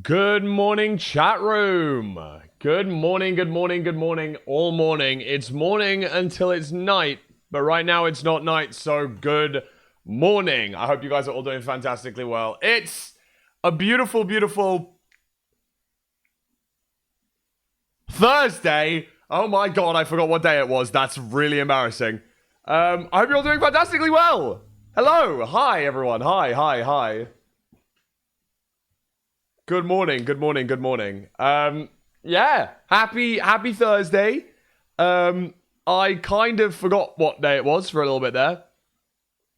Good morning, chat room. Good morning, good morning, good morning, all morning. It's morning until it's night, but right now it's not night, so good morning. I hope you guys are all doing fantastically well. It's a beautiful, beautiful Thursday. Oh my god, I forgot what day it was. That's really embarrassing. I hope you're all doing fantastically well. Hello, hi everyone, hi. Good morning, good morning, good morning. Yeah, happy Thursday. I kind of forgot what day it was for a little bit there.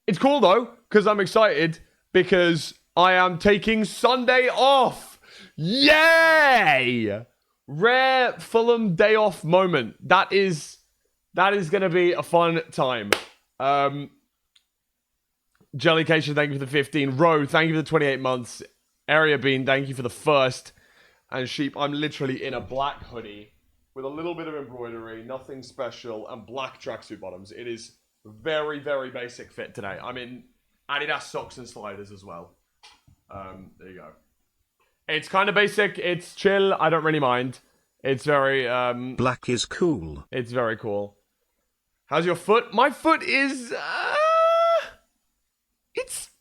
It's cool though, because I'm excited because I am taking Sunday off. Yay! Rare Fulham day off moment. That is gonna be a fun time. Jellycation, thank you for the 15. Ro, thank you for the 28 months. Area Bean, thank you for the first. And Sheep, I'm literally in a black hoodie with a little bit of embroidery, nothing special, and black tracksuit bottoms. It is very, very basic fit today. I'm in Adidas socks and sliders as well. There you go. It's kind of basic. It's chill. I don't really mind. It's very... Black is cool. It's very cool. How's your foot? My foot is... It's...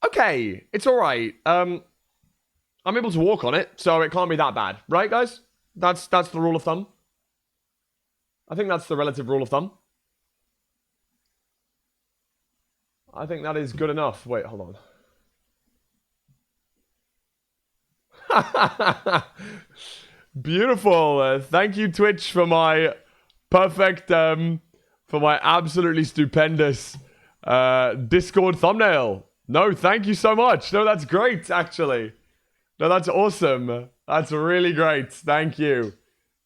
Okay, it's alright. I'm able to walk on it, so it can't be that bad. Right, guys? That's the rule of thumb. I think that's the relative rule of thumb. I think that is good enough. Wait, hold on. Beautiful. Thank you, Twitch, for my perfect, for my absolutely stupendous Discord thumbnail. No, thank you so much. No, that's great, actually. No, that's awesome. That's really great. Thank you.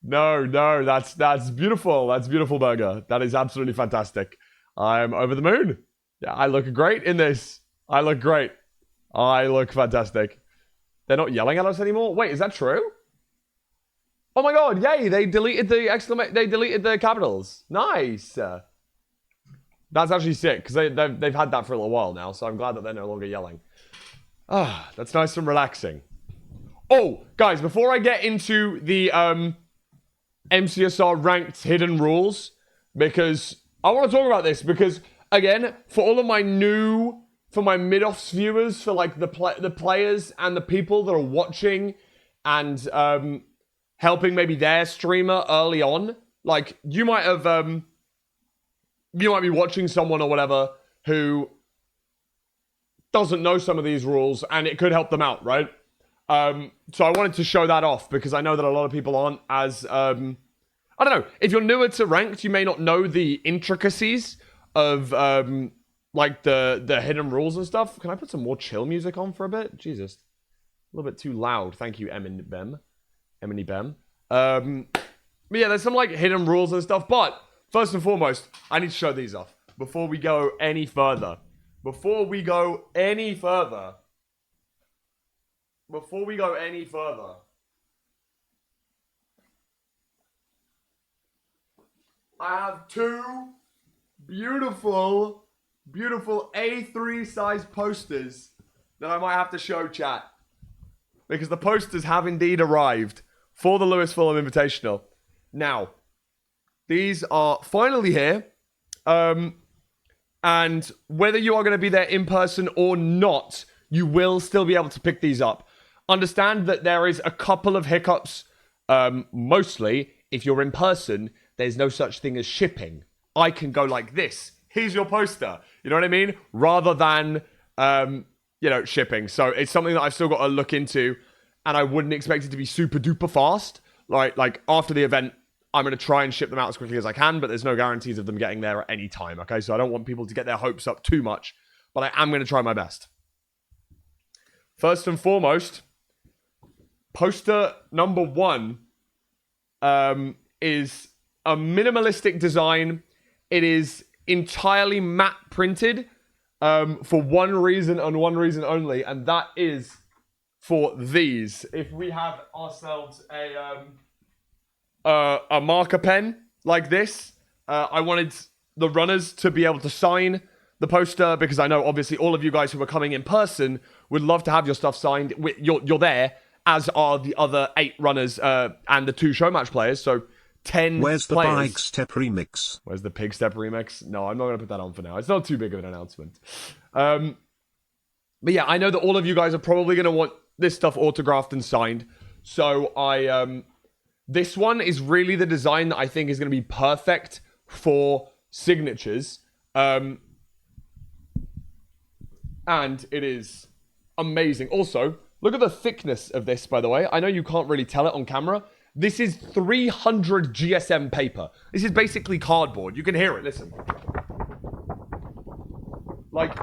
No, that's beautiful. That's beautiful, Burger. That is absolutely fantastic. I'm over the moon. Yeah, I look great in this. I look great. I look fantastic. They're not yelling at us anymore? Wait, is that true? Oh my god, yay, they deleted the they deleted the capitals. Nice. That's actually sick, because they've had that for a little while now, so I'm glad that they're no longer yelling. Ah, that's nice and relaxing. Oh, guys, before I get into the MCSR ranked hidden rules, because I want to talk about this, because, again, for all of my for my mid-offs viewers, for, like, the players and the people that are watching and helping maybe their streamer early on, like, you might have... you might be watching someone or whatever who doesn't know some of these rules, and it could help them out, right? So I wanted to show that off, because I know that a lot of people aren't as... I don't know. If you're newer to ranked, you may not know the intricacies of, like, the hidden rules and stuff. Can I put some more chill music on for a bit? Jesus. A little bit too loud. Thank you, Emily Bem. But yeah, there's some, like, hidden rules and stuff, but... First and foremost, I need to show these off before we go any further. Before we go any further, I have two beautiful A3 size posters that I might have to show chat. Because the posters have indeed arrived for the Lewis Fulham Invitational. Now, these are finally here. And whether you are going to be there in person or not, you will still be able to pick these up. Understand that there is a couple of hiccups. Mostly, if you're in person, there's no such thing as shipping. I can go like this. Here's your poster. You know what I mean? Rather than, shipping. So it's something that I've still got to look into. And I wouldn't expect it to be super duper fast. Like after the event, I'm going to try and ship them out as quickly as I can, but there's no guarantees of them getting there at any time, okay? So I don't want people to get their hopes up too much, but I am going to try my best. First and foremost, poster number 1 is a minimalistic design. It is entirely matte printed for one reason and one reason only, and that is for these. If we have ourselves a marker pen like this. I wanted the runners to be able to sign the poster because I know obviously all of you guys who are coming in person would love to have your stuff signed. You're there, as are the other 8 runners and the 2 show match players. So 10 Where's the players. Bike Step remix? Where's the Pig Step remix? No, I'm not going to put that on for now. It's not too big of an announcement. But yeah, I know that all of you guys are probably going to want this stuff autographed and signed. So this one is really the design that I think is going to be perfect for signatures. And it is amazing. Also, look at the thickness of this, by the way. I know you can't really tell it on camera. This is 300 GSM paper. This is basically cardboard. You can hear it. Listen. Like,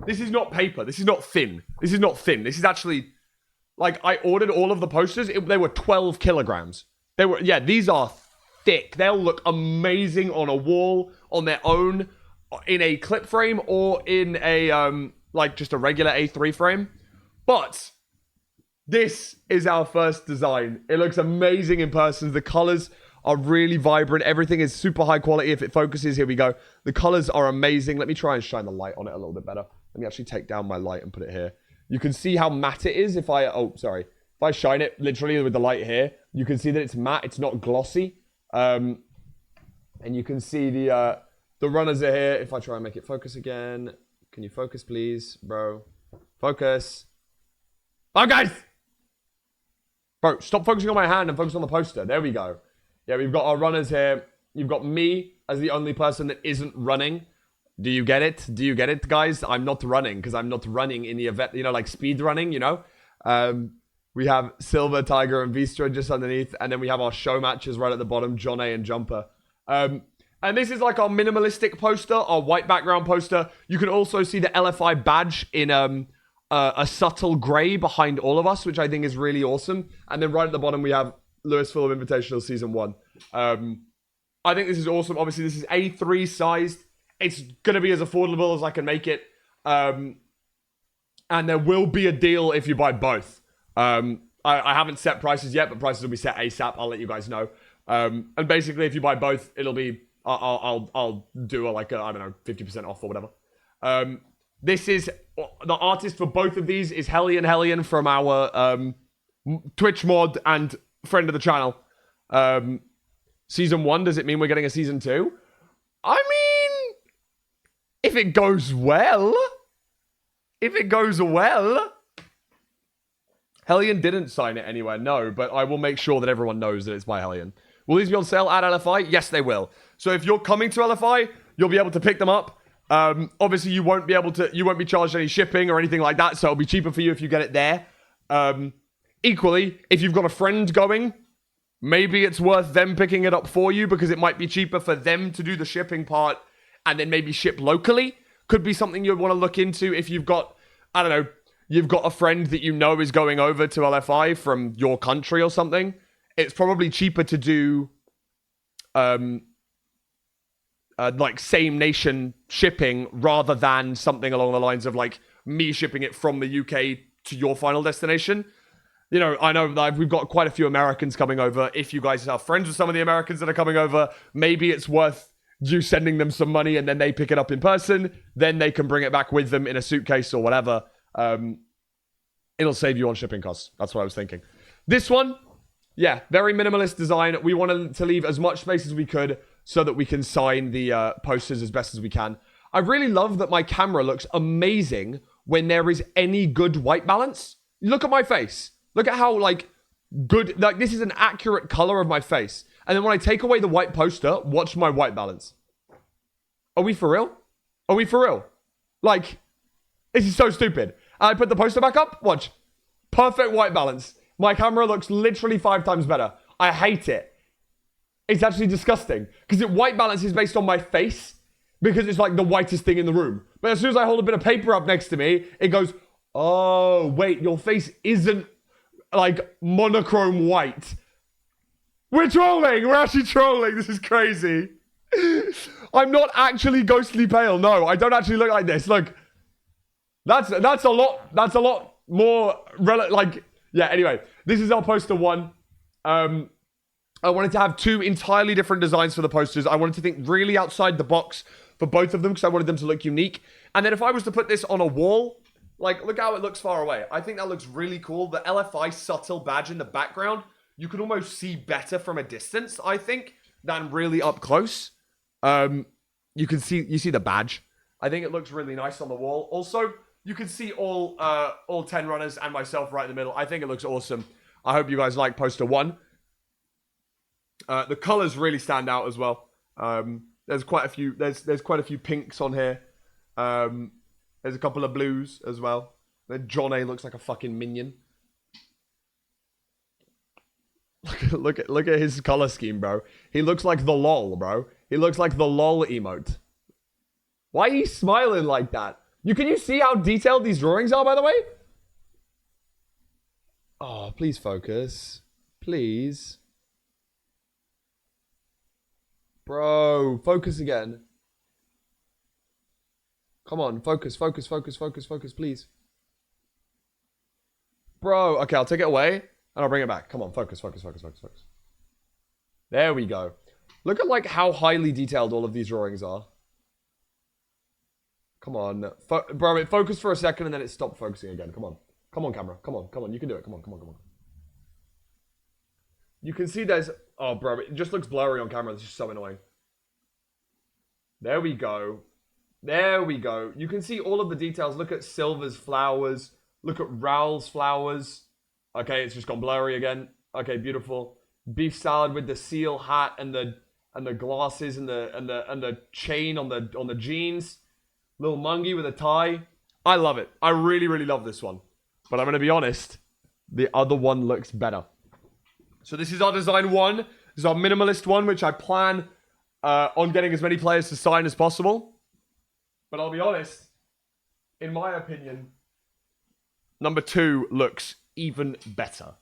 this is not paper. This is not thin. This is not thin. This is actually, like, I ordered all of the posters. They were 12 kilograms. These are thick. They'll look amazing on a wall, on their own, in a clip frame, or in a, like, just a regular A3 frame. But this is our first design. It looks amazing in person. The colors are really vibrant. Everything is super high quality. If it focuses, here we go. The colors are amazing. Let me try and shine the light on it a little bit better. Let me actually take down my light and put it here. You can see how matte it is if I, if I shine it literally with the light here, you can see that it's matte. It's not glossy. And you can see the runners are here. If I try and make it focus again. Can you focus, please, bro? Focus. Oh, guys! Bro, stop focusing on my hand and focus on the poster. There we go. Yeah, we've got our runners here. You've got me as the only person that isn't running. Do you get it? Do you get it, guys? I'm not running because I'm not running in the event, you know, like speed running, you know? We have Silver, Tiger, and Vistra just underneath. And then we have our show matches right at the bottom, John A and Jumper. And this is like our minimalistic poster, our white background poster. You can also see the LFI badge in a subtle gray behind all of us, which I think is really awesome. And then right at the bottom, we have Louisville Invitational Season 1. I think this is awesome. Obviously, this is A3 sized. It's going to be as affordable as I can make it. And there will be a deal if you buy both. I haven't set prices yet, but prices will be set ASAP. I'll let you guys know. And basically, if you buy both, it'll be... I'll do I don't know, 50% off or whatever. This is... The artist for both of these is Hellion from our Twitch mod and friend of the channel. Season 1, does it mean we're getting a Season 2? I mean... If it goes well... Hellion didn't sign it anywhere, no, but I will make sure that everyone knows that it's by Hellion. Will these be on sale at LFI? Yes, they will. So if you're coming to LFI, you'll be able to pick them up. Obviously, you won't be charged any shipping or anything like that, so it'll be cheaper for you if you get it there. Equally, if you've got a friend going, maybe it's worth them picking it up for you because it might be cheaper for them to do the shipping part and then maybe ship locally. Could be something you'd want to look into if you've got, I don't know, you've got a friend that you know is going over to LFI from your country or something. It's probably cheaper to do like same nation shipping rather than something along the lines of like me shipping it from the UK to your final destination. You know, I know that we've got quite a few Americans coming over. If you guys are friends with some of the Americans that are coming over, maybe it's worth you sending them some money and then they pick it up in person. Then they can bring it back with them in a suitcase or whatever. It'll save you on shipping costs. That's what I was thinking. This one, yeah, very minimalist design. We wanted to leave as much space as we could so that we can sign the posters as best as we can. I really love that my camera looks amazing when there is any good white balance. Look at my face. Look at how, like, good... Like, this is an accurate color of my face. And then when I take away the white poster, watch my white balance. Are we for real? Are we for real? Like, this is so stupid. I put the poster back up. Watch. Perfect white balance. My camera looks literally 5 times better. I hate it. It's actually disgusting. Because white balance is based on my face. Because it's like the whitest thing in the room. But as soon as I hold a bit of paper up next to me, it goes, oh, wait, your face isn't like monochrome white. We're trolling. We're actually trolling. This is crazy. I'm not actually ghostly pale. No, I don't actually look like this. Look. That's a lot more yeah, anyway, this is our poster 1. I wanted to have 2 entirely different designs for the posters. I wanted to think really outside the box for both of them because I wanted them to look unique. And then if I was to put this on a wall, like, look how it looks far away. I think that looks really cool. The LFI subtle badge in the background, you can almost see better from a distance, I think, than really up close. You see the badge. I think it looks really nice on the wall. Also, you can see all 10 runners and myself right in the middle. I think it looks awesome. I hope you guys like poster 1. The colors really stand out as well. There's quite a few. There's quite a few pinks on here. There's a couple of blues as well. Then John A looks like a fucking minion. Look at his color scheme, bro. He looks like the lol, bro. He looks like the lol emote. Why are you smiling like that? Can you see how detailed these drawings are, by the way? Oh, please focus. Please. Bro, focus again. Come on, focus, please. Bro, okay, I'll take it away, and I'll bring it back. Come on, focus. There we go. Look at, like, how highly detailed all of these drawings are. Come on. Bro, it focused for a second, and then it stopped focusing again. Come on. Come on, camera. Come on. You can do it. Come on. You can see there's... Oh, bro, it just looks blurry on camera. It's just so annoying. There we go. You can see all of the details. Look at Silver's flowers. Look at Raoul's flowers. Okay, it's just gone blurry again. Okay, beautiful. Beef salad with the seal hat and the glasses and the chain on the jeans. Little Mungie with a tie. I love it. I really, really love this one. But I'm going to be honest. The other one looks better. So this is our design 1. This is our minimalist one, which I plan on getting as many players to sign as possible. But I'll be honest. In my opinion, number 2 looks even better.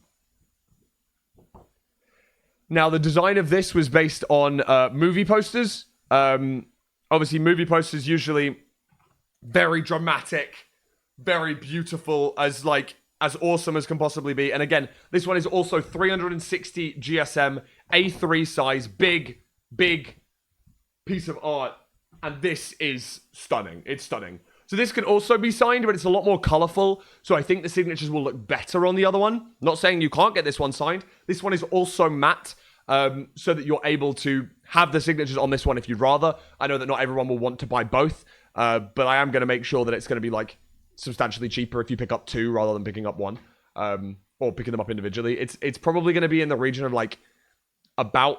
Now, the design of this was based on movie posters. Obviously, movie posters usually very dramatic, very beautiful, as awesome as can possibly be. And again, this one is also 360 GSM, A3 size, big piece of art. And this is stunning. It's stunning. So this can also be signed, but it's a lot more colorful. So I think the signatures will look better on the other one. Not saying you can't get this one signed. This one is also matte, so that you're able to have the signatures on this one if you'd rather. I know that not everyone will want to buy both, but I am going to make sure that it's going to be like substantially cheaper if you pick up 2 rather than picking up 1, or picking them up individually. It's probably going to be in the region of like about...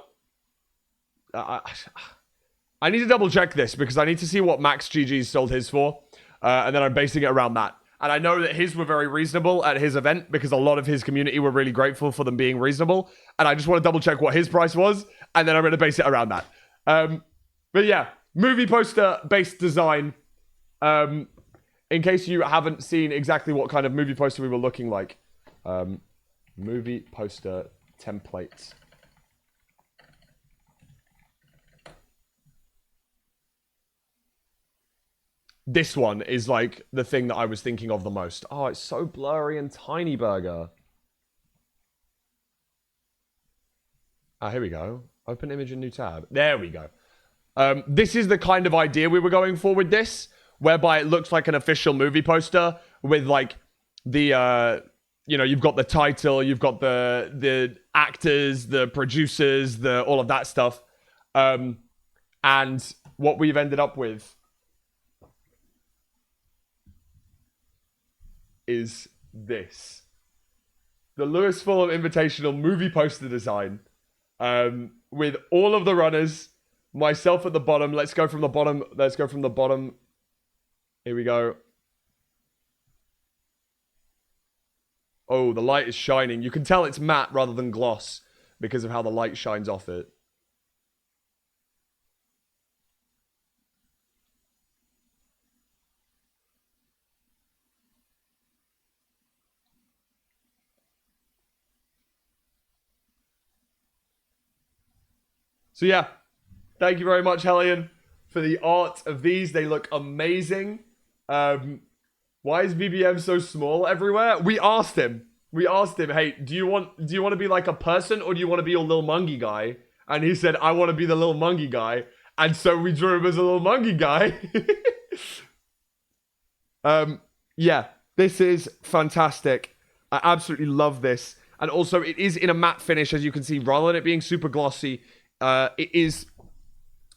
I need to double check this because I need to see what Max GG sold his for, and then I'm basing it around that. And I know that his were very reasonable at his event because a lot of his community were really grateful for them being reasonable. And I just want to double check what his price was, and then I'm going to base it around that. But yeah, movie poster based design. In case you haven't seen exactly what kind of movie poster we were looking like. Movie poster template. This one is like the thing that I was thinking of the most. Oh, it's so blurry and tiny, burger. Ah, here we go. Open image in new tab. There we go. This is the kind of idea we were going for with this, whereby it looks like an official movie poster with like the, you've got the title, you've got the actors, the producers, all of that stuff. And what we've ended up with is this. The Lewis Fulham Invitational movie poster design, with all of the runners, myself at the bottom. Let's go from the bottom. Here we go. Oh, the light is shining. You can tell it's matte rather than gloss because of how the light shines off it. So yeah, thank you very much, Hellion, for the art of these. They look amazing. Why is BBM so small everywhere? We asked him, hey, do you want to be like a person or do you want to be a little Mungie guy? And he said, I want to be the little Mungie guy. And so we drew him as a little monkey guy. Yeah, this is fantastic. I absolutely love this. And also, it is in a matte finish, as you can see. Rather than it being super glossy, it is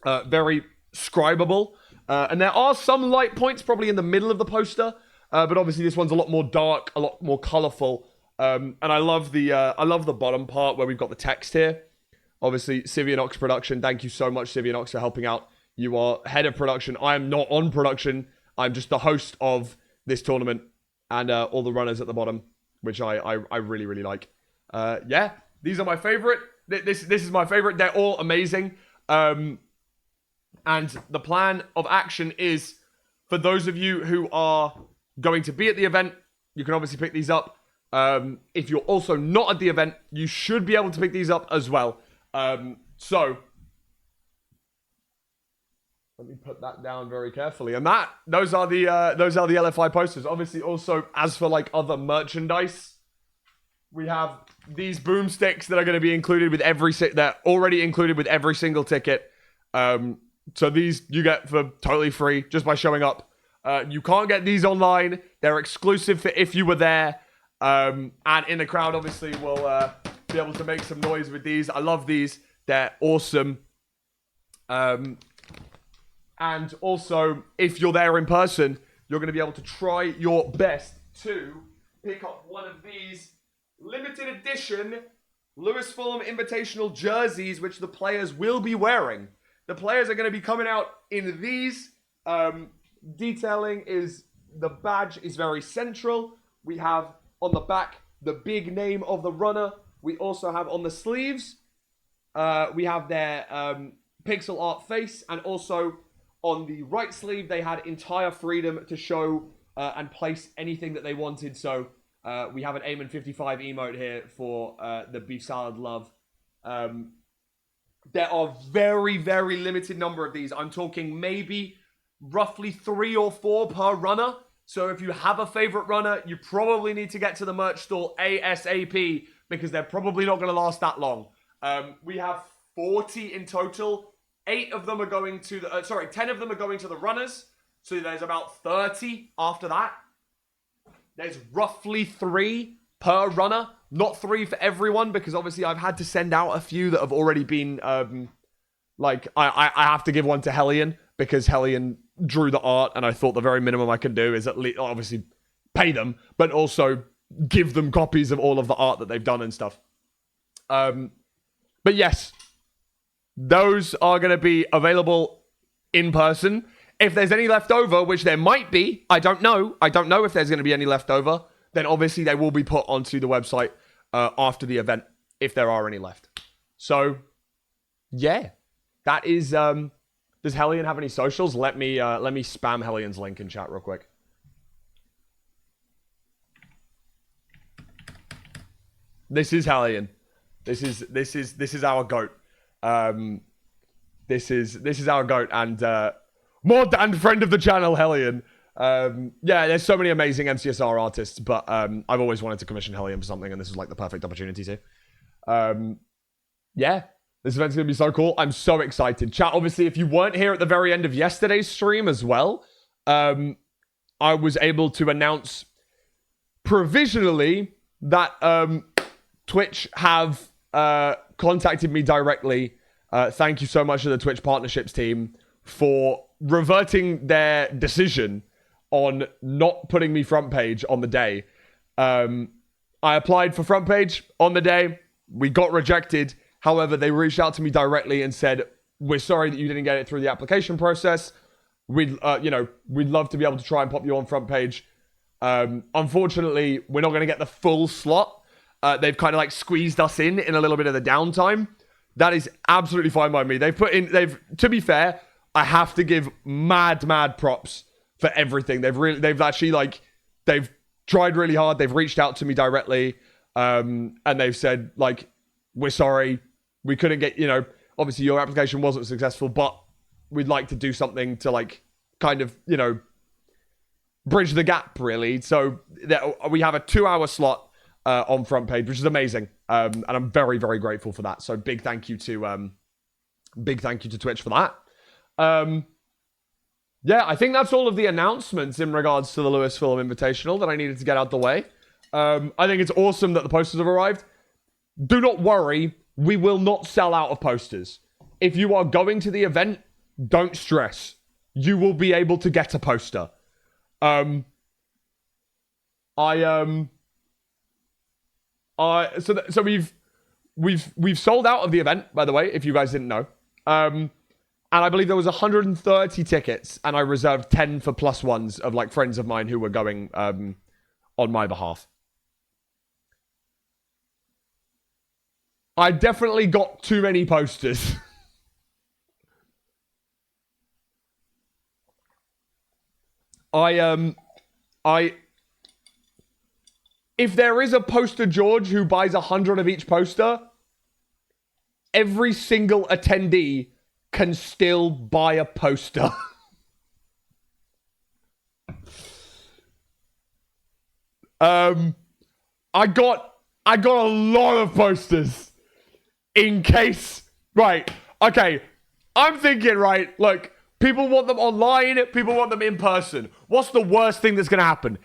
very scribable. And there are some light points probably in the middle of the poster. But obviously, this one's a lot more dark, a lot more colorful. And I love the bottom part where we've got the text here. Obviously, Civianox Production. Thank you so much, Civianox, for helping out. You are head of production. I am not on production. I'm just the host of this tournament and all the runners at the bottom, which I really, really like. Yeah, these are my favorite. This is my favorite. They're all amazing. And the plan of action is for those of you who are going to be at the event, you can obviously pick these up. If you're also not at the event, you should be able to pick these up as well. So let me put that down very carefully. And those are the LFI posters. Obviously, also as for like other merchandise, we have these boomsticks that are going to be included with they're already included with every single ticket. So these you get for totally free just by showing up. You can't get these online. They're exclusive for if you were there. And in the crowd, obviously, we'll be able to make some noise with these. I love these. They're awesome. And also, if you're there in person, you're going to be able to try your best to pick up one of these limited edition Lewis Fulham Invitational jerseys, which the players will be wearing. The players are going to be coming out in these. Detailing is, the badge is very central. We have on the back the big name of the runner. We also have on the sleeves, we have their pixel art face, and also on the right sleeve, they had entire freedom to show and place anything that they wanted. So we have an Eamon 55 emote here for the beef salad love. There are very, very limited number of these. I'm talking maybe roughly 3 or 4 per runner. So if you have a favorite runner, you probably need to get to the merch store ASAP because they're probably not going to last that long. We have 40 in total. 10 of them are going to the runners. So there's about 30 after that. There's roughly 3 per runner. Not 3 for everyone because obviously I've had to send out a few that have already been, I have to give one to Hellion because Hellion drew the art and I thought the very minimum I can do is at least, obviously, pay them, but also give them copies of all of the art that they've done and stuff. But yes, those are going to be available in person. If there's any left over, which there might be, I don't know if there's going to be any left over, then obviously they will be put onto the website after the event, if there are any left. So, yeah, that is, does Hellion have any socials? Let me spam Hellion's link in chat real quick. This is Hellion. This is our goat. This is our goat and mod and friend of the channel, Hellion. Yeah, there's so many amazing MCSR artists, but I've always wanted to commission Hellion for something, and this was like the perfect opportunity to. Yeah, this event's gonna be so cool. I'm so excited. Chat, obviously, if you weren't here at the very end of yesterday's stream as well, I was able to announce provisionally that Twitch have contacted me directly. Thank you so much to the Twitch partnerships team for reverting their decision on not putting me front page on the day. I applied for front page on the day. We got rejected. However, they reached out to me directly and said, we're sorry that you didn't get it through the application process. We'd love to be able to try and pop you on front page. Unfortunately, we're not going to get the full slot. They've kind of like squeezed us in a little bit of the downtime. That is absolutely fine by me. To be fair, I have to give mad props for everything. They've tried really hard. They've reached out to me directly. And they've said, like, we're sorry. We couldn't get, obviously your application wasn't successful, but we'd like to do something to like kind of, bridge the gap really. So we have a 2-hour slot on front page, which is amazing. And I'm very, very grateful for that. So big thank you to Twitch for that. Yeah, I think that's all of the announcements in regards to the Lucasfilm Invitational that I needed to get out the way. I think it's awesome that the posters have arrived. Do not worry, we will not sell out of posters. If you are going to the event, don't stress. You will be able to get a poster. So we've sold out of the event, by the way, if you guys didn't know. And I believe there was 130 tickets, and I reserved 10 for plus ones of like friends of mine who were going on my behalf. I definitely got too many posters. If there is a poster George who buys 100 of each poster, every single attendee can still buy a poster. I got a lot of posters in case. Right. Okay. I'm thinking, right, look, people want them online, people want them in person. What's the worst thing that's going to happen?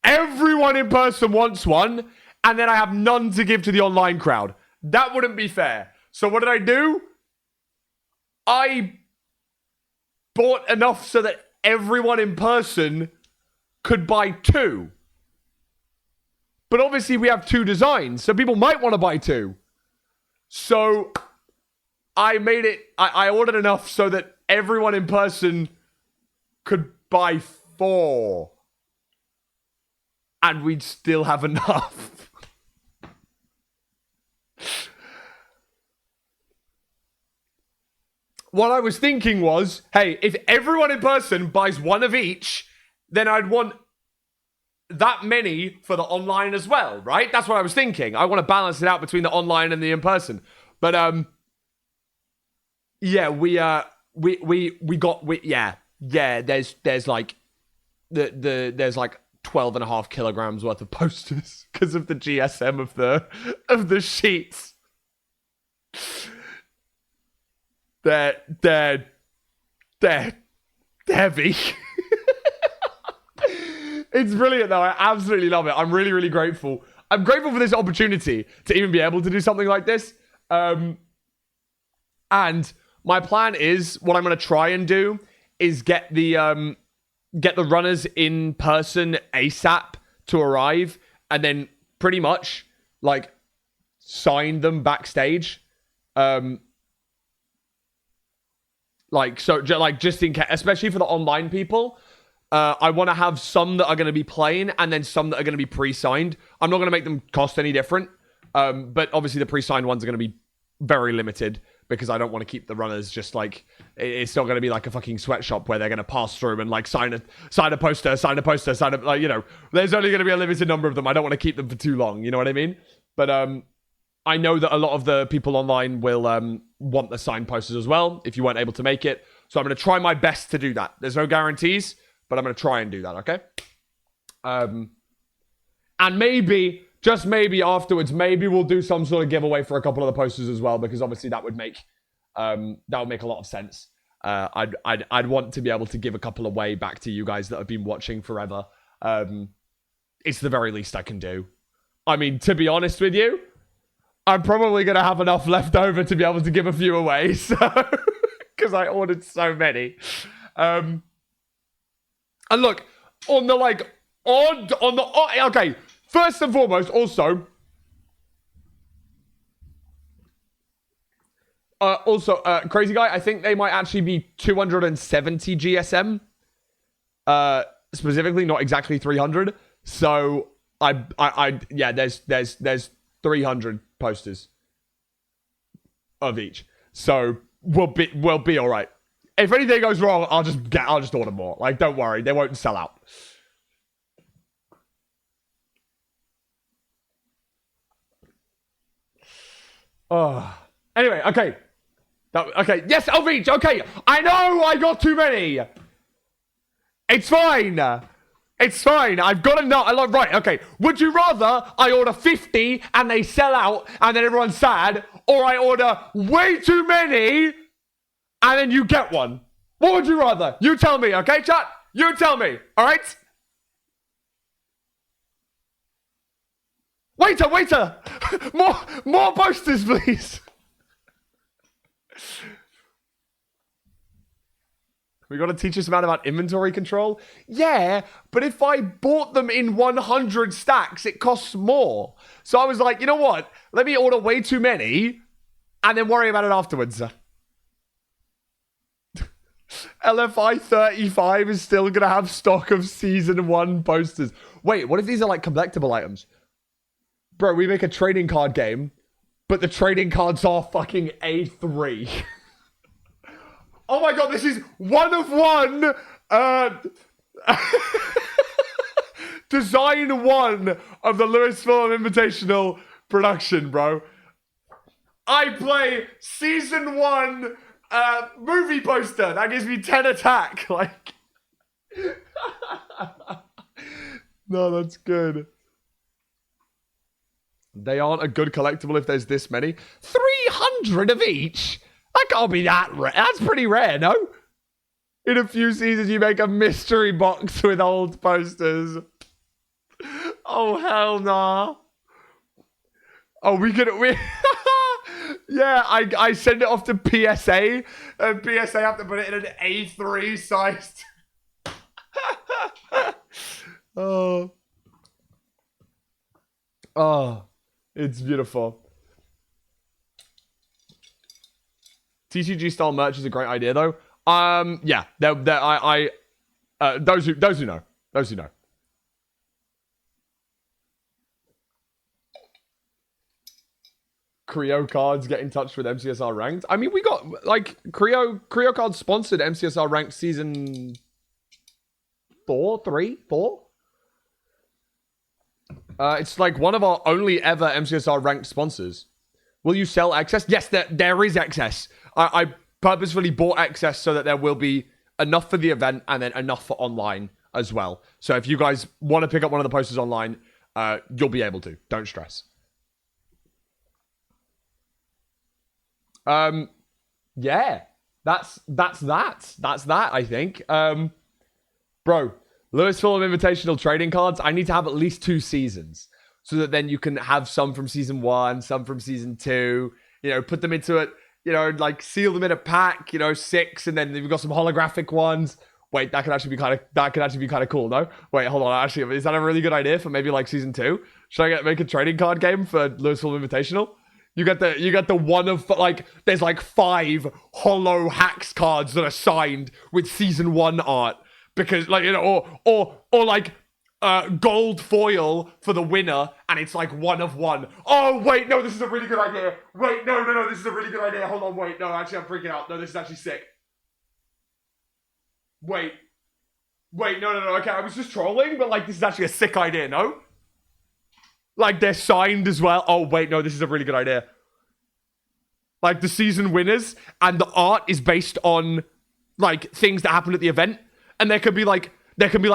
Everyone in person wants one, and then I have none to give to the online crowd. That wouldn't be fair. So what did I do? I bought enough so that everyone in person could buy 2. But obviously we have 2 designs, so people might want to buy 2. So I made it, I ordered enough so that everyone in person could buy 4. And we'd still have enough. What I was thinking was, hey, if everyone in person buys 1 of each, then I'd want that many for the online as well, right? That's what I was thinking. I want to balance it out between the online and the in-person. But yeah, there's like there's like 12.5 kilograms worth of posters because of the GSM of the sheets. They're heavy. It's brilliant though. I absolutely love it. I'm really, really grateful. I'm grateful for this opportunity to even be able to do something like this. And my plan is, what I'm going to try and do is get the runners in person ASAP to arrive, and then pretty much like sign them backstage. Just in case, especially for the online people. I want to have some that are going to be plain and then some that are going to be pre-signed. I'm not going to make them cost any different. But obviously the pre-signed ones are going to be very limited because I don't want to keep the runners just like, it's not going to be like a fucking sweatshop where they're going to pass through and like sign a poster, like, you know, there's only going to be a limited number of them. I don't want to keep them for too long. You know what I mean? But I know that a lot of the people online will want the signed posters as well if you weren't able to make it. So I'm going to try my best to do that. There's no guarantees, but I'm going to try and do that, okay? And maybe, just maybe afterwards, maybe we'll do some sort of giveaway for a couple of the posters as well, because obviously that would make a lot of sense. I'd want to be able to give a couple away back to you guys that have been watching forever. It's the very least I can do. I mean, to be honest with you, I'm probably going to have enough left over to be able to give a few away, so because I ordered so many. And look, okay, first and foremost, also, Crazy Guy, I think they might actually be 270 GSM, specifically, not exactly 300. So there's 300 posters of each. So we'll be all right. If anything goes wrong, I'll just order more. Like, don't worry, they won't sell out. Anyway, okay. Okay, yes, I'll reach. Okay, I know I got too many. It's fine. It's fine. I've got enough. Right, okay. Would you rather I order 50 and they sell out and then everyone's sad, or I order way too many and then you get one? What would you rather? You tell me, okay, chat? You tell me, all right? Waiter! More posters, please. We got to teach this man about inventory control? Yeah, but if I bought them in 100 stacks, it costs more. So I was like, you know what? Let me order way too many and then worry about it afterwards. LFI 35 is still going to have stock of Season 1 posters. Wait, what if these are like collectible items? Bro, we make a trading card game, but the trading cards are fucking A3. Oh my god, this is 1 of 1. Design 1 of the Lewis Film Invitational production, bro. I play Season 1 movie poster. That gives me 10 attack. Like, no, that's good. They aren't a good collectible if there's this many. 300 of each? That can't be that rare. That's pretty rare, no? In a few seasons, you make a mystery box with old posters. Oh, hell nah. Oh, we yeah, I send it off to PSA, and PSA have to put it in an A3 sized. Oh, it's beautiful. TCG style merch is a great idea, though. Yeah, those who know. Creo cards get in touch with MCSR ranked. I mean, we got like Creo cards sponsored MCSR ranked season 4. It's like one of our only ever MCSR ranked sponsors. Will you sell excess? Yes, there is excess. I purposefully bought excess so that there will be enough for the event and then enough for online as well. So if you guys want to pick up one of the posters online, you'll be able to. Don't stress. Yeah, that's that, I think. Bro, Lewis Film Invitational trading cards, I need to have at least 2 seasons so that then you can have some from season 1, some from season 2, you know, put them into it, you know, like seal them in a pack, you know, 6, and then we've got some holographic ones. Wait, that could actually be kind of cool, no? Wait, hold on, actually, is that a really good idea for maybe like season 2? Should I make a trading card game for Lewis Film Invitational? You get the one of, like, there's like 5 holo hacks cards that are signed with season 1 art. Because, like, you know, or like gold foil for the winner, and it's like 1 of 1. Oh, wait, no, this is a really good idea. Wait, no, this is a really good idea. Hold on, wait, no, actually, I'm freaking out. No, this is actually sick. Wait, no, okay, I was just trolling, but, like, this is actually a sick idea, no? Like, they're signed as well. Oh, wait, no, this is a really good idea. Like, the season winners, and the art is based on, like, things that happened at the event. And there can be, like,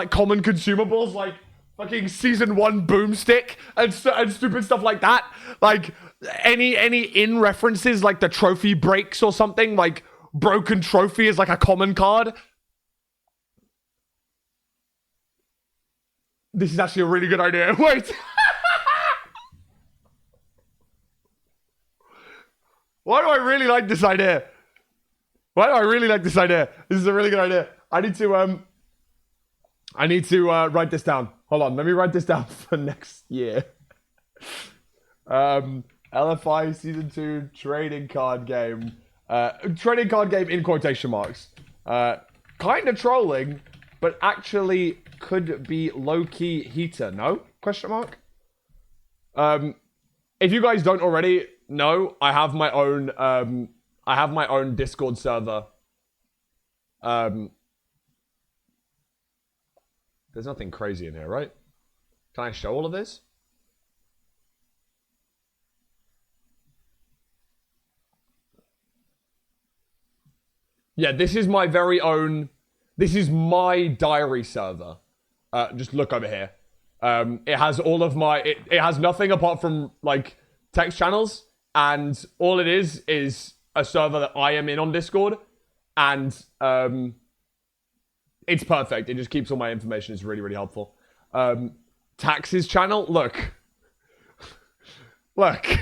common consumables, like, fucking season 1 boomstick and stupid stuff like that. Like, any in references, like the trophy breaks or something, like, broken trophy is, like, a common card. This is actually a really good idea. Wait. Why do I really like this idea? This is a really good idea. I need to write this down. Hold on, let me write this down for next year. LFI Season 2 trading card game. Trading card game in quotation marks. Kind of trolling, but actually could be low-key heater. No? Question mark? If you guys don't already know, I have my own Discord server. There's nothing crazy in here, right? Can I show all of this? Yeah, this is my very own... This is my diary server. Just look over here. It has all of my... It has nothing apart from, like, text channels. And all it is a server that I am in on Discord. And it's perfect. It just keeps all my information. It's really, really helpful. Taxes channel. Look. Okay.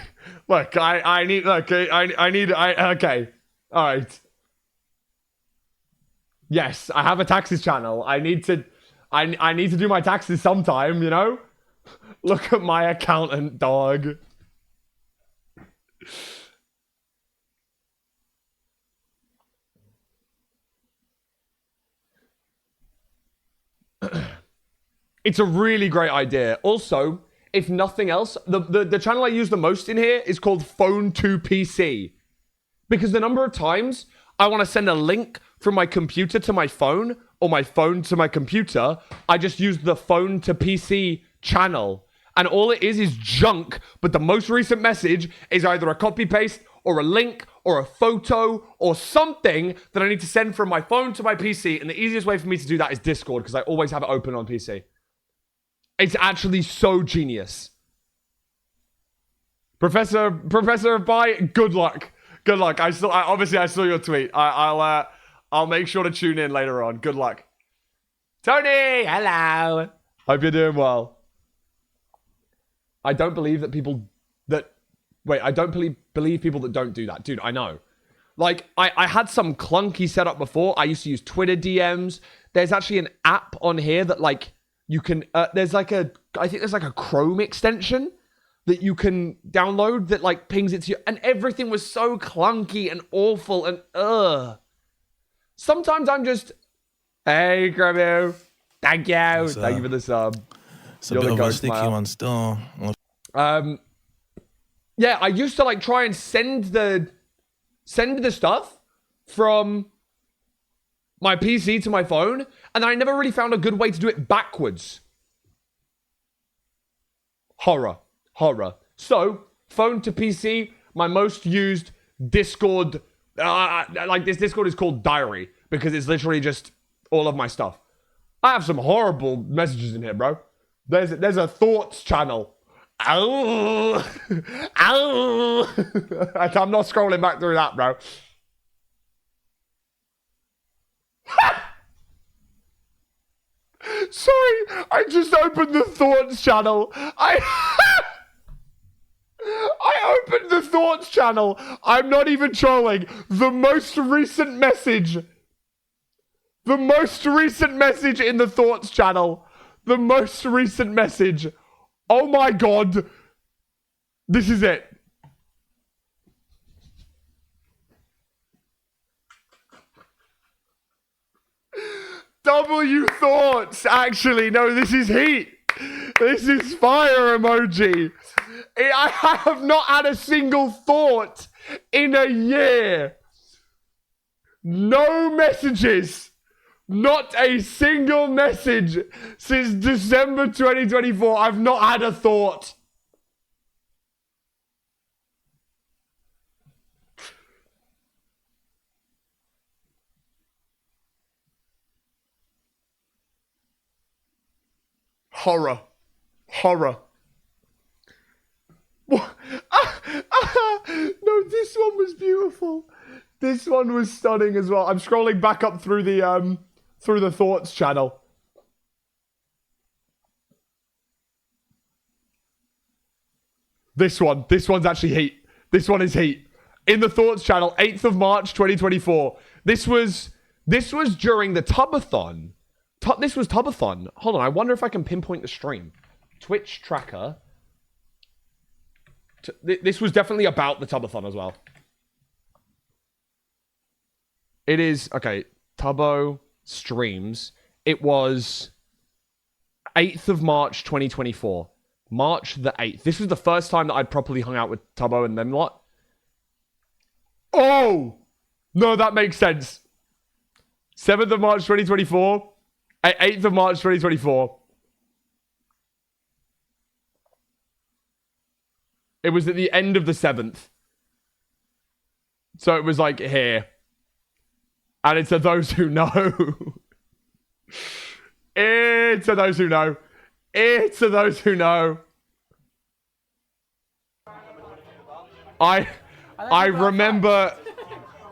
All right. Yes, I have a taxes channel. I need to do my taxes sometime, you know? Look at my accountant, dog. It's a really great idea. Also, if nothing else, the channel I use the most in here is called Phone to PC. Because the number of times I want to send a link from my computer to my phone or my phone to my computer, I just use the Phone to PC channel. And all it is junk, but the most recent message is either a copy paste or a link or a photo or something that I need to send from my phone to my PC. And the easiest way for me to do that is Discord because I always have it open on PC. It's actually so genius. Professor Bai, good luck. Good luck. I saw your tweet. I'll make sure to tune in later on. Good luck. Tony, hello. Hope you're doing well. I don't believe that people that I don't believe people that don't do that. Dude, I know. Like, I had some clunky setup before. I used to use Twitter DMs. There's actually an app on here that, like, you can, I think there's like a Chrome extension that you can download that, like, pings it to you. And everything was so clunky and awful and, Sometimes I'm just, hey, Grabu. Thank you. Thank you for the sub. It's a bit of a sticky one still. Yeah, I used to, like, try and send the stuff from my PC to my phone, and then I never really found a good way to do it backwards. Horror. So, phone to PC, my most used Discord, this Discord is called Diary, because it's literally just all of my stuff. I have some horrible messages in here, bro. There's a thoughts channel. Ow. I'm not scrolling back through that, bro. Sorry, I just opened the thoughts channel. I opened the thoughts channel. I'm not even trolling. The most recent message in the thoughts channel. The most recent message. Oh my god. This is it. W thoughts. Actually, no, this is heat. This is fire emoji. I have not had a single thought in a year. No messages. Not a single message since December 2024. I've not had a thought. Horror. No, this one was beautiful. This one was stunning as well. I'm scrolling back up through the thoughts channel. This one's actually heat. This one is heat. In the thoughts channel, 8th of March, 2024. This was during the Tubathon. This was Tubathon. Hold on, I wonder if I can pinpoint the stream. Twitch tracker. This was definitely about the Tubathon as well. It is, okay, Tubbo streams. It was 8th of March, 2024. March the 8th. This was the first time that I'd properly hung out with Tubbo and them lot. Oh! No, that makes sense. 7th of March, 2024. 8th of March, 2024. It was at the end of the 7th. So it was like here. And it's to those who know. It's to those who know. It's to those who know. I remember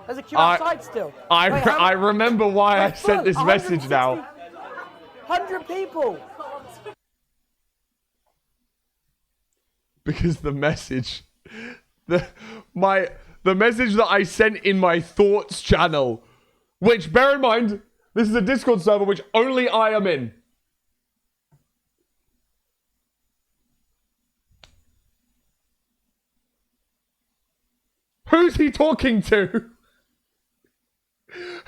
There's a queue outside still. Wait, I remember why I sent this message now. 100 people. Because the message, the message that I sent in my thoughts channel, which, bear in mind, this is a Discord server which only I am in. Who's he talking to?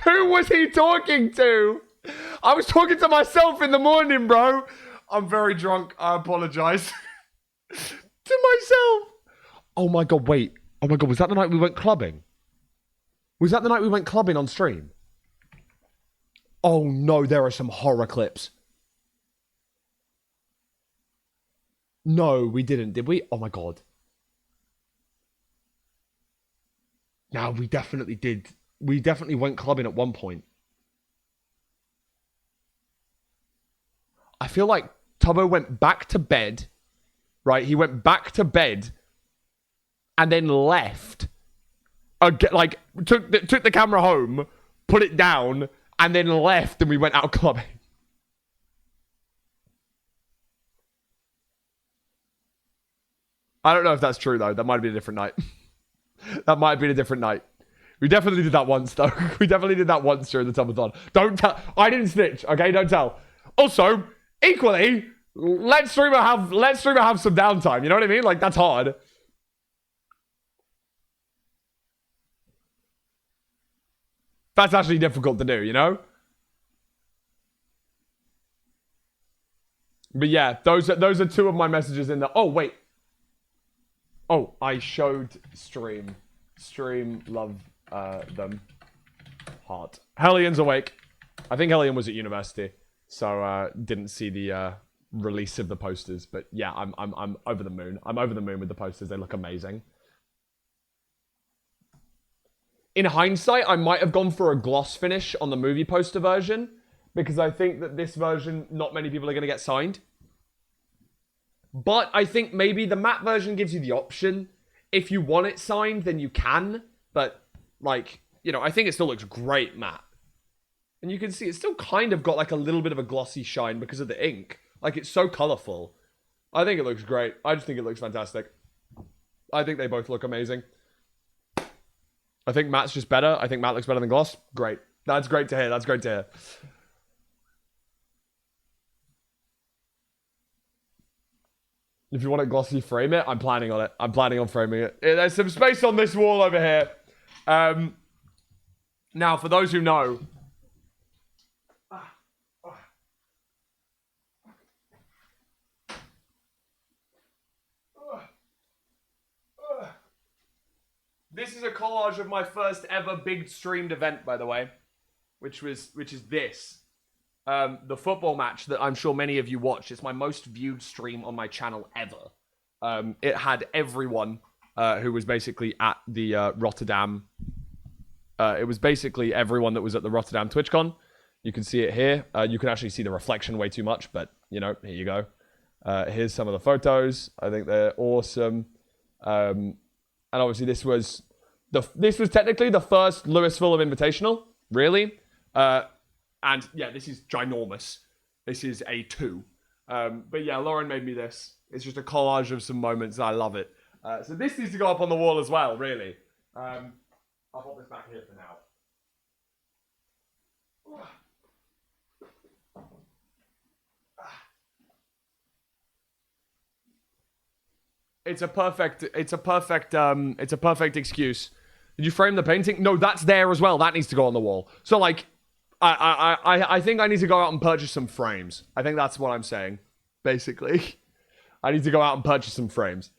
Who was he talking to? I was talking to myself in the morning, bro. I'm very drunk. I apologize. To myself. Oh my god, wait. Oh my god, was that the night we went clubbing? Was that the night we went clubbing on stream? Oh no, there are some horror clips. No, we didn't, did we? Oh my god. No, we definitely did. We definitely went clubbing at one point. I feel like Tubbo went back to bed. Right? He went back to bed and then left. Like, took the camera home, put it down, and then left, and we went out clubbing. I don't know if that's true, though. That might have been a different night. That might have been a different night. We definitely did that once, though. We definitely did that once during the Tubathon. Don't tell. I didn't snitch, okay? Don't tell. Also, equally, let streamer have some downtime. You know what I mean? Like, that's hard. That's actually difficult to do, you know? But yeah, those are two of my messages in the... Oh, wait. Oh, I showed stream. Stream, love them. Heart. Hellian's awake. I think Hellion was at university, so didn't see the release of the posters. But yeah, I'm over the moon. I'm over the moon with the posters. They look amazing. In hindsight, I might have gone for a gloss finish on the movie poster version, because I think that this version, not many people are going to get signed. But I think maybe the matte version gives you the option. If you want it signed, then you can. But, like, you know, I think it still looks great matte. And you can see it's still kind of got, like, a little bit of a glossy shine because of the ink. Like, it's so colorful. I think it looks great. I just think it looks fantastic. I think they both look amazing. I think matte's just better. I think matte looks better than gloss. Great. That's great to hear. That's great to hear. If you want it glossy, frame it. I'm planning on it. I'm planning on framing it. There's some space on this wall over here. Now, for those who know... This is a collage of my first ever big streamed event, by the way. Which is this. The football match that I'm sure many of you watched. It's my most viewed stream on my channel ever. It had everyone who was basically at the Rotterdam. It was basically everyone that was at the Rotterdam TwitchCon. You can see it here. You can actually see the reflection way too much, but, you know, here you go. Here's some of the photos. I think they're awesome. And obviously this was technically the first Lewis Fulham Invitational, really. And yeah, this is ginormous. This is a 2. But yeah, Lauren made me this. It's just a collage of some moments. I love it. So this needs to go up on the wall as well, really. I'll put this back here for now. It's a perfect excuse. Did you frame the painting? No, that's there as well. That needs to go on the wall. So like, I think I need to go out and purchase some frames. I think that's what I'm saying, basically. I need to go out and purchase some frames.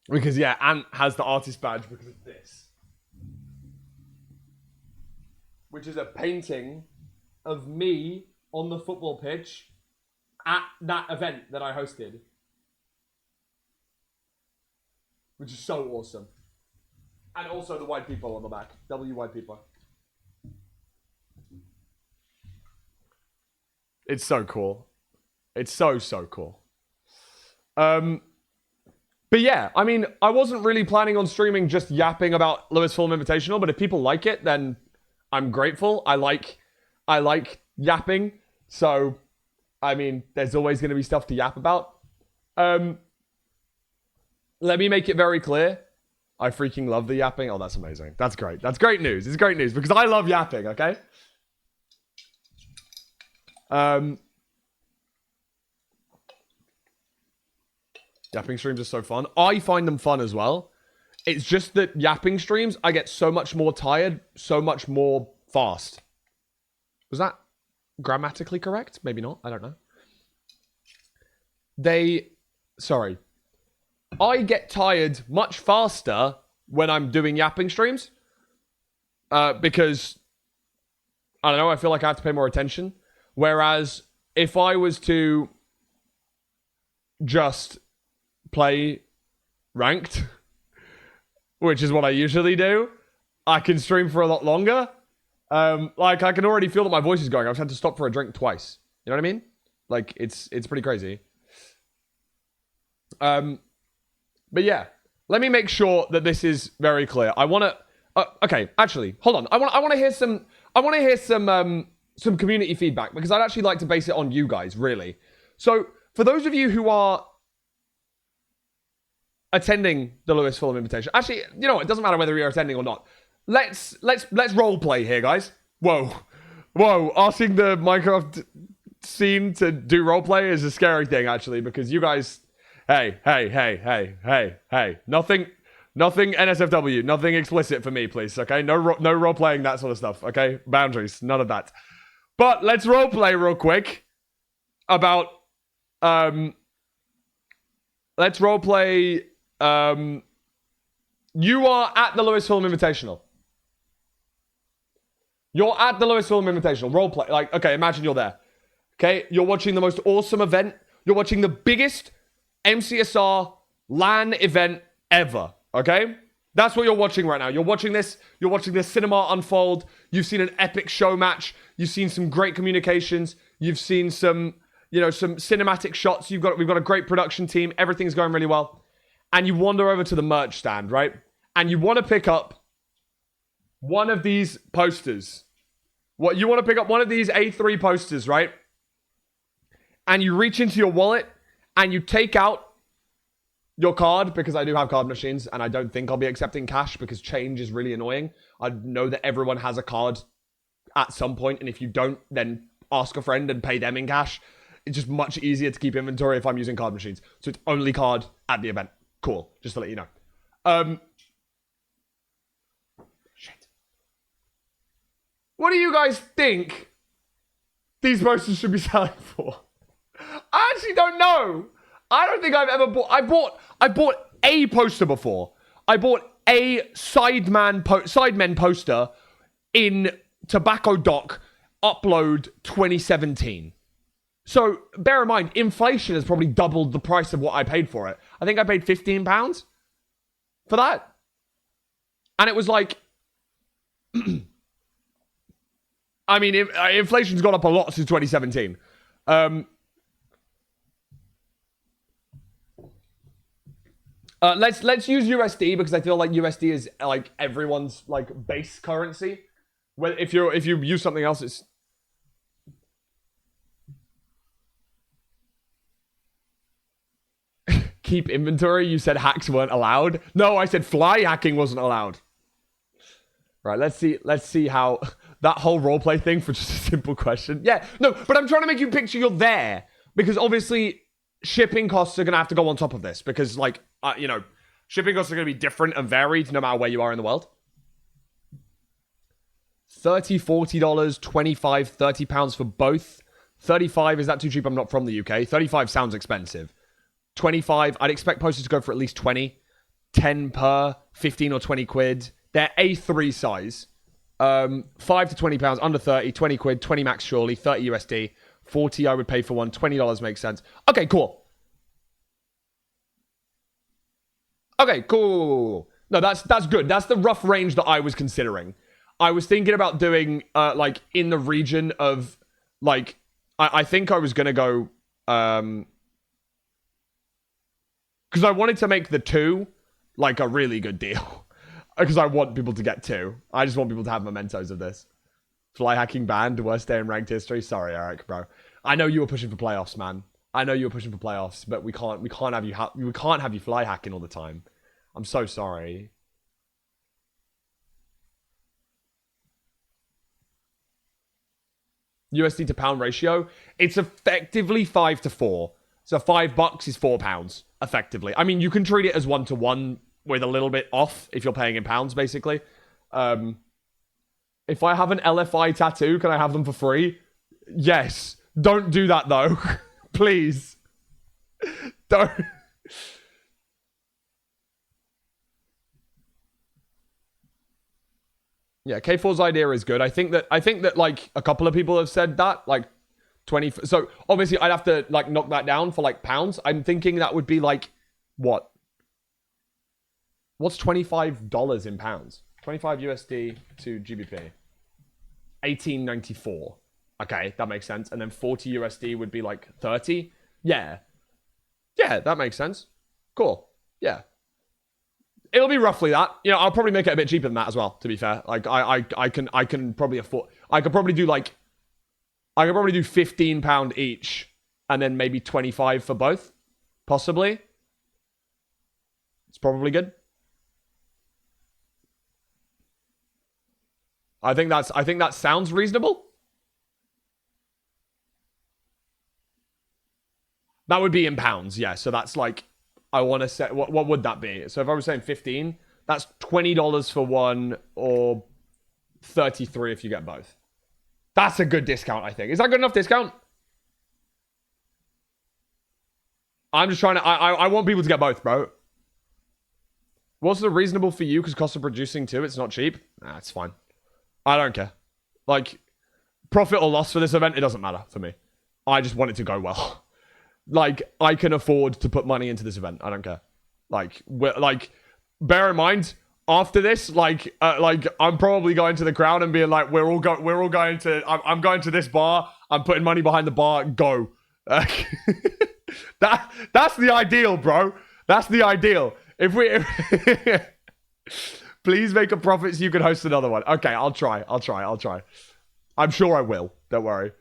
Because, yeah, Ant has the artist badge because of this. Which is a painting of me on the football pitch at that event that I hosted. Which is so awesome. And also the white people on the back. W white people. It's so cool. It's so cool. But But yeah, I mean, I wasn't really planning on streaming just yapping about Lewis Fulham Invitational, but if people like it, then I'm grateful. I like yapping. So, I mean, there's always going to be stuff to yap about. Let me make it very clear. I freaking love the yapping. Oh, that's amazing. That's great. That's great news. It's great news because I love yapping, okay? Yapping streams are so fun. I find them fun as well. It's just that yapping streams, I get so much more tired, so much more fast. Was that grammatically correct? Maybe not. I don't know. Sorry. I get tired much faster when I'm doing yapping streams. Because, I don't know, I feel like I have to pay more attention. Whereas, if I was to just play ranked, which is what I usually do, I can stream for a lot longer. Like, I can already feel that my voice is going. I've had to stop for a drink twice. You know what I mean? Like, it's pretty crazy. But yeah, let me make sure that this is very clear. I want to... okay, actually, hold on. I want to hear some... some community feedback, because I'd actually like to base it on you guys, really. So, for those of you who are attending the Lewis Fulham Invitation, actually, you know what? It doesn't matter whether you're attending or not. Let's role play here, guys. Whoa, asking the Minecraft scene to do role play is a scary thing, actually, because you guys, hey, nothing NSFW, nothing explicit for me, please. Okay, no role playing, that sort of stuff. Okay, boundaries, none of that. But let's role play real quick about let's role play. You are at the Lewis Fulham Invitational. You're at the Lewis Fulham Invitational. Role play. Like, okay, imagine you're there. Okay, you're watching the most awesome event. You're watching the biggest MCSR LAN event ever. Okay? That's what you're watching right now. You're watching this cinema unfold. You've seen an epic show match. You've seen some great communications. You've seen some cinematic shots. We've got a great production team. Everything's going really well. And you wander over to the merch stand, right? And you want to pick up one of these posters. You want to pick up one of these A3 posters, right? And you reach into your wallet and you take out your card, because I do have card machines and I don't think I'll be accepting cash because change is really annoying. I know that everyone has a card at some point, and if you don't, then ask a friend and pay them in cash. It's just much easier to keep inventory if I'm using card machines. So it's only card at the event. Cool, just to let you know. Shit. What do you guys think these posters should be selling for? I actually don't know. I don't think I've ever bought... I bought a poster before. I bought a Sidemen poster in Tobacco Dock Upload 2017. So, bear in mind, inflation has probably doubled the price of what I paid for it. I think I paid £15 for that. And it was like... I mean, inflation's gone up a lot since 2017. Let's use USD, because I feel like USD is like everyone's like base currency. Well, if you use something else, it's... Keep inventory. You said hacks weren't allowed. No, I said fly hacking wasn't allowed. Right, let's see how that whole roleplay thing for just a simple question. Yeah, no, but I'm trying to make you picture you're there, because obviously shipping costs are gonna have to go on top of this, because like shipping costs are gonna be different and varied no matter where you are in the world. $30, $40, $25, £30 for both. 35, is that too cheap? I'm not from the UK. 35 sounds expensive. 25, I'd expect posters to go for at least 20. 10 per, 15 or 20 quid. They're A3 size. 5 to 20 pounds, under 30, 20 quid, 20 max surely, 30 USD. 40 I would pay for one, $20 makes sense. Okay, cool. Okay, cool. No, that's good. That's the rough range that I was considering. I was thinking about doing, like, in the region of, like, I think I was going to go, Because I wanted to make the 2 like a really good deal. Because I want people to get 2. I just want people to have mementos of this. Flyhacking banned, worst day in ranked history. Sorry, Eric, bro. I know you were pushing for playoffs, man. I know you were pushing for playoffs, but we can't have you fly hacking all the time. I'm so sorry. USD to pound ratio, it's effectively 5 to 4. So $5 is £4, effectively. I mean, you can treat it as 1 to 1 with a little bit off if you're paying in pounds, basically. If I have an LFI tattoo, can I have them for free? Yes. Don't do that, though. Please. Don't. Yeah, K4's idea is good. I think that like a couple of people have said that, like 20. So obviously I'd have to like knock that down for like pounds. I'm thinking that would be like what? What's $25 in pounds? 25 USD to GBP. 18.94. Okay, that makes sense. And then 40 USD would be like 30. Yeah. Yeah, that makes sense. Cool. Yeah. It'll be roughly that. You know, I'll probably make it a bit cheaper than that as well, to be fair. Like I can probably afford, I could probably do £15 each and then maybe 25 for both. Possibly. It's probably good. I think that sounds reasonable. That would be in pounds, yeah. So that's like, I want to say, what would that be? So if I was saying 15, that's $20 for one or 33 if you get both. That's a good discount, I think. Is that good enough discount? I'm just trying to, I want people to get both, bro. What's the reasonable for you? Because cost of producing too, it's not cheap. Nah, it's fine. I don't care. Like, profit or loss for this event, it doesn't matter for me. I just want it to go well. Like, I can afford to put money into this event. I don't care. Like, bear in mind, after this, I'm probably going to the crowd and being like, we're all going to, I'm going to this bar. I'm putting money behind the bar. Go. That's the ideal, bro. That's the ideal. Please make a profit so you can host another one. Okay, I'll try. I'm sure I will. Don't worry.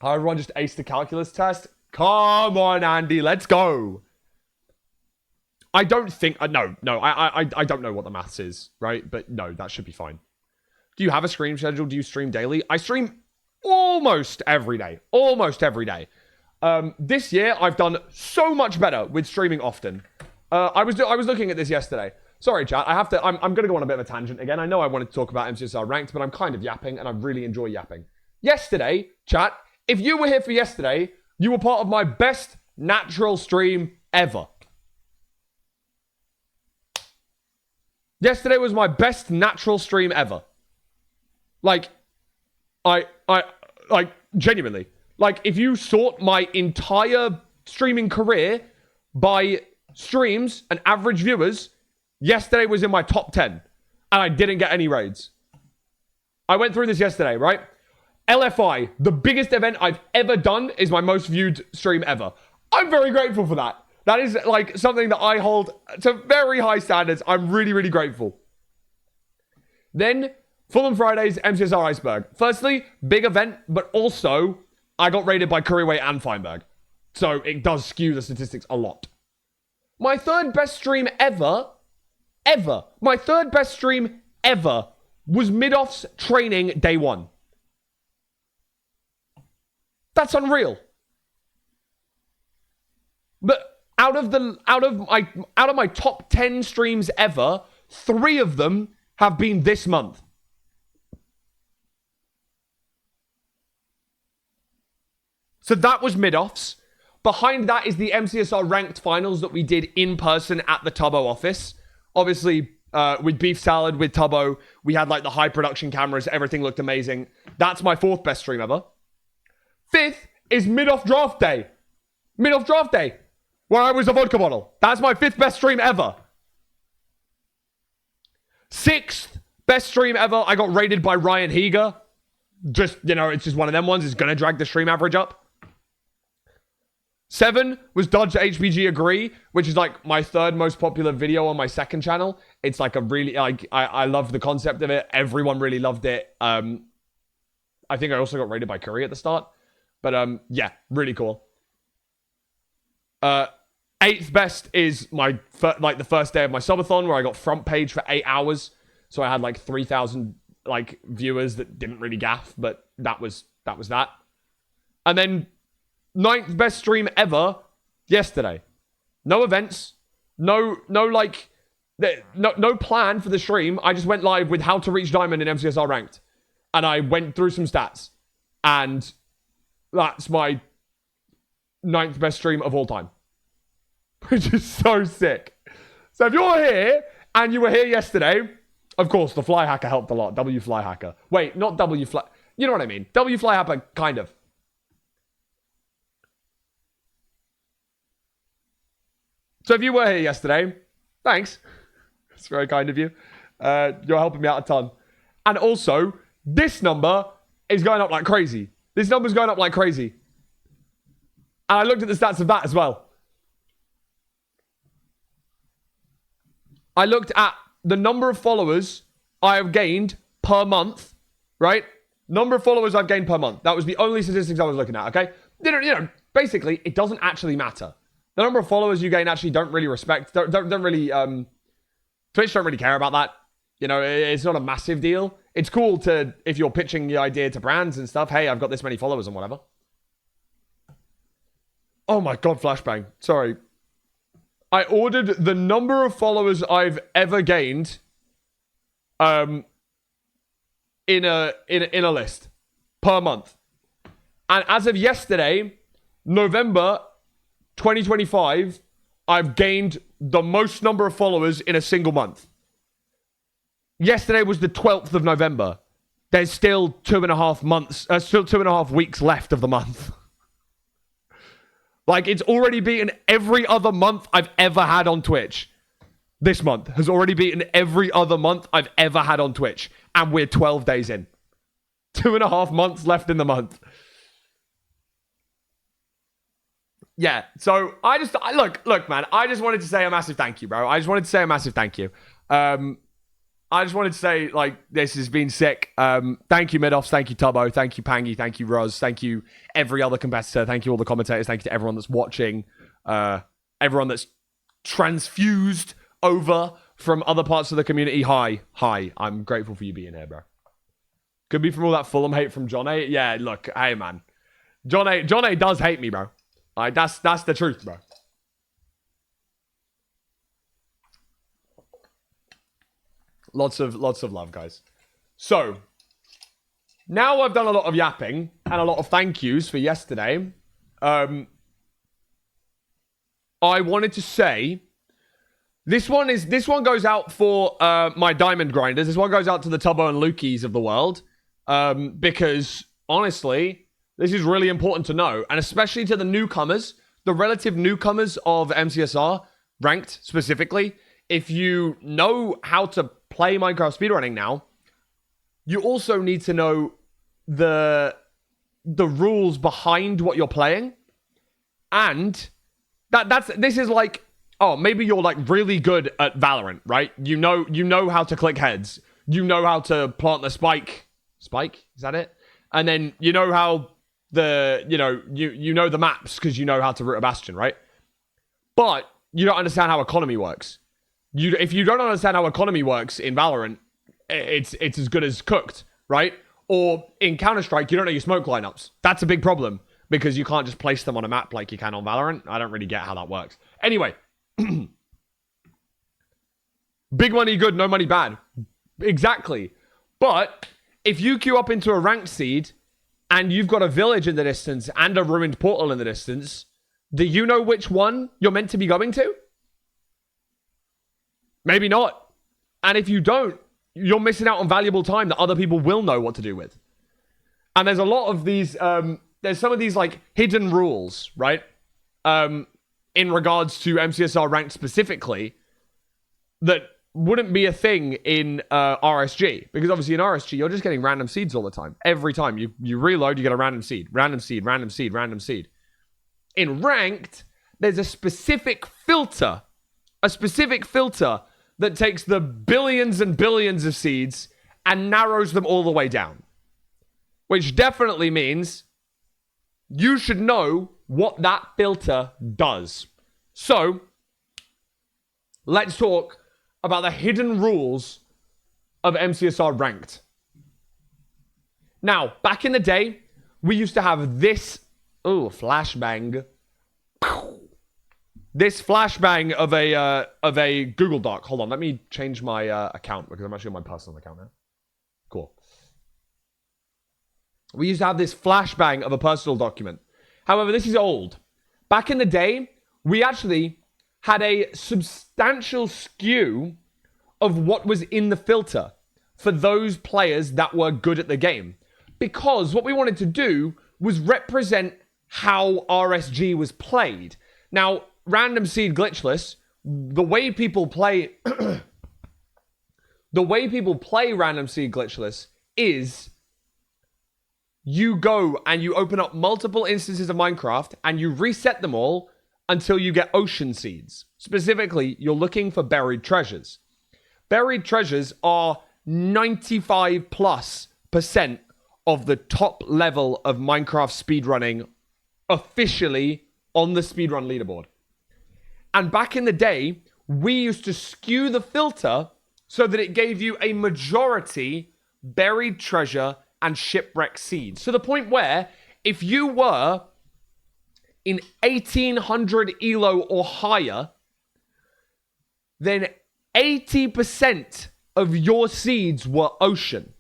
How everyone just aced the calculus test? Come on, Andy. Let's go. I don't think... I don't know what the maths is, right? But no, that should be fine. Do you have a stream schedule? Do you stream daily? I stream almost every day. Almost every day. This year, I've done so much better with streaming often. I was looking at this yesterday. Sorry, chat. I'm going to go on a bit of a tangent again. I know I wanted to talk about MCSR ranked, but I'm kind of yapping, and I really enjoy yapping. Yesterday, chat, if you were here for yesterday, you were part of my best natural stream ever. Yesterday was my best natural stream ever. Like, genuinely. Like, if you sort my entire streaming career by streams and average viewers, yesterday was in my top 10. And I didn't get any raids. I went through this yesterday, right? LFI, the biggest event I've ever done, is my most viewed stream ever. I'm very grateful for that. That is like something that I hold to very high standards. I'm really, really grateful. Then, Fulham Fridays, MCSR Iceberg. Firstly, big event, but also I got rated by Curryway and Feinberg. So it does skew the statistics a lot. My third best stream ever, my third best stream ever was Mid-Off's training day 1. That's unreal. But out of my top 10 streams ever, 3 of them have been this month. So that was Mid-Offs. Behind that is the MCSR ranked finals that we did in person at the Tubbo office. Obviously, with beef salad, with Tubbo, we had like the high production cameras. Everything looked amazing. That's my 4th best stream ever. 5th is Mid-Off Draft Day. Mid-Off Draft Day, where I was a vodka bottle. That's my 5th best stream ever. 6th best stream ever, I got rated by Ryan Heger. Just, you know, it's just one of them ones. It's going to drag the stream average up. 7 was Dodge HBG Agree, which is like my third most popular video on my second channel. It's like a really, like, I love the concept of it. Everyone really loved it. I think I also got rated by Curry at the start. But yeah, really cool. 8th best is my, like the first day of my subathon where I got front page for 8 hours. So I had like 3,000 like viewers that didn't really gaff, but that was that. And then 9th best stream ever yesterday. No events, no plan for the stream. I just went live with how to reach diamond in MCSR ranked, and I went through some stats, and that's my 9th best stream of all time, which is so sick. So if you're here and you were here yesterday, of course the Flyhacker helped a lot. W Flyhacker. Wait, not W Fly. You know what I mean? W Flyhacker, kind of. So if you were here yesterday, thanks. It's very kind of you. You're helping me out a ton. And also, this number is going up like crazy. This number's going up like crazy. And I looked at the stats of that as well. I looked at the number of followers I have gained per month, right? Number of followers I've gained per month. That was the only statistics I was looking at, okay? You know, basically, it doesn't actually matter. The number of followers you gain actually don't really Twitch don't really care about that. You know, it's not a massive deal. It's cool to, if you're pitching the idea to brands and stuff, hey, I've got this many followers and whatever. Oh my God, flashbang. Sorry. I ordered the number of followers I've ever gained in a list per month. And as of yesterday, November 2025, I've gained the most number of followers in a single month. Yesterday was the 12th of November. There's still 2.5 weeks left of the month. Like, it's already beaten every other month I've ever had on Twitch. This month has already beaten every other month I've ever had on Twitch. And we're 12 days in. 2.5 months left in the month. Yeah, so look, man, I just wanted to say a massive thank you, bro. I just wanted to say a massive thank you. I just wanted to say, like, this has been sick. Thank you, Midoffs. Thank you, Tubbo. Thank you, Pangy. Thank you, Roz. Thank you, every other competitor. Thank you, all the commentators. Thank you to everyone that's watching. Everyone that's transfused over from other parts of the community. Hi. I'm grateful for you being here, bro. Could be from all that Fulham hate from John A. Yeah, look, hey, man. John A does hate me, bro. Like, that's the truth, bro. Lots of love, guys. So, now I've done a lot of yapping and a lot of thank yous for yesterday. I wanted to say, this one goes out for my diamond grinders. This one goes out to the Tubbo and Lukies of the world. Because, honestly, this is really important to know. And especially to the newcomers, the relative newcomers of MCSR, ranked specifically. If you know how to play Minecraft speedrunning now, you also need to know the rules behind what you're playing. And this is like, oh, maybe you're like really good at Valorant, right? You know how to click heads. You know how to plant the spike. Spike? Is that it? And then you know how you know the maps because you know how to root a bastion, right? But you don't understand how economy works. If you don't understand how economy works in Valorant, it's as good as cooked, right? Or in Counter-Strike, you don't know your smoke lineups. That's a big problem because you can't just place them on a map like you can on Valorant. I don't really get how that works. Anyway, big money good, no money bad. Exactly. But if you queue up into a ranked seed and you've got a village in the distance and a ruined portal in the distance, do you know which one you're meant to be going to? Maybe not. And if you don't, you're missing out on valuable time that other people will know what to do with. And there's a lot of these, there's some of these like hidden rules, right? In regards to MCSR ranked specifically, that wouldn't be a thing in RSG. Because obviously in RSG, you're just getting random seeds all the time. Every time you reload, you get a random seed. Random seed, random seed, random seed. In ranked, there's a specific filter that takes the billions and billions of seeds and narrows them all the way down. Which definitely means you should know what that filter does. So, let's talk about the hidden rules of MCSR ranked. Now, back in the day, we used to have this, flashbang. This flashbang of a Google Doc. Hold on, let me change my account because I'm actually on my personal account now. Cool. We used to have this flashbang of a personal document. However, this is old. Back in the day, we actually had a substantial skew of what was in the filter for those players that were good at the game. Because what we wanted to do was represent how RSG was played. Now, random seed glitchless, the way people play random seed glitchless is you go and you open up multiple instances of Minecraft and you reset them all until you get ocean seeds. Specifically, you're looking for buried treasures. Buried treasures are 95+% of the top level of Minecraft speedrunning officially on the speedrun leaderboard. And back in the day, we used to skew the filter so that it gave you a majority buried treasure and shipwreck seeds. To the point where if you were in 1800 elo or higher, then 80% of your seeds were ocean.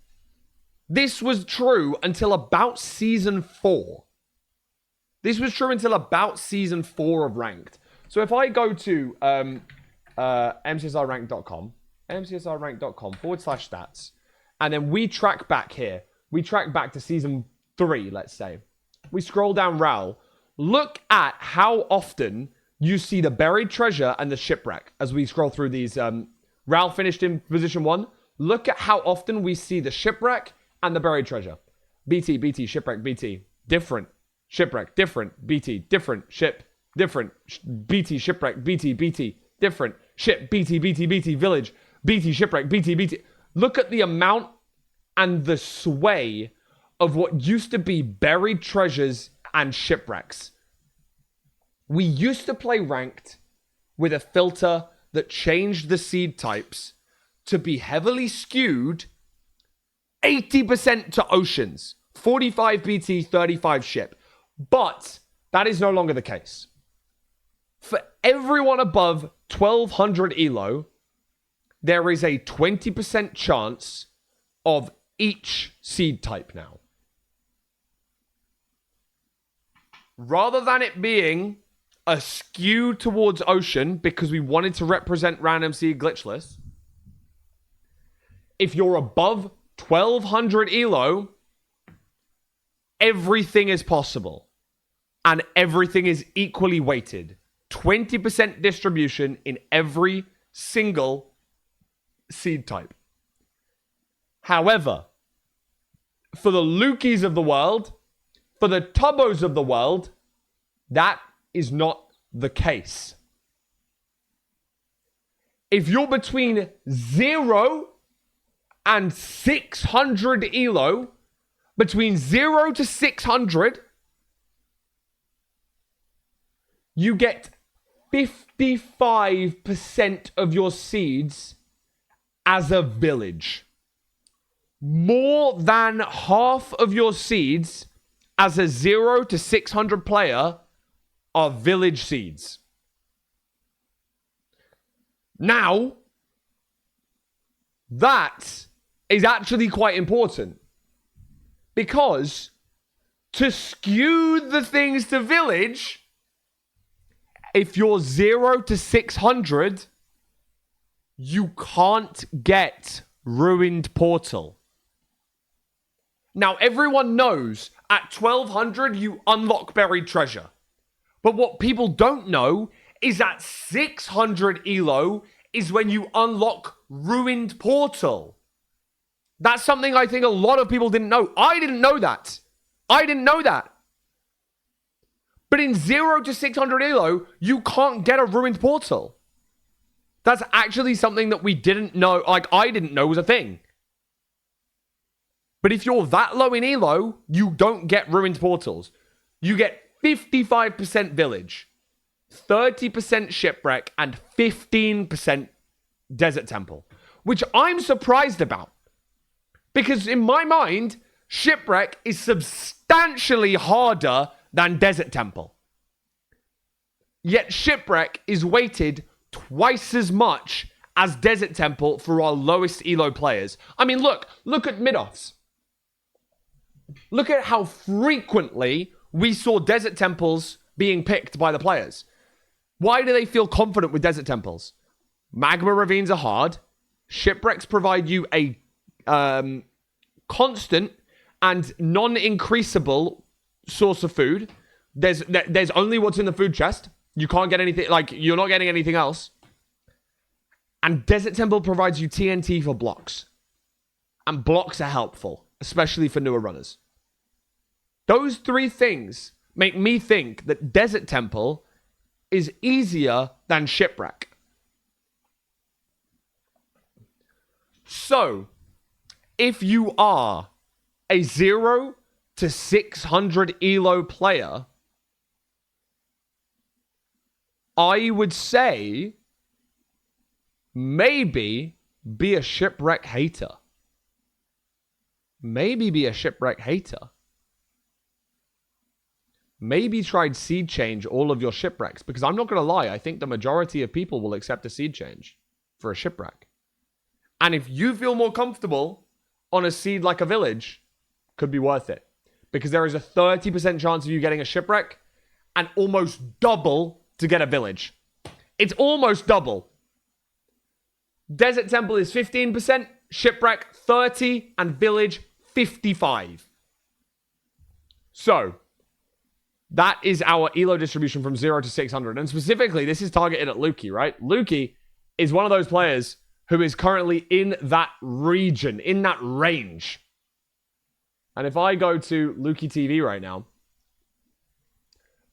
This was true until about season 4. This was true until about season 4 of ranked. So if I go to MCSRrank.com, MCSRrank.com/stats, and then we track back here. We track back to season 3, let's say. We scroll down RAL. Look at how often you see the buried treasure and the shipwreck as we scroll through these. RAL finished in position 1. Look at how often we see the shipwreck and the buried treasure. BT, BT, shipwreck, BT. Different. Shipwreck, different. BT, different. Ship, different. BT, shipwreck, BT, BT. Different. Ship, BT, BT, BT. Village, BT, shipwreck, BT, BT. Look at the amount and the sway of what used to be buried treasures and shipwrecks. We used to play ranked with a filter that changed the seed types to be heavily skewed 80% to oceans, 45 BT, 35 ship. But that is no longer the case. For everyone above 1200 elo, there is a 20% chance of each seed type now. Rather than it being a skew towards ocean because we wanted to represent random seed glitchless, if you're above 1200 elo, everything is possible and everything is equally weighted. 20% distribution in every single seed type. However, for the Lukies of the world, for the Tubbos of the world, that is not the case. If you're between 0 and 600 elo, between 0 to 600, you get 55% of your seeds as a village. More than half of your seeds as a 0 to 600 player are village seeds. Now, that is actually quite important because to skew the things to village, if you're 0 to 600, you can't get Ruined Portal. Now, everyone knows at 1200 you unlock buried treasure. But what people don't know is at 600 elo is when you unlock Ruined Portal. That's something I think a lot of people didn't know. I didn't know that. But in 0 to 600 elo, you can't get a ruined portal. That's actually something that we didn't know, like I didn't know was a thing. But if you're that low in elo, you don't get ruined portals. You get 55% village, 30% shipwreck, and 15% desert temple, which I'm surprised about. Because in my mind, shipwreck is substantially harder than desert temple. Yet shipwreck is weighted twice as much as desert temple for our lowest elo players. I mean, look at mid-offs. Look at how frequently we saw desert temples being picked by the players. Why do they feel confident with desert temples? Magma ravines are hard. Shipwrecks provide you a constant and non-increasable source of food. There's only what's in the food chest. You can't get anything, like, you're not getting anything else. And Desert Temple provides you TNT for blocks. And blocks are helpful, especially for newer runners. Those three things make me think that Desert Temple is easier than Shipwreck. So, if you are a 0 to 600 elo player, I would say maybe be a Shipwreck hater. Maybe be a Shipwreck hater. Maybe try seed change all of your Shipwrecks, because I'm not going to lie, I think the majority of people will accept a seed change for a Shipwreck. And if you feel more comfortable on a seed like a village, could be worth it. Because there is a 30% chance of you getting a Shipwreck and almost double to get a village. It's almost double. Desert Temple is 15%, Shipwreck 30%, and Village 55%. So, that is our elo distribution from 0 to 600. And specifically, this is targeted at Lukey, right? Lukey is one of those players who is currently in that region, in that range. And if I go to Lukey TV right now,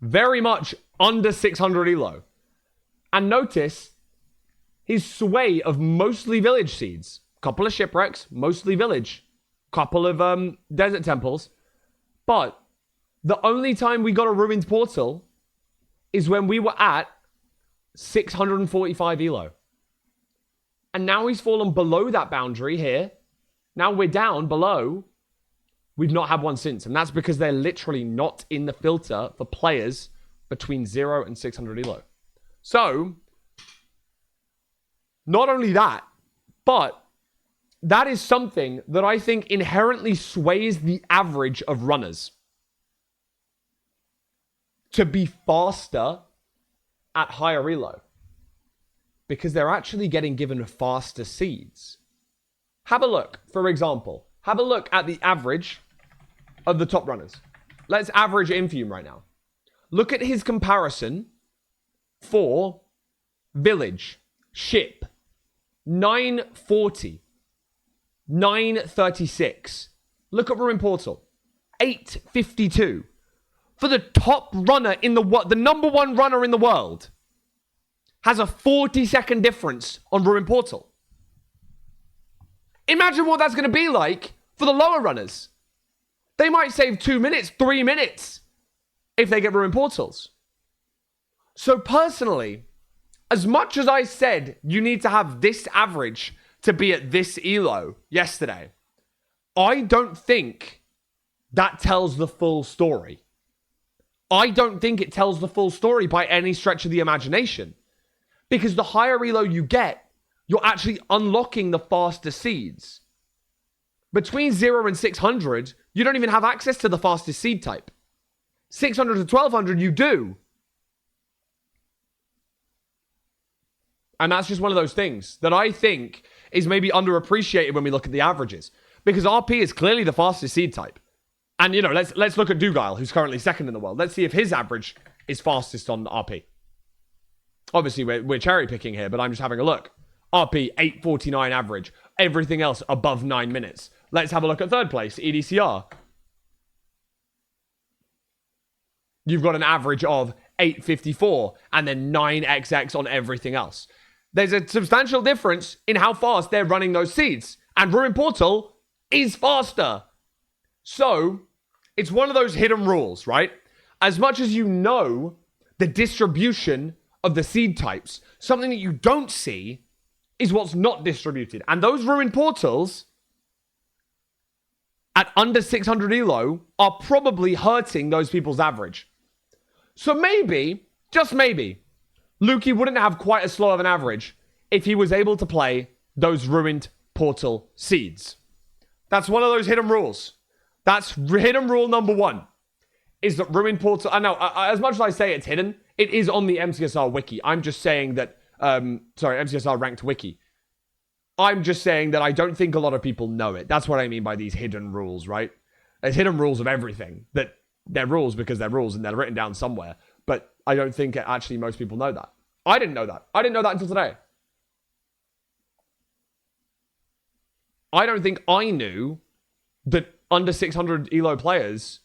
very much under 600 elo. And notice his sway of mostly village seeds. Couple of shipwrecks, mostly village. Couple of desert temples. But the only time we got a ruined portal is when we were at 645 elo. And now he's fallen below that boundary here. Now we're down below. We've not had one since. And that's because they're literally not in the filter for players between 0 and 600 elo. So, not only that, but that is something that I think inherently sways the average of runners to be faster at higher elo. Because they're actually getting given faster seeds. Have a look, for example. Have a look at the average of the top runners. Let's average Infume right now. Look at his comparison for Village, Ship, 940, 936. Look at Ruin Portal, 852. For the top runner in the number one runner in the world, has a 40-second difference on Ruin Portal. Imagine what that's going to be like for the lower runners. They might save 2 minutes, 3 minutes if they get Ruin Portals. So personally, as much as I said you need to have this average to be at this elo yesterday, I don't think that tells the full story. I don't think it tells the full story by any stretch of the imagination. Because the higher elo you get, you're actually unlocking the faster seeds. Between 0 and 600, you don't even have access to the fastest seed type. 600 to 1200, you do. And that's just one of those things that I think is maybe underappreciated when we look at the averages. Because RP is clearly the fastest seed type. And, you know, let's look at Dugile, who's currently second in the world. Let's see if his average is fastest on RP. Obviously, we're cherry picking here, but I'm just having a look. RP, 849 average. Everything else above 9 minutes. Let's have a look at third place, EDCR. you've got an average of 854 and then 9xx on everything else. There's a substantial difference in how fast they're running those seeds. And Ruin Portal is faster. So, it's one of those hidden rules, right? As much as you know the distribution of the seed types, something that you don't see is what's not distributed. And those Ruin Portals at under 600 elo are probably hurting those people's average. So maybe, just maybe, Lukey wouldn't have quite as slow of an average if he was able to play those Ruined Portal seeds. That's one of those hidden rules. That's hidden rule number 1. Is that Ruined Portal... I know, as much as I say it's hidden, it is on the MCSR wiki. I'm just saying that... MCSR ranked wiki. I'm just saying that I don't think a lot of people know it. That's what I mean by these hidden rules, right? There's hidden rules of everything. That they're rules because they're rules and they're written down somewhere. But I don't think actually most people know that. I didn't know that. I didn't know that until today. I don't think I knew that under 600 elo players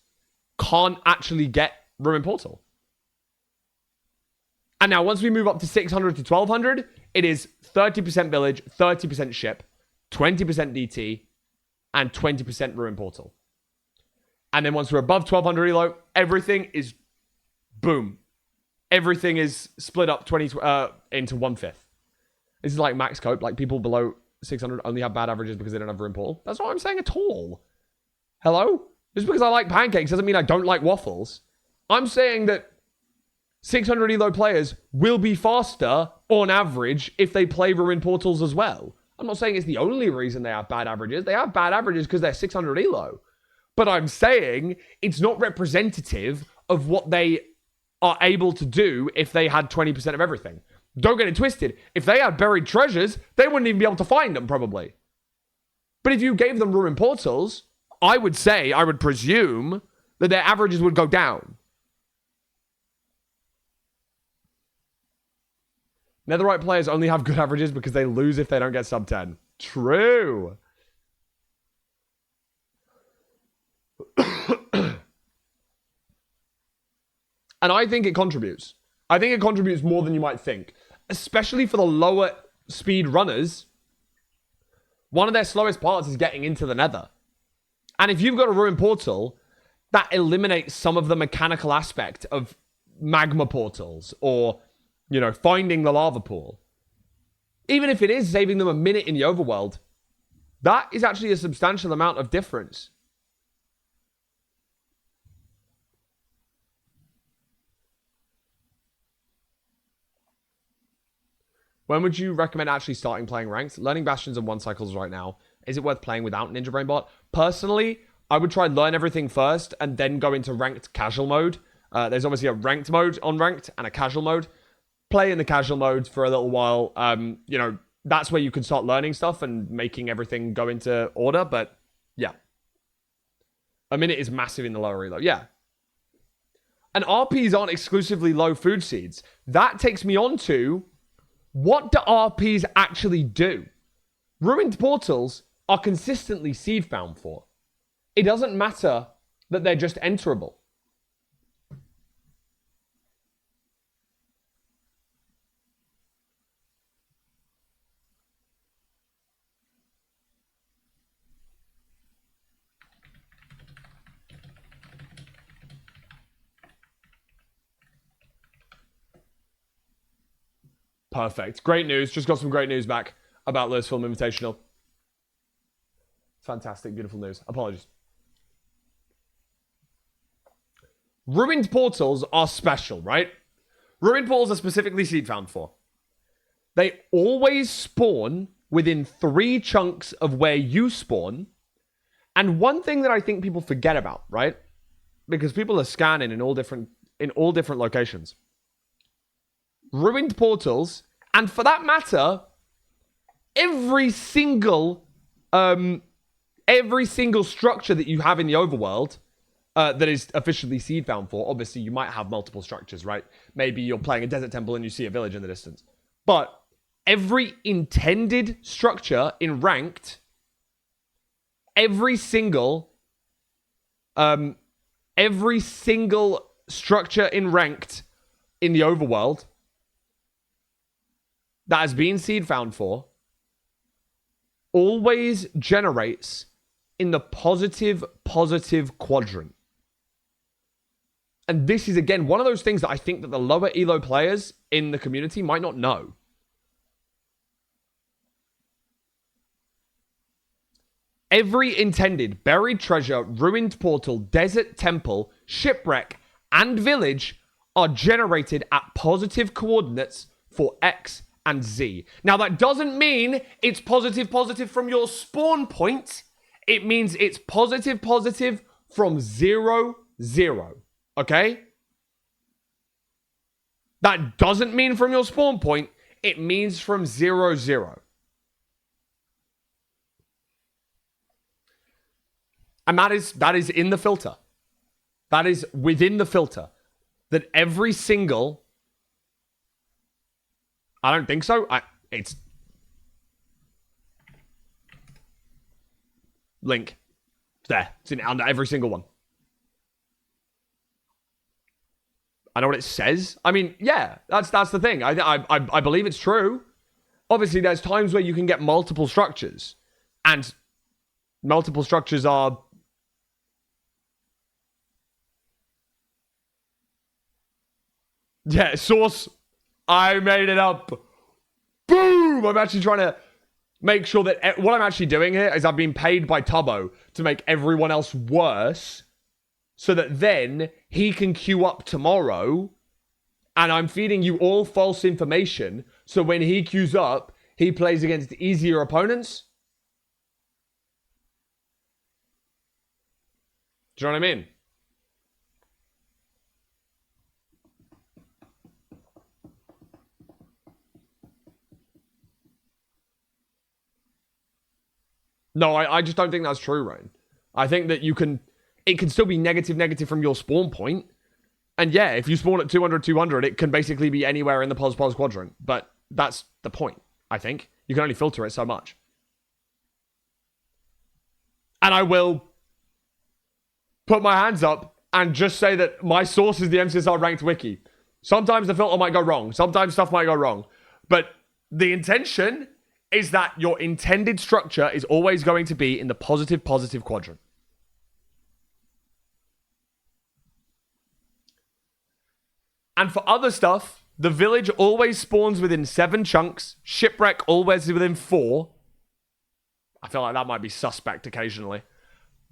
can't actually get Ruin Portal. And now once we move up to 600 to 1200, it is 30% village, 30% ship, 20% DT, and 20% Ruin Portal. And then once we're above 1200 elo, everything is boom. Everything is split up into 1/5. This is like max cope. Like people below 600 only have bad averages because they don't have Ruin Portal. That's not what I'm saying at all. Hello? Just because I like pancakes doesn't mean I don't like waffles. I'm saying that 600 elo players will be faster on average if they play Ruin Portals as well. I'm not saying it's the only reason they have bad averages. They have bad averages because they're 600 elo. But I'm saying it's not representative of what they are able to do if they had 20% of everything. Don't get it twisted. If they had buried treasures, they wouldn't even be able to find them, probably. But if you gave them Ruin Portals, I would presume that their averages would go down. Netherite players only have good averages because they lose if they don't get sub 10. True. And I think it contributes. I think it contributes more than you might think. Especially for the lower speed runners. One of their slowest parts is getting into the nether. And if you've got a Ruin Portal, that eliminates some of the mechanical aspect of magma portals or, you know, finding the lava pool. Even if it is saving them a minute in the overworld, that is actually a substantial amount of difference. When would you recommend actually starting playing ranked? Learning Bastions and 1 cycles right now. Is it worth playing without Ninja Brain Bot? Personally, I would try learn everything first and then go into ranked casual mode. There's obviously a ranked mode on ranked and a casual mode. Play in the casual mode for a little while. You know, that's where you can start learning stuff and making everything go into order. But yeah. A minute is massive in the lower elo. Yeah. And RPs aren't exclusively low food seeds. That takes me on to... what do RPs actually do? Ruined Portals are consistently seed found for. It doesn't matter that they're just enterable. Perfect. Great news. Just got some great news back about Lewis Film Invitational. Fantastic, beautiful news. Apologies. Ruined Portals are special, right? Ruined Portals are specifically seed found for. They always spawn within 3 chunks of where you spawn. And one thing that I think people forget about, right? Because people are scanning in all different locations. Ruined Portals, and for that matter, every single structure that you have in the overworld that is officially seed found for. Obviously, you might have multiple structures, right? Maybe you're playing a desert temple and you see a village in the distance. But every intended structure in ranked, every single structure in ranked in the overworld that has been seed found for always generates in the positive quadrant. And this is, again, one of those things that I think that the lower elo players in the community might not know. Every intended buried treasure, ruined portal, desert temple, shipwreck, and village are generated at positive coordinates for X and Z. Now, that doesn't mean it's positive from your spawn point. It means it's positive from 0, 0. Okay? That doesn't mean from your spawn point. It means from 0, 0. And that is in the filter. That is within the filter. That every single... I don't think so. It's... Link. It's there. It's in under every single one. I know what it says. I mean, yeah, that's the thing. I believe it's true. Obviously, there's times where you can get multiple structures. And multiple structures are... Yeah, source. I made it up. Boom! I'm actually trying to make sure that... What I'm actually doing here is I've been paid by Tubbo to make everyone else worse so that then he can queue up tomorrow and I'm feeding you all false information so when he queues up, he plays against easier opponents. Do you know what I mean? No, I just don't think that's true, Ryan. I think that it can still be negative from your spawn point. And yeah, if you spawn at 200, it can basically be anywhere in the pos quadrant. But that's the point, I think. You can only filter it so much. And I will put my hands up and just say that my source is the MCSR ranked wiki. Sometimes the filter might go wrong. Sometimes stuff might go wrong. But the intention is that your intended structure is always going to be in the positive quadrant. And for other stuff, the village always spawns within 7 chunks. Shipwreck always within 4. I feel like that might be suspect occasionally.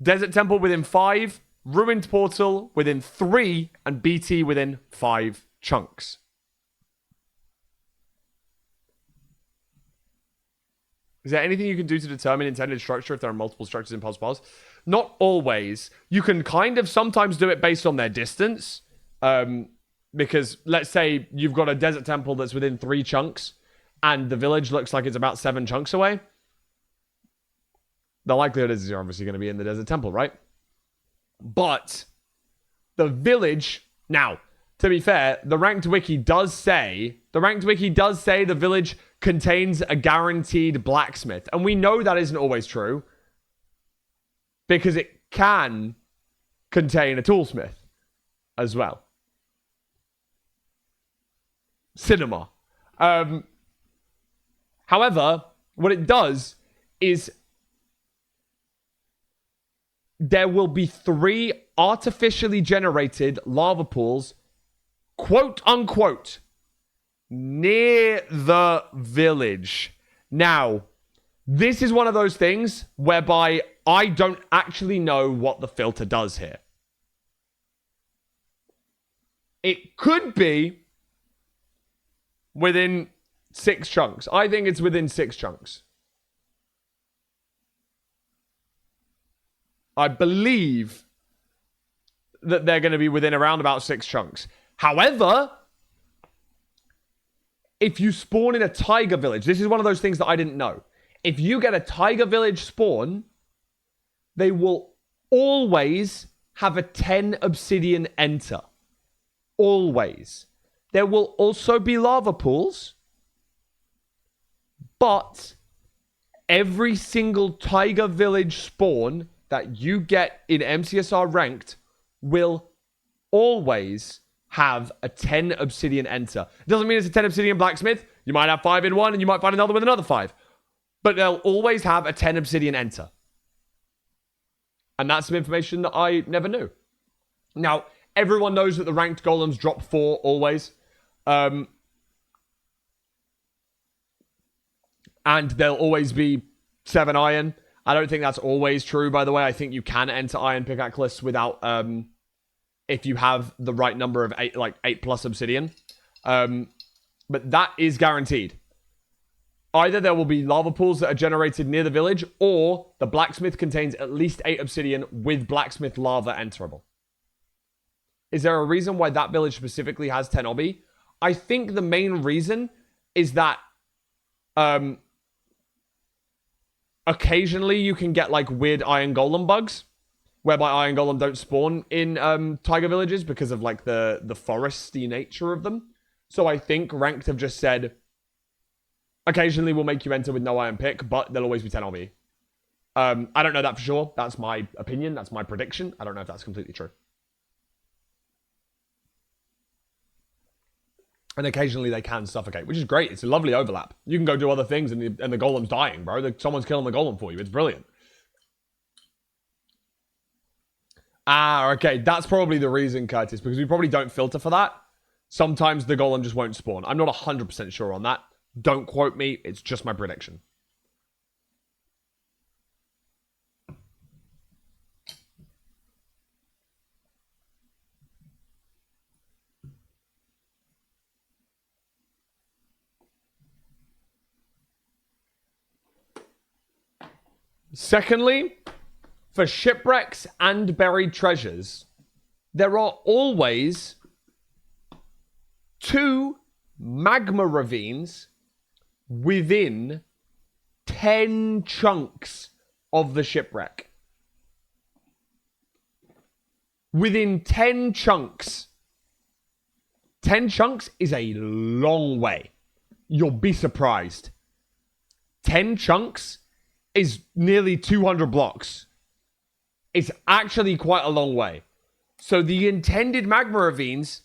Desert Temple within 5. Ruined Portal within 3. And BT within 5 chunks. Is there anything you can do to determine intended structure if there are multiple structures in POS? Not always. You can kind of sometimes do it based on their distance. Because let's say you've got a desert temple that's within 3 chunks and the village looks like it's about 7 chunks away. The likelihood is you're obviously going to be in the desert temple, right? But the village... Now, to be fair, the ranked wiki does say the village contains a guaranteed blacksmith. And we know that isn't always true because it can contain a toolsmith as well. Cinema. However, what it does is there will be 3 artificially generated lava pools, quote unquote, near the village. Now, this is one of those things whereby I don't actually know what the filter does here. It could be within 6 chunks. I think it's within 6 chunks. I believe that they're going to be within around about 6 chunks. However, if you spawn in a tiger village, this is one of those things that I didn't know. If you get a tiger village spawn, they will always have a 10 obsidian enter. Always. There will also be lava pools, but every single tiger village spawn that you get in MCSR ranked will always have a 10 obsidian enter. It doesn't mean it's a 10 obsidian blacksmith. You might have 5 in one and you might find another with another 5. But they'll always have a 10 obsidian enter. And that's some information that I never knew. Now, everyone knows that the ranked golems drop 4 always. And they'll always be 7 iron. I don't think that's always true, by the way. I think you can enter iron pickaxe lists without, if you have the right number of 8, like 8 plus obsidian. But that is guaranteed. Either there will be lava pools that are generated near the village, or the blacksmith contains at least 8 obsidian with blacksmith lava enterable. Is there a reason why that village specifically has 10 obby? I think the main reason is that occasionally you can get like weird iron golem bugs, whereby iron golem don't spawn in tiger villages because of like the foresty nature of them. So I think ranked have just said, occasionally we'll make you enter with no iron pick, but there'll always be 10 obby. I don't know that for sure. That's my opinion. That's my prediction. I don't know if that's completely true. And occasionally they can suffocate, which is great. It's a lovely overlap. You can go do other things and the golem's dying, bro. Someone's killing the golem for you. It's brilliant. Ah, okay. That's probably the reason, Curtis, because we probably don't filter for that. Sometimes the golem just won't spawn. I'm not 100% sure on that. Don't quote me. It's just my prediction. Secondly, for shipwrecks and buried treasures, there are always 2 magma ravines within 10 chunks of the shipwreck. Within 10 chunks. 10 chunks is a long way. You'll be surprised. 10 chunks is nearly 200 blocks. It's actually quite a long way. So the intended magma ravines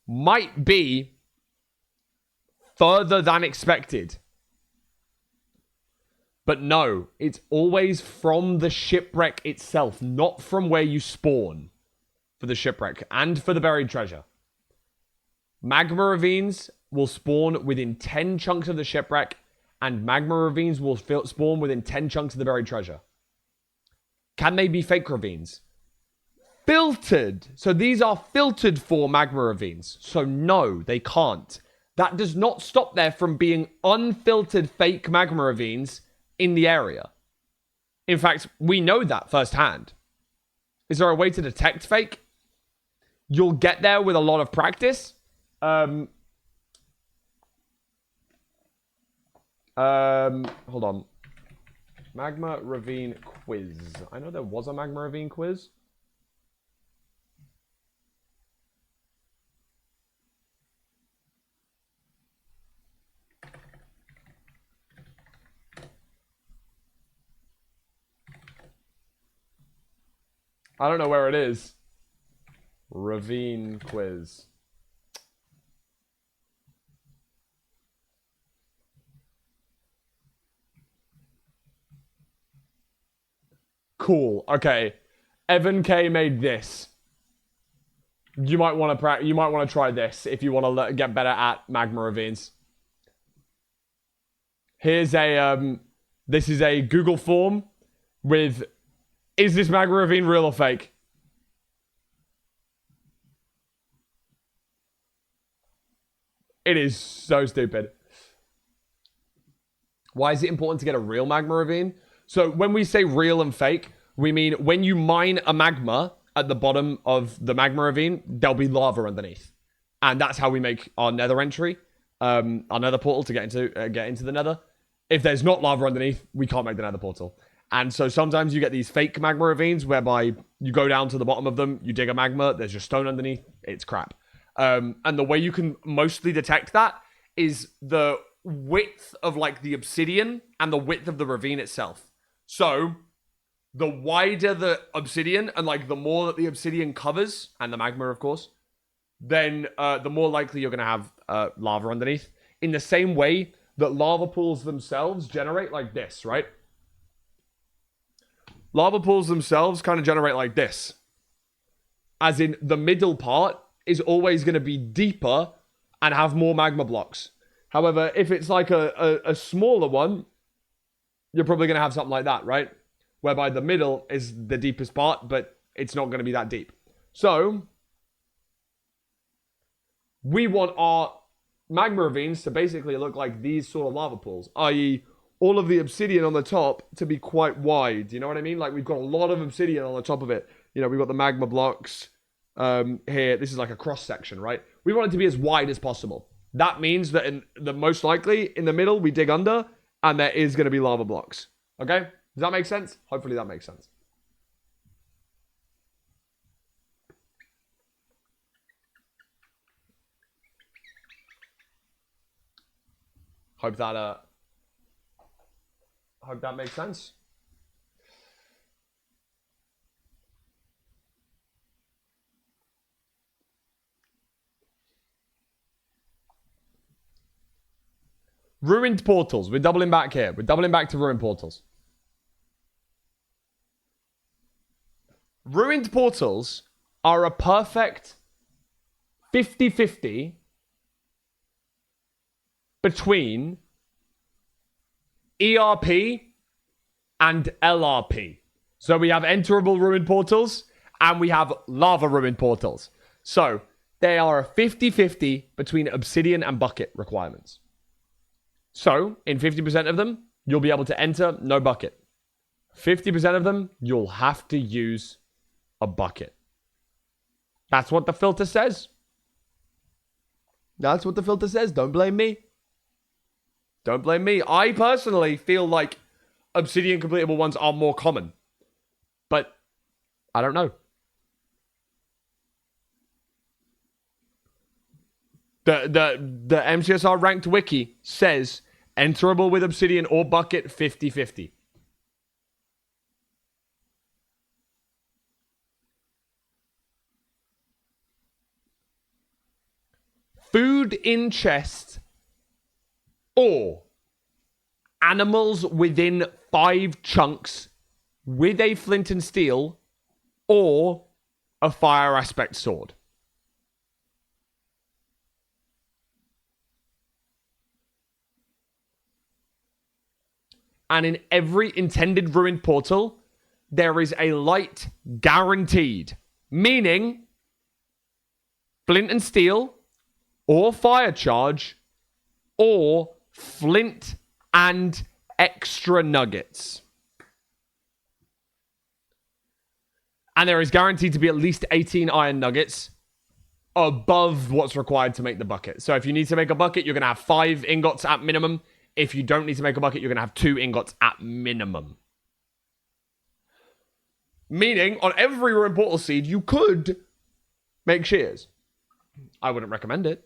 might be further than expected. But no, it's always from the shipwreck itself, not from where you spawn for the shipwreck and for the buried treasure. Magma ravines will spawn within 10 chunks of the shipwreck, and magma ravines will spawn within 10 chunks of the buried treasure. Can they be fake ravines? Filtered. So these are filtered for magma ravines. So no, they can't. That does not stop there from being unfiltered fake magma ravines in the area. In fact, we know that firsthand. Is there a way to detect fake? You'll get there with a lot of practice. Hold on. Magma ravine quiz. I know there was a magma ravine quiz. I don't know where it is. Ravine quiz. Cool. Okay. Evan K made this. You might want to try this if you want to get better at magma ravines. Here's a this is a Google form with, is this magma ravine real or fake? It is so stupid. Why is it important to get a real magma ravine? So when we say real and fake, we mean when you mine a magma at the bottom of the magma ravine, there'll be lava underneath. And that's how we make our nether entry, our nether portal to get into the nether. If there's not lava underneath, we can't make the nether portal. And so sometimes you get these fake magma ravines whereby you go down to the bottom of them, you dig a magma, there's just stone underneath, it's crap. And the way you can mostly detect that is the width of like the obsidian and the width of the ravine itself. So the wider the obsidian and like the more that the obsidian covers, and the magma, of course, then the more likely you're going to have lava underneath. In the same way that lava pools themselves generate like this, right? Lava pools themselves kind of generate like this. As in, the middle part is always going to be deeper and have more magma blocks. However, if it's like a smaller one, you're probably going to have something like that, right? Whereby the middle is the deepest part, but it's not going to be that deep. So, we want our magma ravines to basically look like these sort of lava pools, i.e., all of the obsidian on the top to be quite wide. You know what I mean? Like, we've got a lot of obsidian on the top of it. You know, we've got the magma blocks here. This is like a cross section, right? We want it to be as wide as possible. That means that most likely in the middle we dig under, and there is going to be lava blocks. Okay? Does that make sense? Hopefully that makes sense. Hope that makes sense. Ruined portals. We're doubling back here. We're doubling back to ruined portals. Ruined portals are a perfect 50-50 between ERP and LRP. So we have enterable ruined portals and we have lava ruined portals. So they are a 50-50 between obsidian and bucket requirements. So in 50% of them, you'll be able to enter no bucket. 50% of them, you'll have to use a bucket. That's what the filter says. That's what the filter says. Don't blame me. Don't blame me. I personally feel like obsidian completable ones are more common. But I don't know. The MCSR ranked wiki says enterable with obsidian or bucket 50-50. Food in chest or animals within 5 chunks with a flint and steel or a fire aspect sword. And in every intended ruined portal, there is a light guaranteed. Meaning, flint and steel, or fire charge, or flint and extra nuggets. And there is guaranteed to be at least 18 iron nuggets above what's required to make the bucket. So if you need to make a bucket, you're going to have 5 ingots at minimum. If you don't need to make a bucket, you're going to have 2 ingots at minimum. Meaning, on every ruined portal seed, you could make shears. I wouldn't recommend it.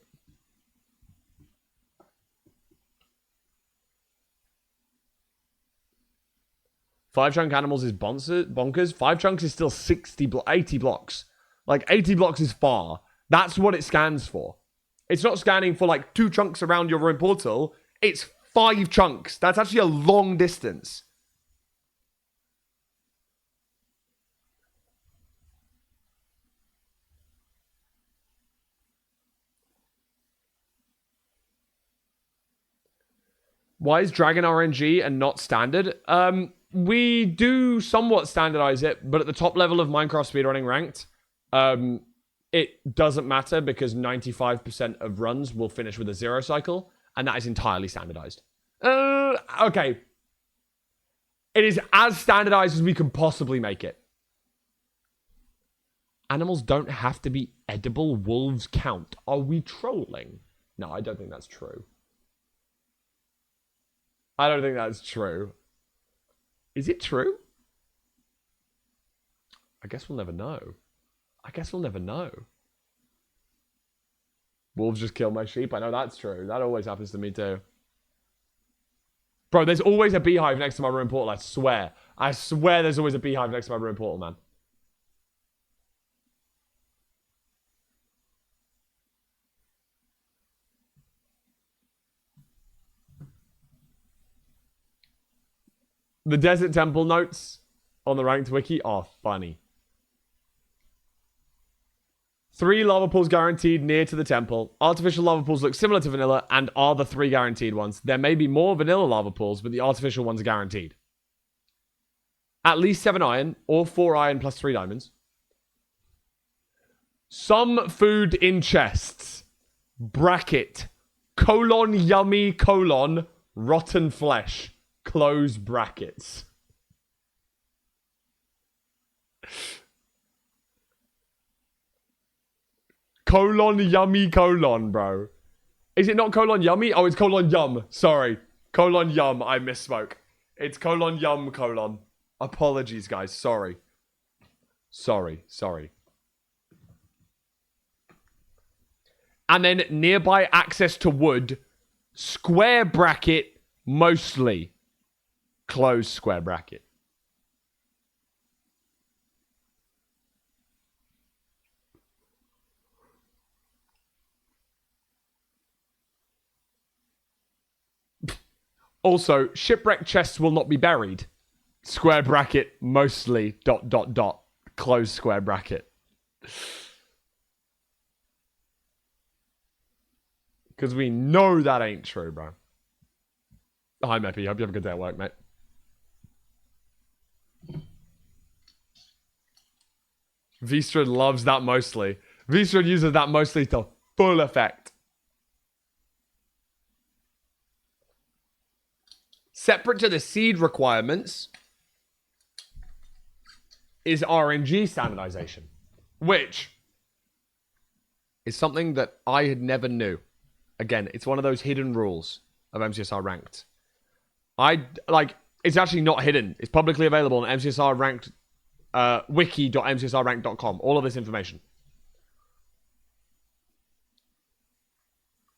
Five chunk animals is bonkers. 5 chunks is still 80 blocks. Like, 80 blocks is far. That's what it scans for. It's not scanning for, like, 2 chunks around your ruined portal. It's 5 chunks. That's actually a long distance. Why is Dragon RNG and not standard? We do somewhat standardize it, but at the top level of Minecraft speedrunning ranked, it doesn't matter because 95% of runs will finish with a 0 cycle, and that is entirely standardized. Okay. It is as standardized as we can possibly make it. Animals don't have to be edible. Wolves count. Are we trolling? No, I don't think that's true. I don't think that's true. Is it true? I guess we'll never know. I guess we'll never know. Wolves just kill my sheep. I know that's true. That always happens to me too. Bro, there's always a beehive next to my ruin portal, I swear. I swear there's always a beehive next to my ruin portal, man. The Desert Temple notes on the ranked wiki are funny. 3 lava pools guaranteed near to the temple. Artificial lava pools look similar to vanilla and are the 3 guaranteed ones. There may be more vanilla lava pools, but the artificial ones are guaranteed. At least 7 iron or 4 iron plus 3 diamonds. Some food in chests. Bracket. Colon yummy colon rotten flesh. Close brackets. Colon yummy colon, bro. Is it not colon yummy? Oh, it's colon yum. Sorry. Colon yum. I misspoke. It's colon yum colon. Apologies, guys. Sorry. Sorry. And then nearby access to wood. Square bracket mostly. Close square bracket. Also, shipwreck chests will not be buried. Square bracket, mostly, ... Close square bracket. Because we know that ain't true, bro. Hi, Meppy. Hope you have a good day at work, mate. Vstrad loves that mostly. Vstrad uses that mostly to full effect. Separate to the seed requirements is RNG standardization, which is something that I had never knew. Again, it's one of those hidden rules of MCSR ranked. It's actually not hidden. It's publicly available on MCSR ranked wiki.mcsrrank.com. All of this information.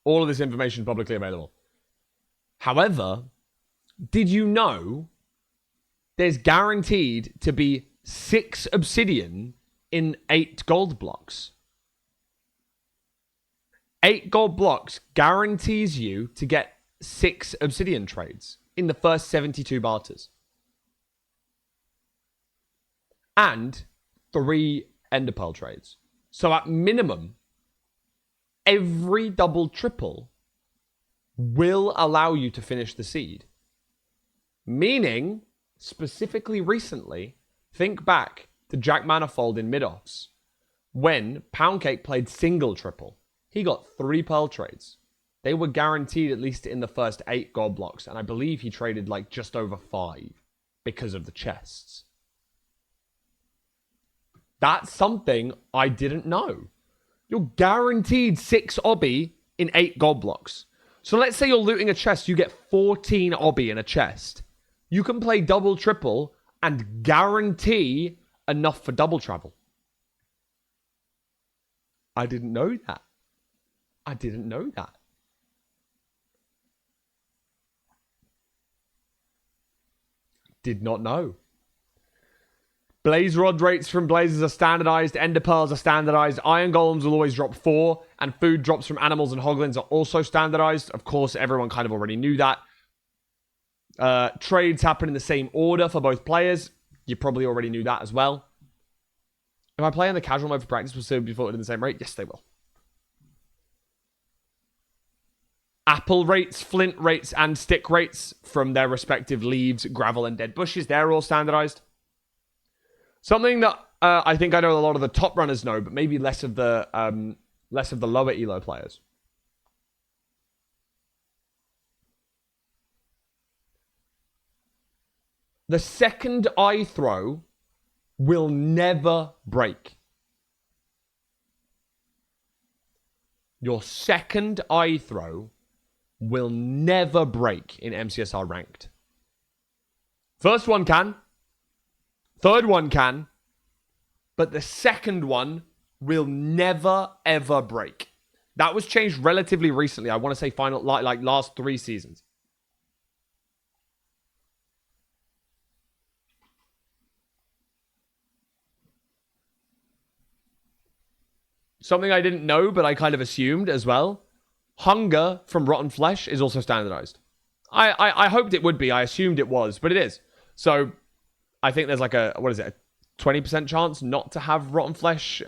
All of this information publicly available. However, did you know there's guaranteed to be 6 obsidian in 8 gold blocks? 8 gold blocks guarantees you to get 6 obsidian trades in the first 72 barters. And 3 ender pearl trades. So at minimum, every double triple will allow you to finish the seed. Meaning, specifically recently, think back to Jack Manifold in mid-offs. When Poundcake played single triple, he got 3 pearl trades. They were guaranteed at least in the first 8 gold blocks. And I believe he traded like just over 5 because of the chests. That's something I didn't know. You're guaranteed 6 obby in 8 gold blocks. So let's say you're looting a chest, you get 14 obby in a chest. You can play double triple and guarantee enough for double travel. I didn't know that. Did not know. Blaze rod rates from blazes are standardized. Ender pearls are standardized. Iron golems will always drop 4. And food drops from animals and hoglins are also standardized. Of course, everyone kind of already knew that. Trades happen in the same order for both players. You probably already knew that as well. If I play in the casual mode for practice, will still be footed in the same rate? Yes, they will. Apple rates, flint rates, and stick rates from their respective leaves, gravel, and dead bushes. They're all standardized. Something that I think I know a lot of the top runners know, but maybe less of the lower elo players. The second eye throw will never break. Your second eye throw will never break in MCSR ranked. First one can. Third one can. But the second one will never, ever break. That was changed relatively recently. I want to say final, like last 3 seasons. something I didn't know, but I kind of assumed as well. Hunger from rotten flesh is also standardized. I hoped it would be. I assumed it was, but it is. So I think there's like a 20% chance not to have rotten flesh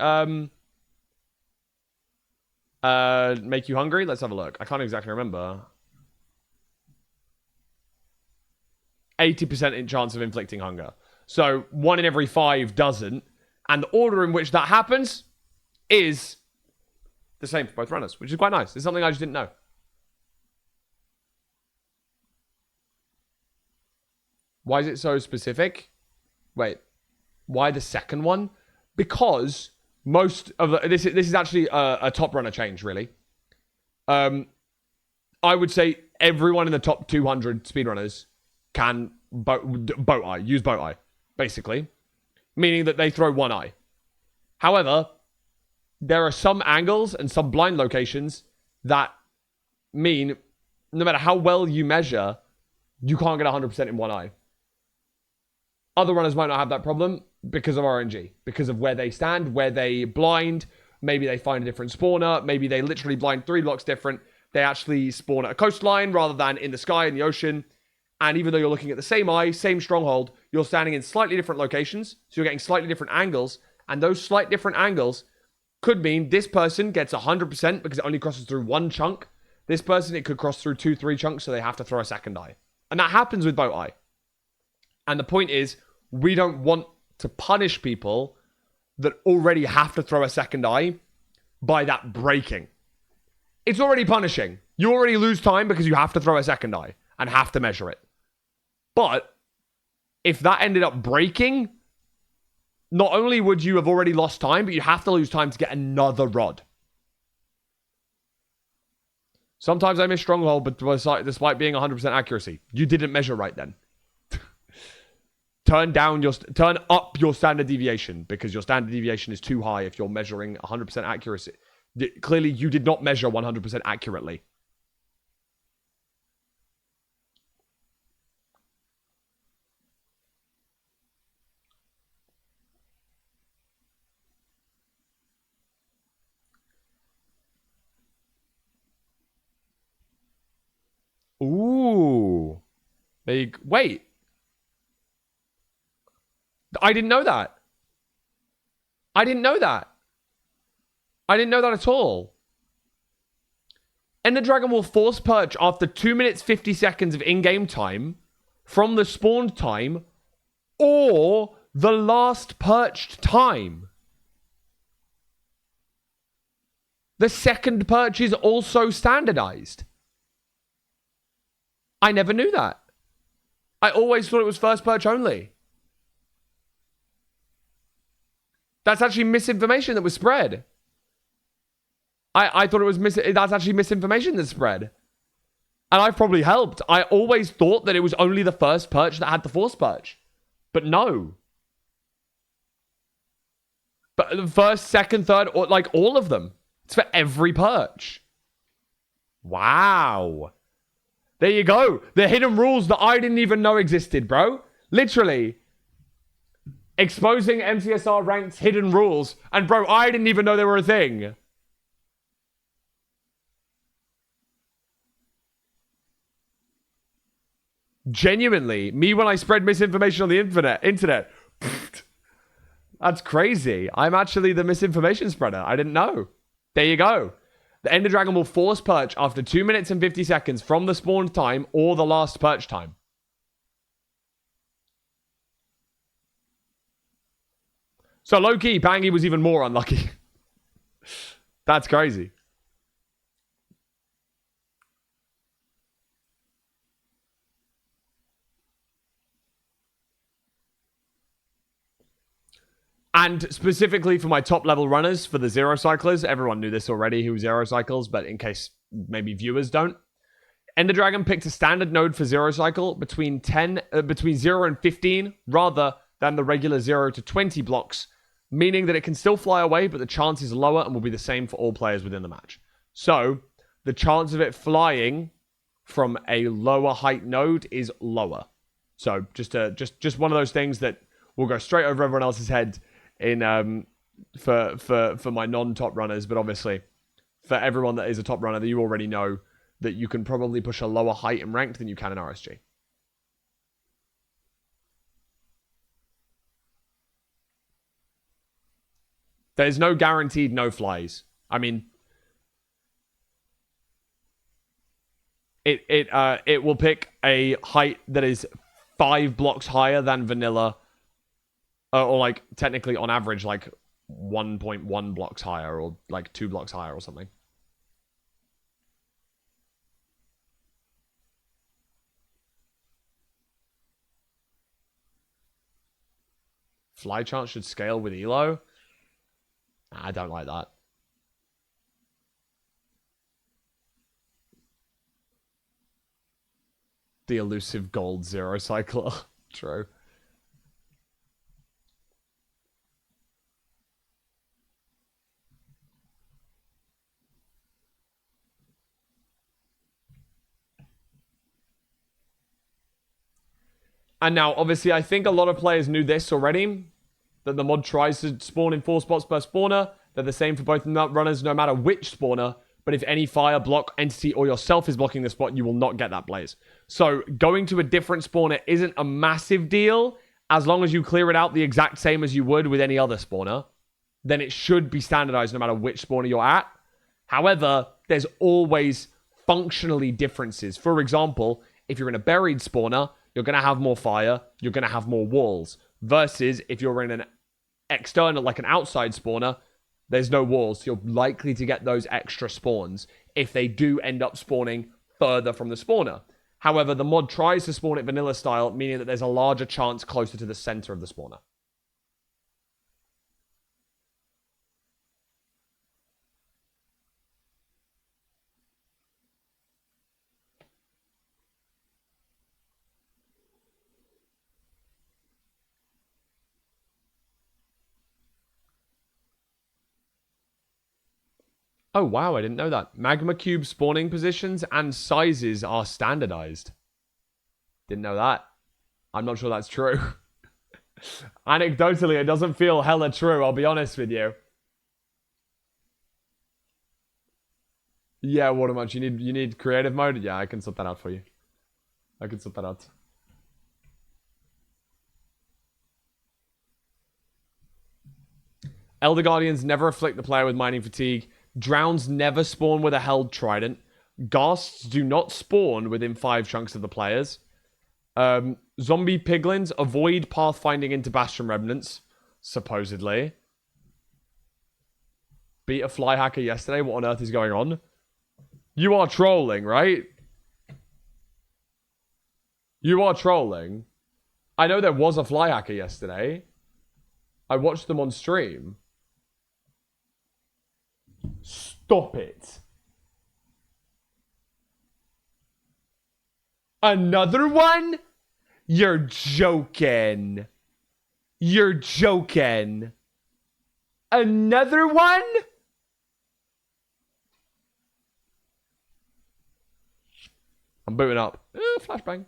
make you hungry. Let's have a look. I can't exactly remember. 80% in chance of inflicting hunger. So 1 in every 5 doesn't. And the order in which that happens is the same for both runners, which is quite nice. It's something I just didn't know. Why is it so specific? Wait, why the second one? Because most of this is actually a top runner change, really. I would say everyone in the top 200 speedrunners can boat eye, use boat eye, basically, meaning that they throw one eye. However, there are some angles and some blind locations that mean no matter how well you measure, you can't get 100% in one eye. Other runners might not have that problem because of RNG, because of where they stand, where they blind. Maybe they find a different spawner. Maybe they literally blind 3 blocks different. They actually spawn at a coastline rather than in the sky, in the ocean. And even though you're looking at the same eye, same stronghold, you're standing in slightly different locations. So you're getting slightly different angles. And those slight different angles could mean this person gets 100% because it only crosses through one chunk. This person, it could cross through 2-3 chunks, so they have to throw a second eye. And that happens with boat eye. And the point is, we don't want to punish people that already have to throw a second eye by that breaking. It's already punishing. You already lose time because you have to throw a second eye and have to measure it. But if that ended up breaking, not only would you have already lost time, but you have to lose time to get another rod. Sometimes I miss stronghold, but despite being 100% accuracy, you didn't measure right then. Turn up your standard deviation because your standard deviation is too high if you're measuring 100% accuracy. Clearly, you did not measure 100% accurately. Ooh. Wait. I didn't know that. I didn't know that at all. Ender Dragon will force perch after 2 minutes 50 seconds of in-game time from the spawned time or the last perched time. The second perch is also standardized. I never knew that. I always thought it was first perch only. That's actually misinformation that was spread. I thought it was that's actually misinformation that's spread. And I've probably helped. I always thought that it was only the first perch that had the force perch. But no. But the first, second, third, or like all of them. It's for every perch. Wow. There you go. The hidden rules that I didn't even know existed, bro. Literally. Exposing MCSR ranked hidden rules. And bro, I didn't even know they were a thing. Genuinely, me when I spread misinformation on the internet. That's crazy. I'm actually the misinformation spreader. I didn't know. There you go. The Ender Dragon will force perch after 2 minutes and 50 seconds from the spawned time or the last perch time. So low-key, Pangy was even more unlucky. That's crazy. And specifically for my top level runners, for the zero cyclers, everyone knew this already who zero cycles, but in case maybe viewers don't. Ender Dragon picked a standard node for zero cycle between 0 and 15 rather than the regular 0 to 20 blocks, meaning that it can still fly away, but the chance is lower and will be the same for all players within the match. So the chance of it flying from a lower height node is lower. So just one of those things that will go straight over everyone else's head in for my non-top runners, but obviously for everyone that is a top runner, that you already know that you can probably push a lower height in ranked than you can in RSG. There's no guaranteed no flies. I mean, it will pick a height that is 5 blocks higher than vanilla, or like technically on average like 1.1 blocks higher, or like 2 blocks higher or something. Fly chance should scale with Elo. I don't like that. The elusive gold zero cycler. True. And now, obviously, I think a lot of players knew this already, that the mod tries to spawn in 4 spots per spawner. They're the same for both runners, no matter which spawner. But if any fire, block, entity, or yourself is blocking the spot, you will not get that blaze. So going to a different spawner isn't a massive deal. As long as you clear it out the exact same as you would with any other spawner, then it should be standardized no matter which spawner you're at. However, there's always functionally differences. For example, if you're in a buried spawner, you're going to have more fire, you're going to have more walls. Versus if you're in an external, like an outside spawner, there's no walls. So you're likely to get those extra spawns if they do end up spawning further from the spawner. However, the mod tries to spawn it vanilla style, meaning that there's a larger chance closer to the center of the spawner. Oh, wow, I didn't know that. Magma cube spawning positions and sizes are standardized. Didn't know that. I'm not sure that's true. Anecdotally, it doesn't feel hella true, I'll be honest with you. Yeah, Watermunch, you need creative mode? Yeah, I can sort that out for you. I can sort that out. Elder Guardians never afflict the player with mining fatigue. Drowns never spawn with a held trident. Ghasts do not spawn within 5 chunks of the players. Zombie piglins avoid pathfinding into Bastion Remnants, supposedly. Beat a fly hacker yesterday. What on earth is going on? You are trolling, right? You are trolling. I know there was a fly hacker yesterday. I watched them on stream. Stop it. Another one? You're joking. You're joking. Another one? I'm booting up. Flashbang.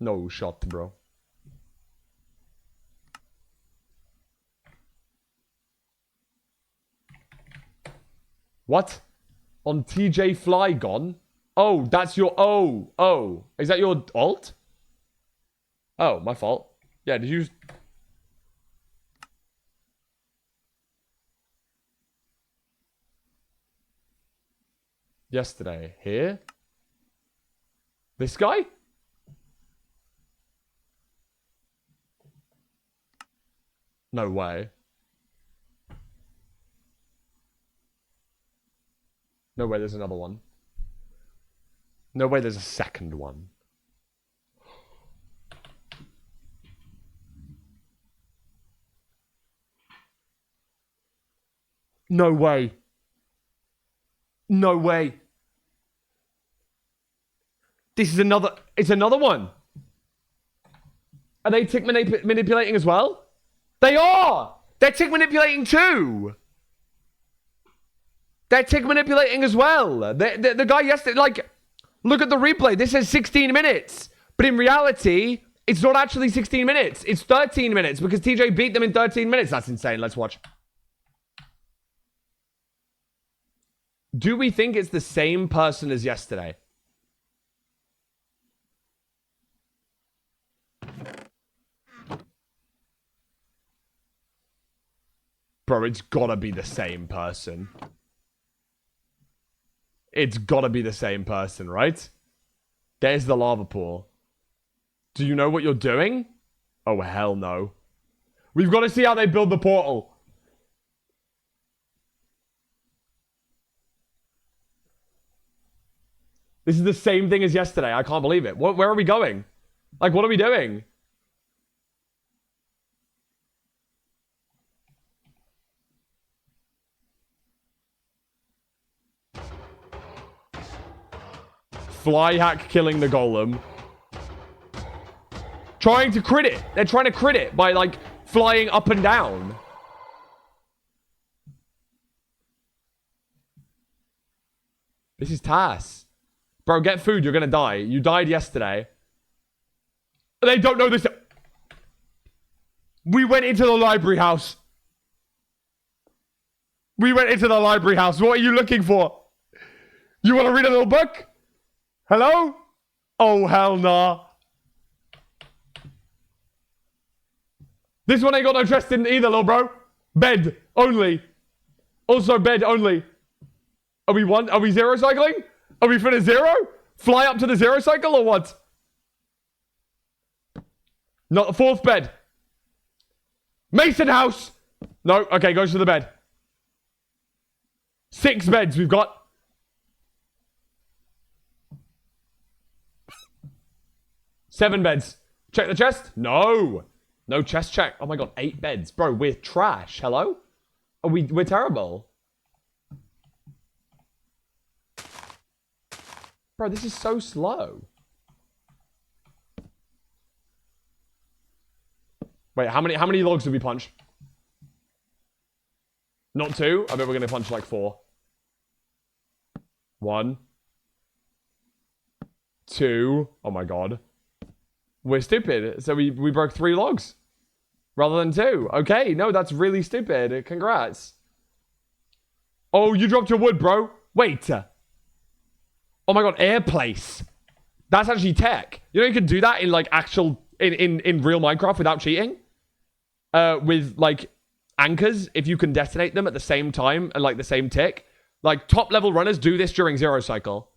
No shot, bro. What? On TJ Fly gone? Oh, that's your... Oh. Is that your alt? Oh, my fault. Yeah, did you... Yesterday. Here? This guy? No way. No way there's another one. No way there's a second one. No way. No way. This is another... It's another one. Are they tick manipulating as well? They are! They're tick manipulating too! They're tick manipulating as well. The guy yesterday, like, look at the replay. This says 16 minutes. But in reality, It's not actually 16 minutes. It's 13 minutes because TJ beat them in 13 minutes. That's insane. Let's watch. Do we think it's the same person as yesterday? Bro, it's gotta be the same person. It's gotta be the same person, right? There's the lava pool. Do you know what you're doing? Oh, hell no. We've got to see how they build the portal. This is the same thing as yesterday. I can't believe it. Where are we going? Like, what are we doing? Flyhack killing the golem. Trying to crit it. They're trying to crit it by, like, flying up and down. This is Tass. Bro, get food. You're gonna die. You died yesterday. They don't know this. We went into the library house. We went into the library house. What are you looking for? You want to read a little book? Hello? Oh, hell nah. This one ain't got no chest in either, little bro. Bed only. Also bed only. Are we one? Are we zero cycling? Are we finna zero? Fly up to the zero cycle or what? Not the fourth bed. Mason house. No, okay, goes to the bed. 6 beds we've got. Seven beds. Check the chest. No. No chest check. Oh my god, 8 beds. Bro, we're trash. Hello? We're terrible. Bro, this is so slow. Wait, how many logs did we punch? Not 2? I bet we're gonna punch like 4. 1. 2. Oh my god. We're stupid. So we broke 3 logs. Rather than 2. Okay, no, that's really stupid. Congrats. Oh, you dropped your wood, bro. Wait. Oh my god, air place. That's actually tech. You know you can do that in like actual in real Minecraft without cheating? With like anchors, if you can detonate them at the same time and like the same tick. Like top level runners do this during zero cycle.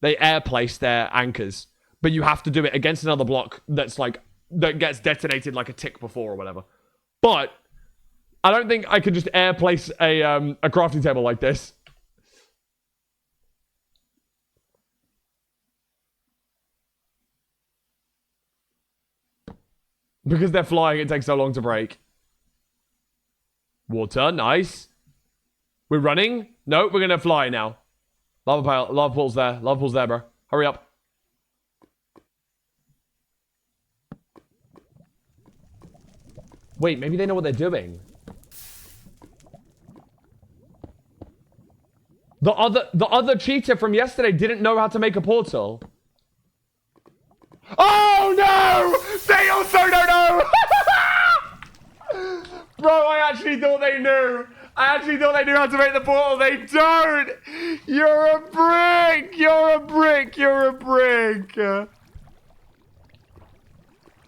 They air place their anchors. But you have to do it against another block that's like that gets detonated like a tick before or whatever. But I don't think I could just air place a crafting table like this. Because they're flying, it takes so long to break. Water, nice. We're running. No, we're gonna fly now. Lava pool's there. Lava pool's there, bro. Hurry up. Wait, maybe they know what they're doing. The other cheater from yesterday didn't know how to make a portal. Oh no! They also don't know! Bro, I actually thought they knew. I actually thought they knew how to make the portal. They don't! You're a brick! You're a brick! You're a brick!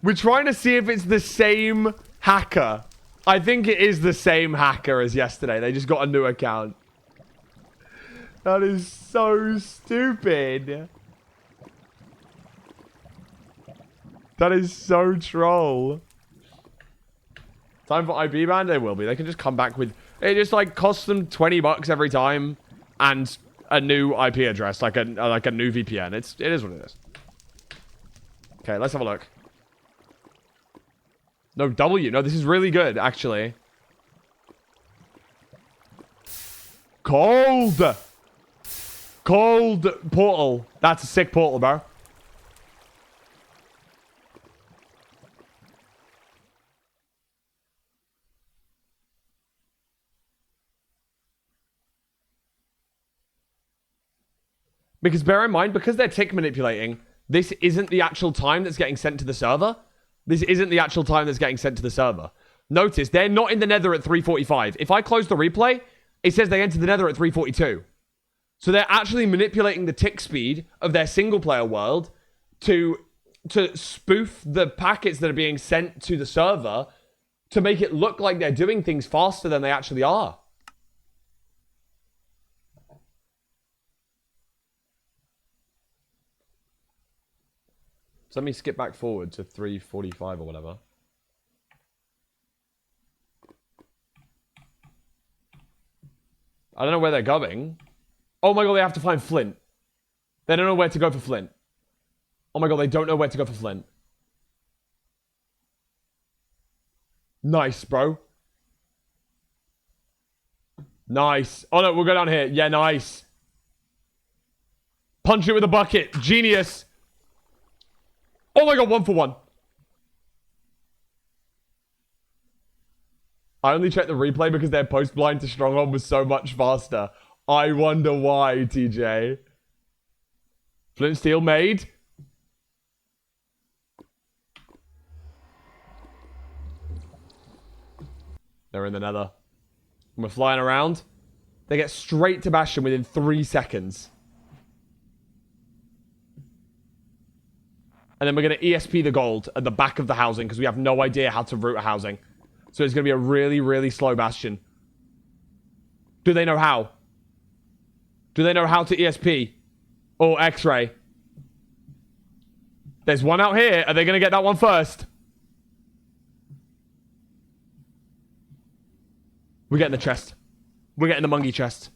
We're trying to see if it's the same hacker. I think it is the same hacker as yesterday. They just got a new account. That is so stupid. That is so troll. Time for IP ban? They will be. They can just come back with... It just like costs them $20 every time and a new IP address, like a new VPN. It is what it is. Okay, let's have a look. No, W. No, this is really good, actually. Cold! Cold portal. That's a sick portal, bro. Because bear in mind, because they're tick manipulating, this isn't the actual time that's getting sent to the server. This isn't the actual time that's getting sent to the server. Notice, they're not in the nether at 3:45. If I close the replay, it says they entered the nether at 3:42. So they're actually manipulating the tick speed of their single-player world to spoof the packets that are being sent to the server to make it look like they're doing things faster than they actually are. So let me skip back forward to 3:45 or whatever. I don't know where they're going. Oh my god, they have to find Flint. They don't know where to go for Flint. Oh my god, they don't know where to go for Flint. Nice, bro. Nice. Oh no, we'll go down here. Yeah, nice. Punch it with a bucket. Genius. Oh my god, 1 for 1. I only checked the replay because their post blind to Stronghold was so much faster. I wonder why, TJ. Flint Steel made. They're in the nether. And we're flying around. They get straight to Bastion within 3 seconds. And then we're going to ESP the gold at the back of the housing because we have no idea how to route a housing. So it's going to be a really, really slow Bastion. Do they know how? Do they know how to ESP? Or X-ray? There's one out here. Are they going to get that one first? We're getting the chest. We're getting the monkey chest.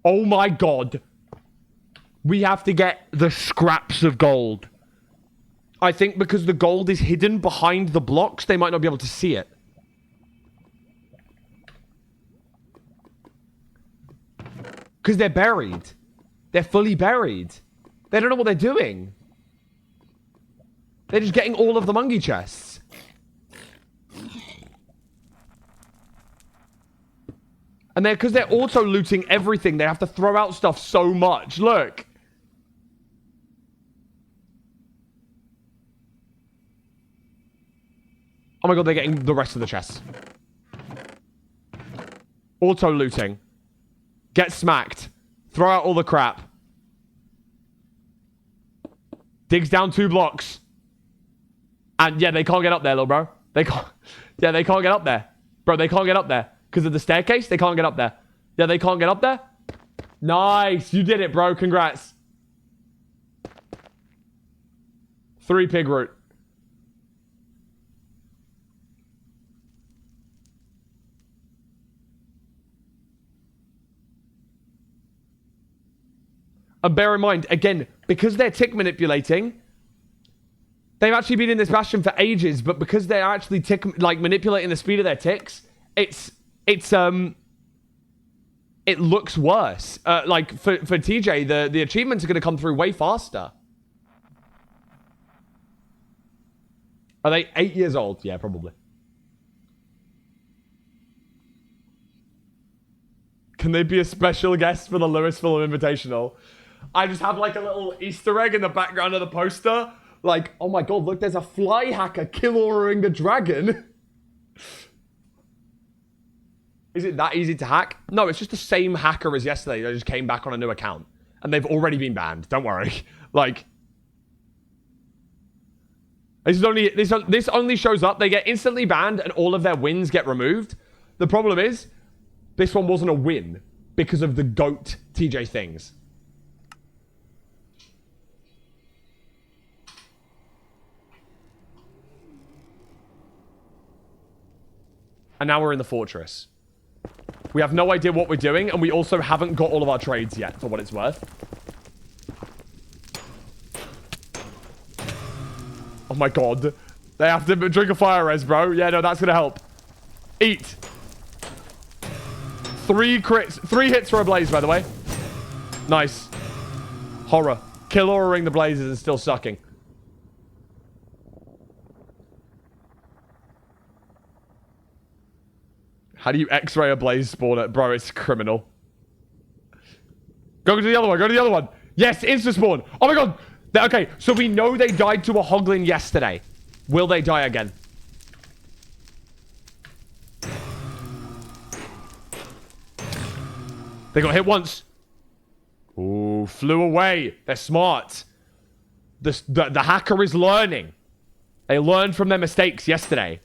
Oh my god. We have to get the scraps of gold. I think because the gold is hidden behind the blocks, they might not be able to see it. Because they're buried. They're fully buried. They don't know what they're doing. They're just getting all of the monkey chests. And because they're auto-looting everything, they have to throw out stuff so much. Look. Oh my god, they're getting the rest of the chests. Auto-looting. Get smacked. Throw out all the crap. Digs down 2 blocks. And yeah, they can't get up there, little bro. They can't. Yeah, they can't get up there. Bro, they can't get up there. Because of the staircase, they can't get up there. Yeah, they can't get up there. Nice. You did it, bro. Congrats. 3 pig root. And bear in mind, again, because they're tick manipulating, they've actually been in this bastion for ages, but because they're actually manipulating the speed of their ticks, it looks worse. Like for TJ, the achievements are going to come through way faster. Are they 8 years old? Yeah, probably. Can they be a special guest for the Louisville Invitational? I just have like a little Easter egg in the background of the poster. Like, oh my god, look, there's a fly hacker kill-ordering the dragon. Is it that easy to hack? No, it's just the same hacker as yesterday. They just came back on a new account. And they've already been banned. Don't worry. Like, this only shows up. They get instantly banned and all of their wins get removed. The problem is, this one wasn't a win because of the GOAT TJ things. And now we're in the fortress. We have no idea what we're doing, and we also haven't got all of our trades yet, for what it's worth. Oh my god. They have to drink a fire res, bro. Yeah, no, that's gonna help. Eat. 3 crits. 3 hits for a blaze, by the way. Nice. Horror. Kill ordering the blazes and still sucking. How do you X-ray a blaze spawner? Bro, it's criminal. Go to the other one. Go to the other one. Yes, insta-spawn. Oh my god. Okay, so we know they died to a Hoglin yesterday. Will they die again? They got hit once. Ooh, flew away. They're smart. The hacker is learning. They learned from their mistakes yesterday.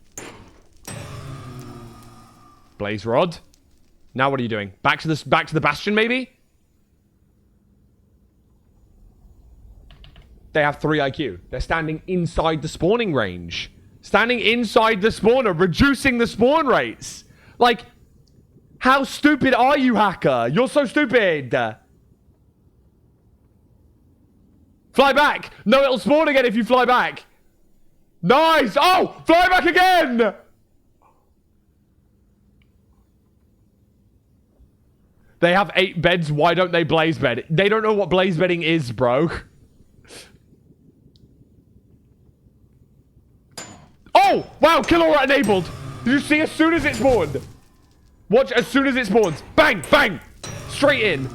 Blaze rod. Now what are you doing? Back to the bastion, maybe? They have 3 IQ. They're standing inside the spawning range. Standing inside the spawner, reducing the spawn rates. Like, how stupid are you, hacker? You're so stupid. Fly back. No, it'll spawn again if you fly back. Nice. Oh, fly back again. They have 8 beds. Why don't they blaze bed? They don't know what blaze bedding is, bro. Oh, wow. Kill aura enabled. Did you see as soon as it spawned? Watch as soon as it spawns. Bang, bang. Straight in.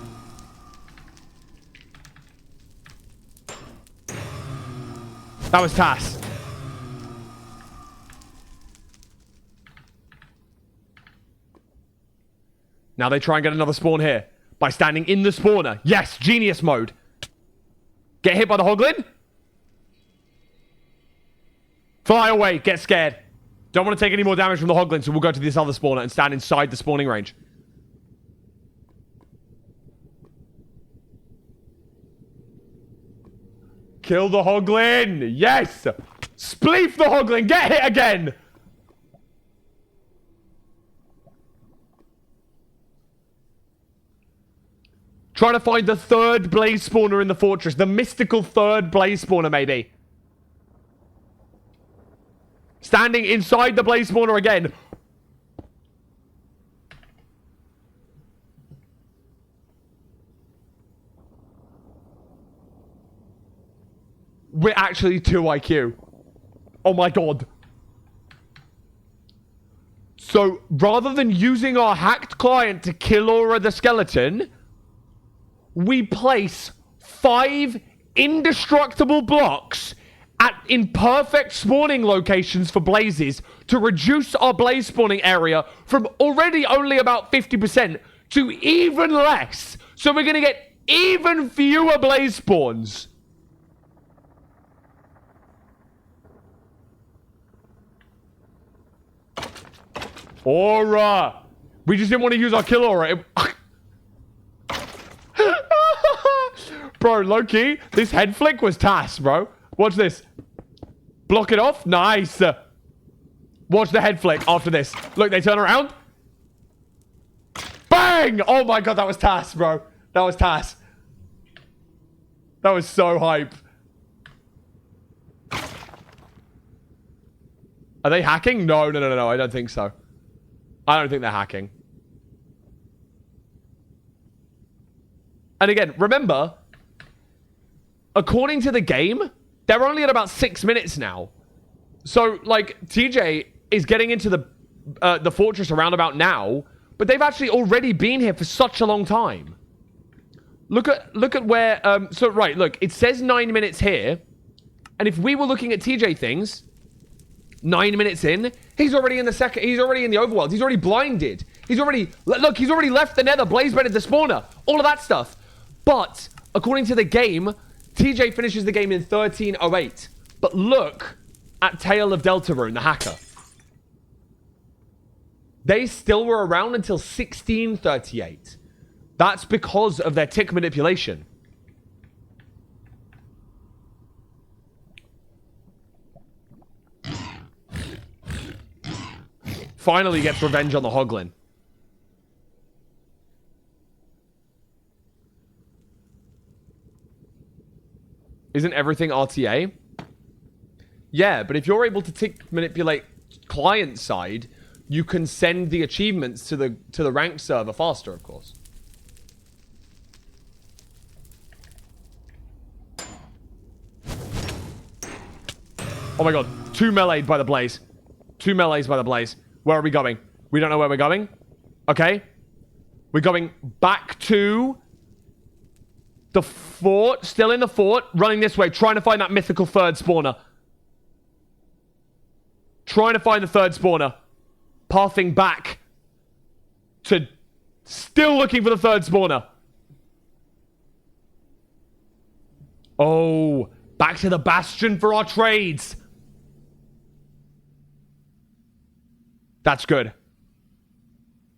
That was Tass. Now they try and get another spawn here. By standing in the spawner. Yes, genius mode. Get hit by the Hoglin. Fly away. Get scared. Don't want to take any more damage from the Hoglin, so we'll go to this other spawner and stand inside the spawning range. Kill the Hoglin! Yes! Spleef the Hoglin! Get hit again! Trying to find the 3rd blaze spawner in the fortress. The mystical 3rd blaze spawner, maybe. Standing inside the blaze spawner again. We're actually 2 IQ. Oh my god. So, rather than using our hacked client to kill Aura the skeleton, we place 5 indestructible blocks in perfect spawning locations for blazes to reduce our blaze spawning area from already only about 50% to even less. So we're going to get even fewer blaze spawns. Aura. We just didn't want to use our kill aura. Bro, low-key, this head flick was Tass, bro. Watch this. Block it off. Nice. Watch the head flick after this. Look, they turn around. Bang! Oh my god, that was Tass, bro. That was Tass. That was so hype. Are they hacking? No, no, no, no, no. I don't think so. I don't think they're hacking. And again, remember, according to the game, they're only at about 6 minutes now. So, like, TJ is getting into the fortress around about now, but they've actually already been here for such a long time. Look at where, so right, look, it says 9 minutes here, and if we were looking at TJ things, 9 minutes in, he's already in the overworld. He's already blinded. He's already, look, he's already left the nether, blaze bedded the spawner, all of that stuff. But, according to the game, TJ finishes the game in 13:08. But look at Tale of Deltarune, the hacker. They still were around until 16:38. That's because of their tick manipulation. Finally gets revenge on the Hoglin. Isn't everything RTA? Yeah, but if you're able to tick manipulate client side, you can send the achievements to the ranked server faster, of course. Oh my god, 2 melee'd by the blaze. 2 melees by the blaze. Where are we going? We don't know where we're going. Okay. We're going back to The fort, still in the fort, running this way, trying to find that mythical third spawner. Trying to find the third spawner. Pathing back to still looking for the third spawner. Oh, back to the bastion for our trades. That's good.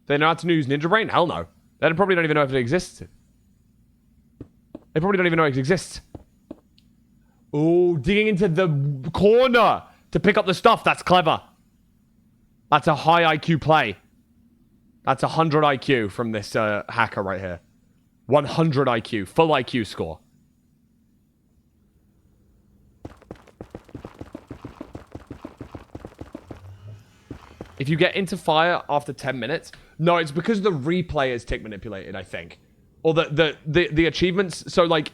They know how to use Ninja Brain? Hell no. They probably don't even know if it exists. They probably don't even know it exists. Oh, digging into the corner to pick up the stuff. That's clever. That's a high IQ play. That's 100 IQ from this hacker right here. 100 IQ. Full IQ score. If you get into fire after 10 minutes... No, it's because the replay is tick manipulated, I think. Or the achievements... So, like,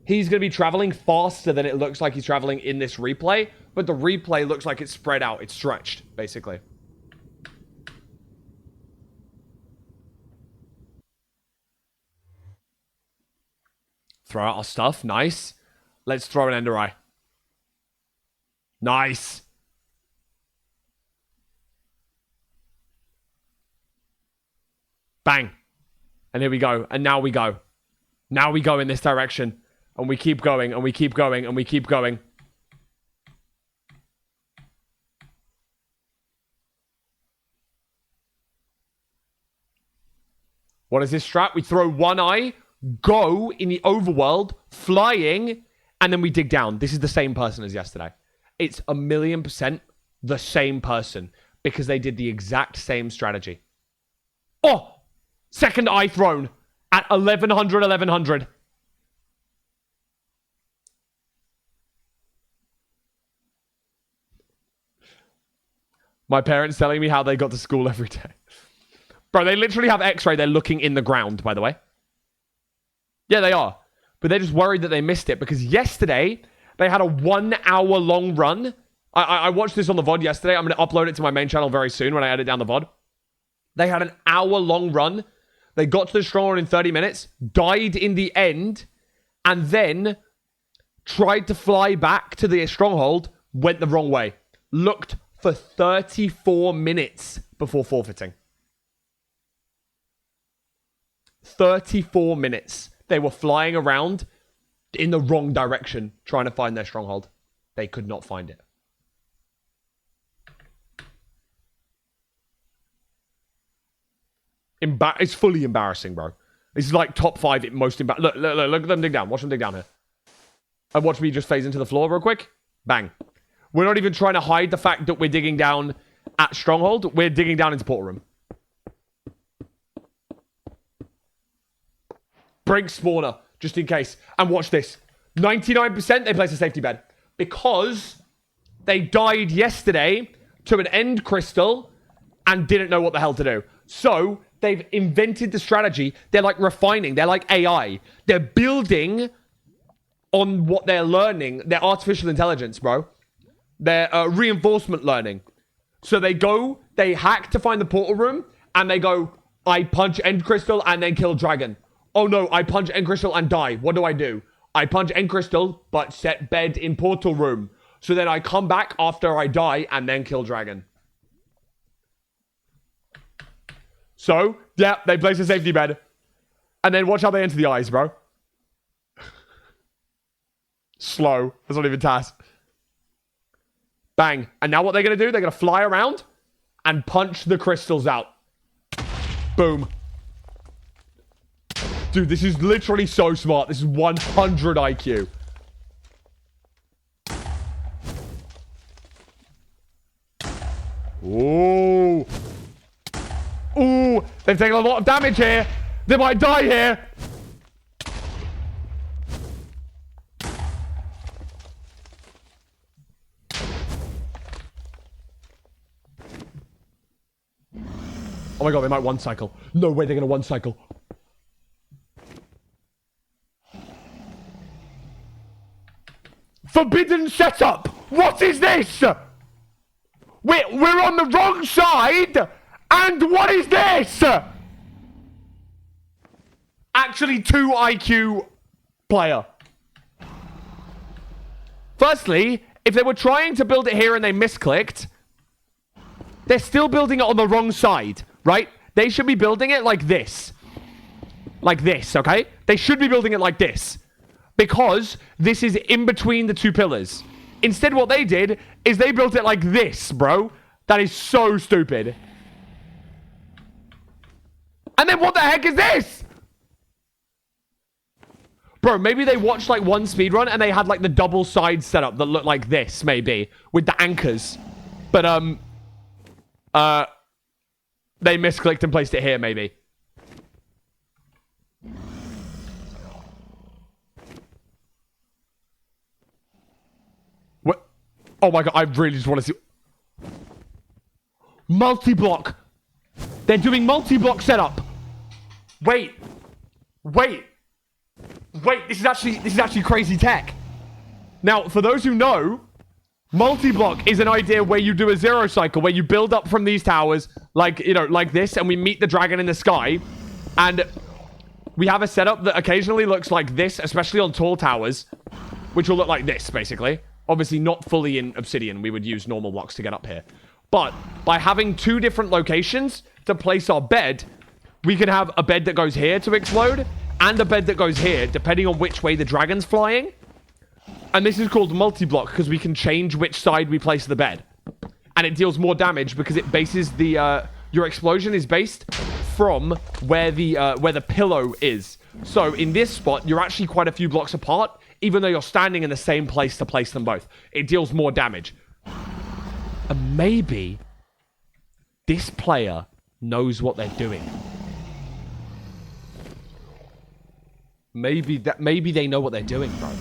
he's going to be traveling faster than it looks like he's traveling in this replay. But the replay looks like it's spread out. It's stretched, basically. Throw out our stuff. Nice. Let's throw an Ender Eye. Nice. Bang. And here we go. And now we go. Now we go in this direction. And we keep going. And we keep going. And we keep going. What is this strat? We throw one eye, go in the overworld, flying, and then we dig down. This is the same person as yesterday. It's 1,000,000% the same person. Because they did the exact same strategy. Oh! Second eye thrown at 1100, 1100. My parents telling me how they got to school every day. Bro, they literally have x-ray. They're looking in the ground, by the way. Yeah, they are. But they're just worried that they missed it. Because yesterday, they had a 1 hour long run. I watched this on the VOD yesterday. I'm going to upload it to my main channel very soon when I edit down the VOD. They had an hour long run. They got to the stronghold in 30 minutes, died in the end, and then tried to fly back to the stronghold, went the wrong way. Looked for 34 minutes before forfeiting. 34 minutes. They were flying around in the wrong direction, trying to find their stronghold. They could not find it. It's fully embarrassing, bro. This is like top 5 most embarrassing. Look at them dig down. Watch them dig down here. And watch me just phase into the floor real quick. Bang. We're not even trying to hide the fact that we're digging down at Stronghold. We're digging down into Portal Room. Break spawner, just in case. And watch this. 99% they place a safety bed. Because they died yesterday to an end crystal and didn't know what the hell to do. So... they've invented the strategy. They're like refining. They're like AI. They're building on what they're learning. They're artificial intelligence, bro. They're reinforcement learning. So they hack to find the portal room, and they go, I punch End Crystal and then kill Dragon. Oh no, I punch End Crystal and die. What do? I punch End Crystal, but set bed in portal room. So then I come back after I die and then kill Dragon. So, yeah, they place a safety bed. And then watch how they enter the eyes, bro. Slow. That's not even task. Bang. And now what they're going to do, they're going to fly around and punch the crystals out. Boom. Dude, this is literally so smart. This is 100 IQ. Ooh. Ooh, they've taken a lot of damage here. They might die here. Oh my god, they might one cycle. No way they're going to one cycle. Forbidden setup. What is this? We're on the wrong side. And what is this? Actually, 2 IQ player. Firstly, if they were trying to build it here and they misclicked, they're still building it on the wrong side, right? They should be building it like this. Like this, okay? They should be building it like this. Because this is in between the two pillars. Instead, what they did is they built it like this, bro. That is so stupid. And then what the heck is this? Bro, maybe they watched like one speedrun and they had like the double side setup that looked like this, maybe. With the anchors. But, they misclicked and placed it here, maybe. What? Oh my god, I really just want to see... Multi-block. They're doing multi-block setup. Wait. Wait. Wait, this is actually crazy tech. Now, for those who know, multi-block is an idea where you do a zero cycle, where you build up from these towers, like, you know, like this, and we meet the dragon in the sky, and we have a setup that occasionally looks like this, especially on tall towers, which will look like this, basically. Obviously, not fully in obsidian. We would use normal blocks to get up here. But by having two different locations to place our bed, we can have a bed that goes here to explode, and a bed that goes here, depending on which way the dragon's flying. And this is called multi-block because we can change which side we place the bed. And it deals more damage because it bases the... your explosion is based from where the pillow is. So in this spot, you're actually quite a few blocks apart, even though you're standing in the same place to place them both. It deals more damage. And maybe this player knows what they're doing. Maybe they know what they're doing, bro.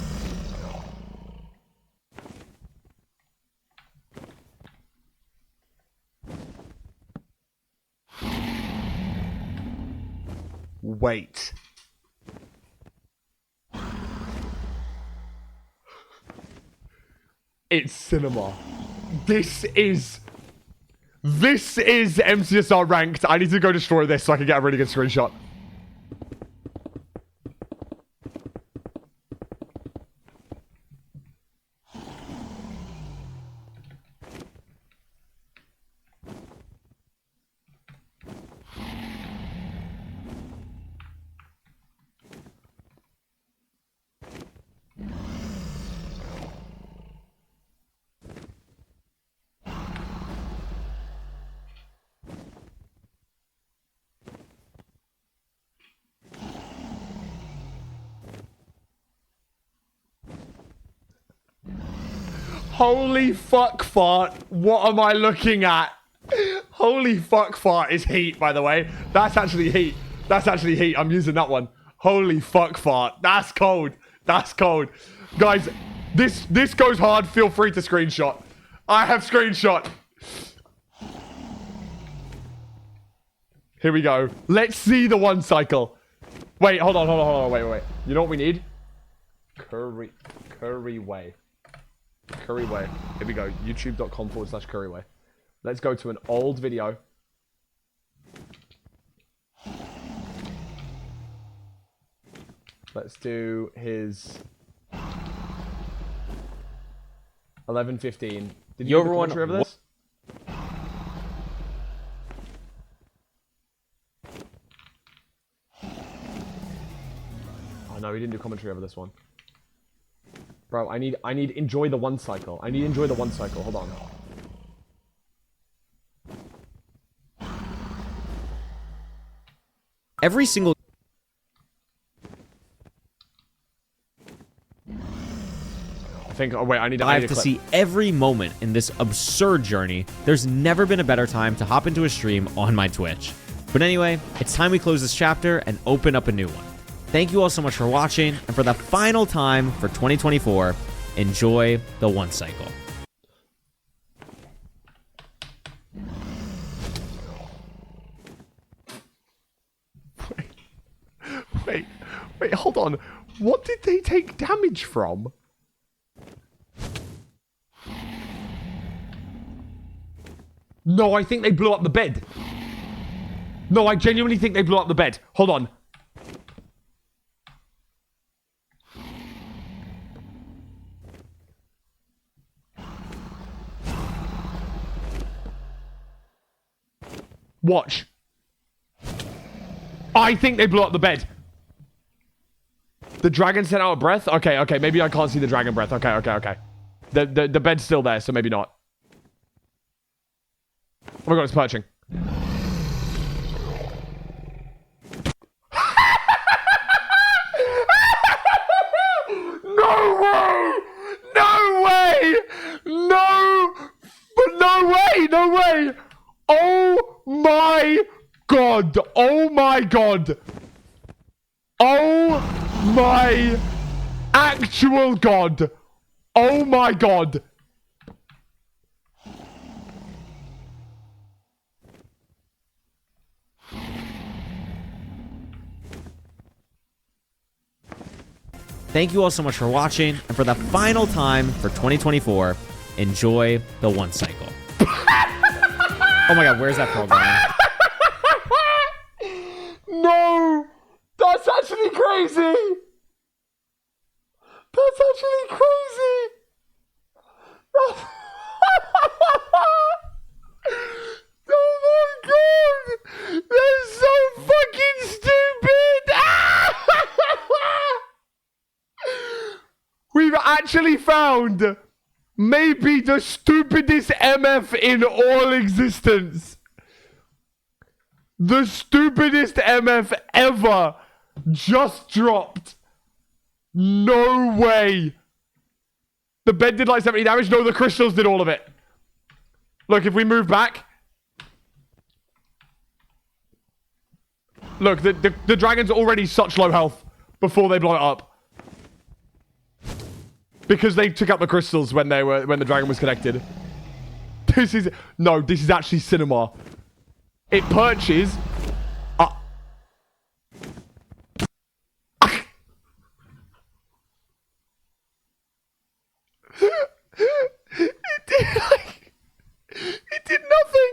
Wait. It's cinema. This is MCSR ranked. I need to go destroy this so I can get a really good screenshot. Holy fuck fart. What am I looking at? Holy fuck fart is heat, by the way. That's actually heat. That's actually heat. I'm using that one. Holy fuck fart. That's cold. That's cold. Guys, this goes hard. Feel free to screenshot. I have screenshot. Here we go. Let's see the one cycle. Wait, hold on. Wait. You know what we need? Curry way. Curryway. Here we go. YouTube.com/curryway. Let's go to an old video. Let's do his 11:15. Did you have a commentary over this? Oh no, he didn't do commentary over this one. Bro, I need enjoy the one cycle. I need enjoy the one cycle. Hold on. Every single... I think... Oh, wait, I need to see every moment in this absurd journey. There's never been a better time to hop into a stream on my Twitch. But anyway, it's time we close this chapter and open up a new one. Thank you all so much for watching, and for the final time for 2024, enjoy the one cycle. Wait, hold on. What did they take damage from? No, I think they blew up the bed. No, I genuinely think they blew up the bed. Hold on. Watch. I think they blew up the bed. The dragon sent out a breath? Okay, okay. Maybe I can't see the dragon breath. Okay, okay, okay. The bed's still there, so maybe not. Oh my god, it's perching. No way! No way! No! But no way! No way! Oh my god! Oh my god! Oh my actual god! Oh my god! Thank you all so much for watching, and for the final time for 2024, enjoy the one cycle. Oh my god, where's that program? No! That's actually crazy! That's actually crazy! Oh my god! That's so fucking stupid! We've actually found maybe the stupidest MF in all existence. The stupidest MF ever just dropped. No way. The bed did like 70 damage. No, the crystals did all of it. Look, if we move back. Look, the dragon's already such low health before they blow it up. Because they took out the crystals when the dragon was connected. This is actually cinema. It perches. It did nothing.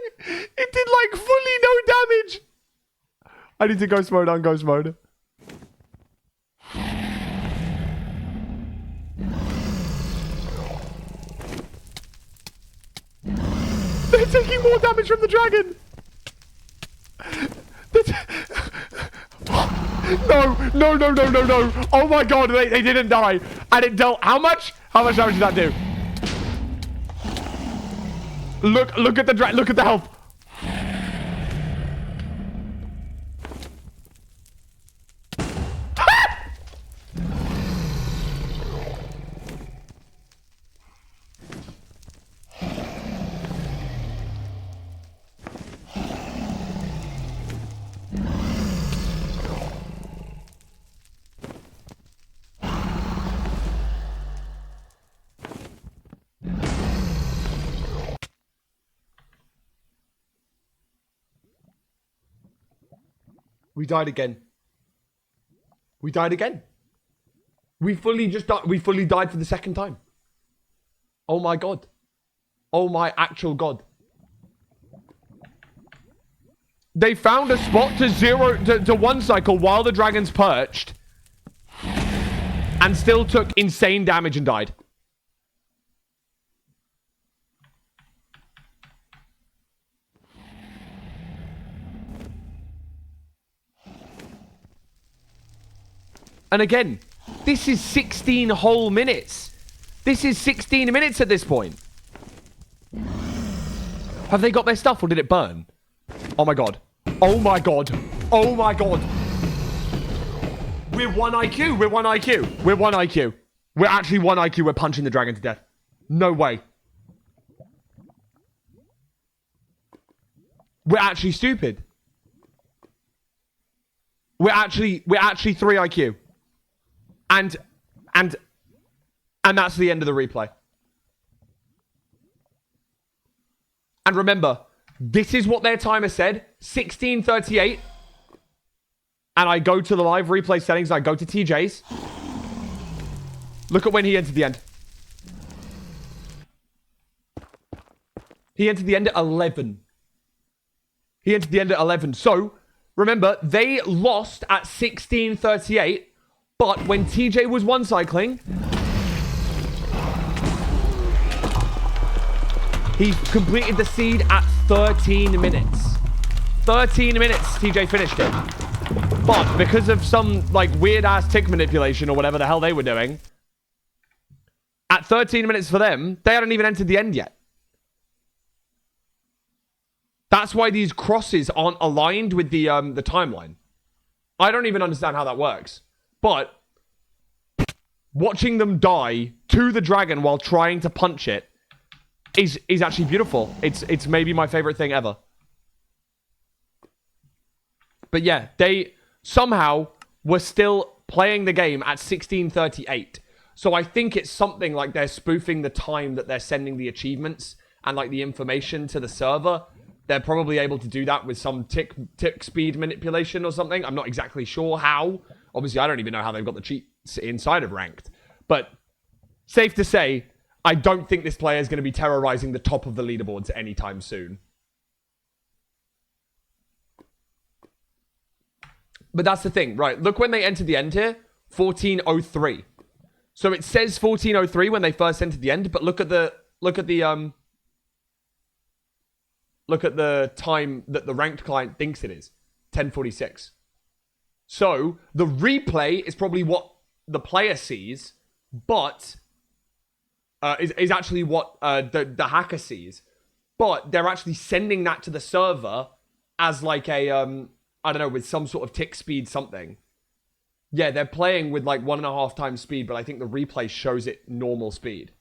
It did like fully no damage. I need to ghost mode on ghost mode. They're taking more damage from the dragon. No. Oh my god, they didn't die. And it dealt how much? How much damage did that do? Look at the look at the health. We died again. We died again. We fully died for the second time. Oh my god. Oh my actual god. They found a spot to one cycle while the dragon's perched. And still took insane damage and died. And again, this is 16 whole minutes. This is 16 minutes at this point. Have they got their stuff or did it burn? Oh my god. Oh my god. Oh my god. We're 1 IQ. We're 1 IQ. We're 1 IQ. We're actually 1 IQ. We're punching the dragon to death. No way. We're actually stupid. We're actually 3 IQ. And that's the end of the replay. And remember, this is what their timer said, 16:38. And I go to the live replay settings, I go to TJ's. Look at when he entered the end. He entered the end at 11. He entered the end at 11. So, remember, they lost at 16:38. But when TJ was one cycling, he completed the seed at 13 minutes. 13 minutes, TJ finished it. But because of some, like, weird-ass tick manipulation or whatever the hell they were doing, at 13 minutes for them, they hadn't even entered the end yet. That's why these crosses aren't aligned with the timeline. I don't even understand how that works. But watching them die to the dragon while trying to punch it is actually beautiful. It's maybe my favorite thing ever. But yeah, they somehow were still playing the game at 16:38. So I think it's something like they're spoofing the time that they're sending the achievements and like the information to the server. They're probably able to do that with some tick speed manipulation or something. I'm not exactly sure how. Obviously, I don't even know how they've got the cheats inside of Ranked. But safe to say, I don't think this player is going to be terrorizing the top of the leaderboards anytime soon. But that's the thing, right? Look when they entered the end here, 14:03. So it says 14:03 when they first entered the end, but look at the time that the ranked client thinks it is, 10:46. So the replay is probably what the player sees, but is actually what the hacker sees. But they're actually sending that to the server as like a I don't know, with some sort of tick speed something. Yeah, they're playing with like 1.5 times speed, but I think the replay shows it normal speed.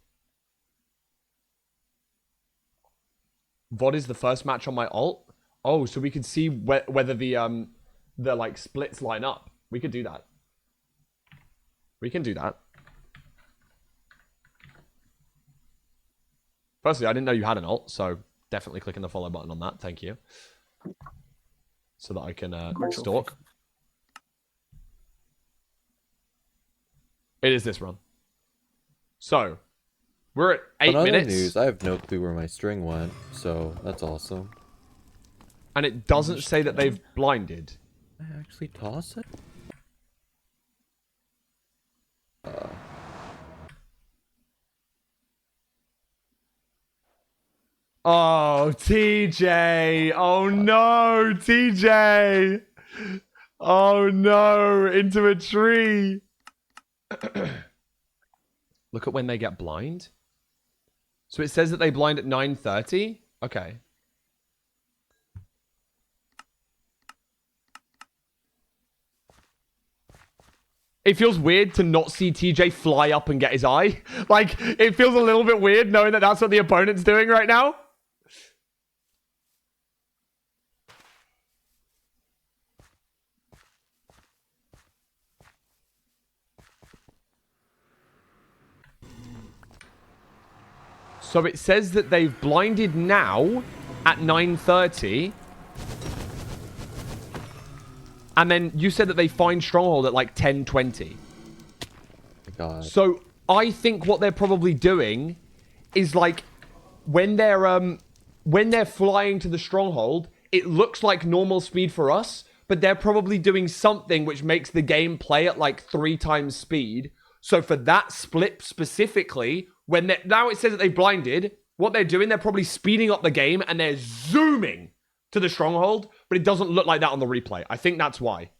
VOD is the first match on my alt. Oh, so we could see whether the like splits line up. We could do that. We can do that. Firstly, I didn't know you had an alt, so definitely clicking the follow button on that. Thank you. So that I can stalk. It is this run. So, we're at 8 minutes. News, I have no clue where my string went, so that's awesome. And it doesn't say that they've blinded. I actually toss it? Oh, TJ. Oh, no, TJ. Oh, no. Into a tree. Look at when they get blind. So it says that they blind at 9:30. Okay. It feels weird to not see TJ fly up and get his eye. Like, it feels a little bit weird knowing that that's what the opponent's doing right now. So it says that they've blinded now at 9:30. And then you said that they find Stronghold at like 10:20. God. So I think what they're probably doing is like when they're flying to the Stronghold, it looks like normal speed for us, but they're probably doing something which makes the game play at like 3 times speed. So for that split specifically, now it says that they blinded, what they're doing, they're probably speeding up the game and they're zooming to the Stronghold, but it doesn't look like that on the replay. I think that's why.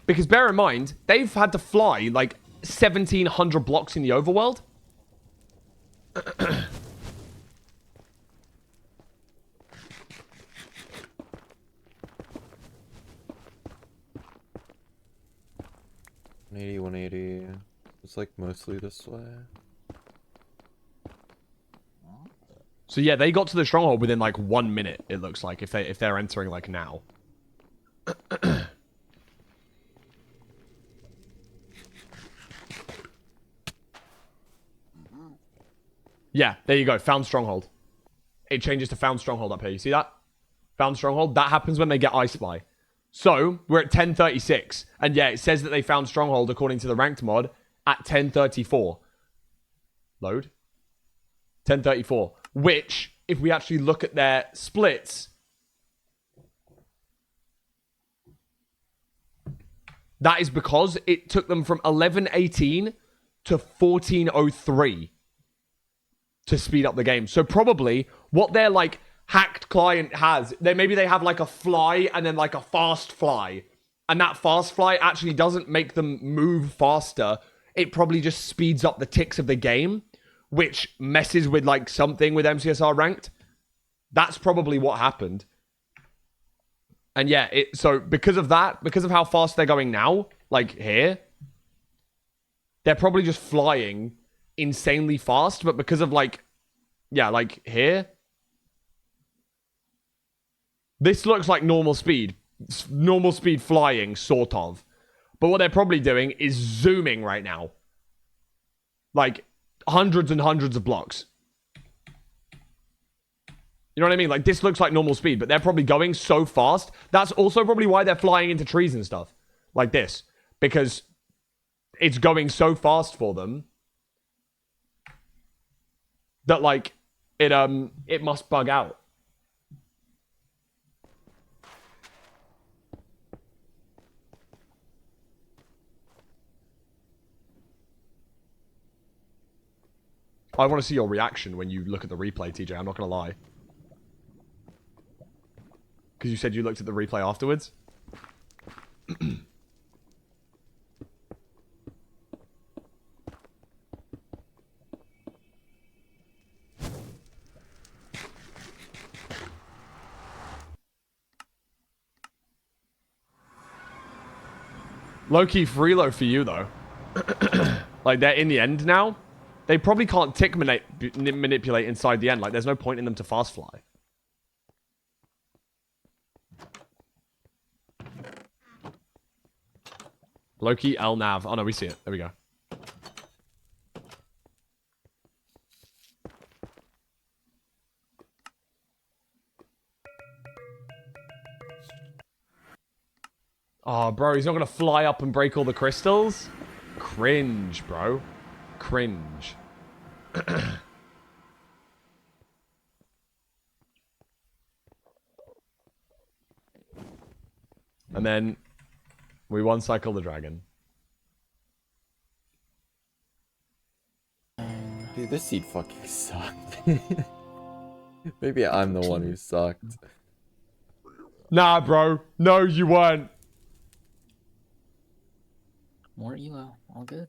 Because bear in mind, they've had to fly like 1,700 blocks in the overworld. $180. It's like mostly this way. So yeah, they got to the Stronghold within like 1 minute, it looks like, if they're entering like now. Yeah, there you go. Found Stronghold. It changes to Found Stronghold up here. You see that? Found Stronghold. That happens when they get I Spy. So, we're at 10:36. And yeah, it says that they found Stronghold according to the ranked mod at 10:34. Load. 10:34. Which, if we actually look at their splits, that is because it took them from 11:18 to 1403 to speed up the game. So probably what their like hacked client has, maybe they have like a fly and then like a fast fly. And that fast fly actually doesn't make them move faster. It probably just speeds up the ticks of the game, which messes with like something with MCSR ranked. That's probably what happened. And yeah, so because of that, because of how fast they're going now, like here, they're probably just flying insanely fast. But because of like, yeah, like here, this looks like normal speed flying, sort of. But what they're probably doing is zooming right now. Like hundreds and hundreds of blocks. You know what I mean? Like this looks like normal speed, but they're probably going so fast. That's also probably why they're flying into trees and stuff. Like this. Because it's going so fast for them that like it must bug out. I want to see your reaction when you look at the replay, TJ. I'm not going to lie. Because you said you looked at the replay afterwards. Low-key free low for you, though. Like, they're in the end now. They probably can't tick manipulate inside the end. Like, there's no point in them to fast fly. Loki, L nav. Oh, no, we see it. There we go. Oh, bro, he's not going to fly up and break all the crystals? Cringe, bro. Cringe. And then we one cycle the dragon. Dude, this seed fucking sucked. Maybe I'm the one who sucked. Nah, bro. No, you weren't. More elo. All good.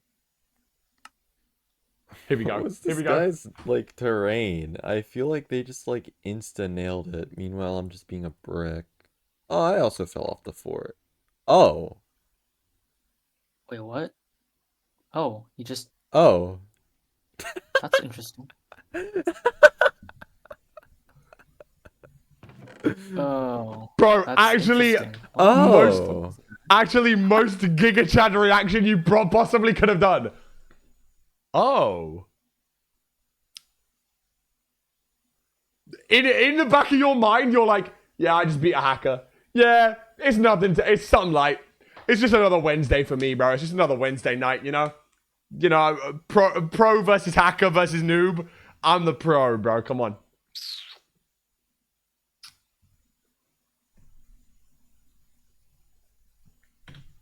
Here we go. What was Here this we go. guy's, like, terrain? I feel like they just, like, insta-nailed it. Meanwhile, I'm just being a brick. Oh, I also fell off the fort. Oh. Wait, what? Oh, you just... Oh. That's interesting. Oh. Bro, That's actually, interesting. Oh. most Giga Chat reaction you possibly could have done. Oh. In the back of your mind, you're like, yeah, I just beat a hacker. Yeah, it's nothing to, it's something light. It's just another Wednesday for me, bro. It's just another Wednesday night, you know? You know, pro versus hacker versus noob. I'm the pro, bro. Come on.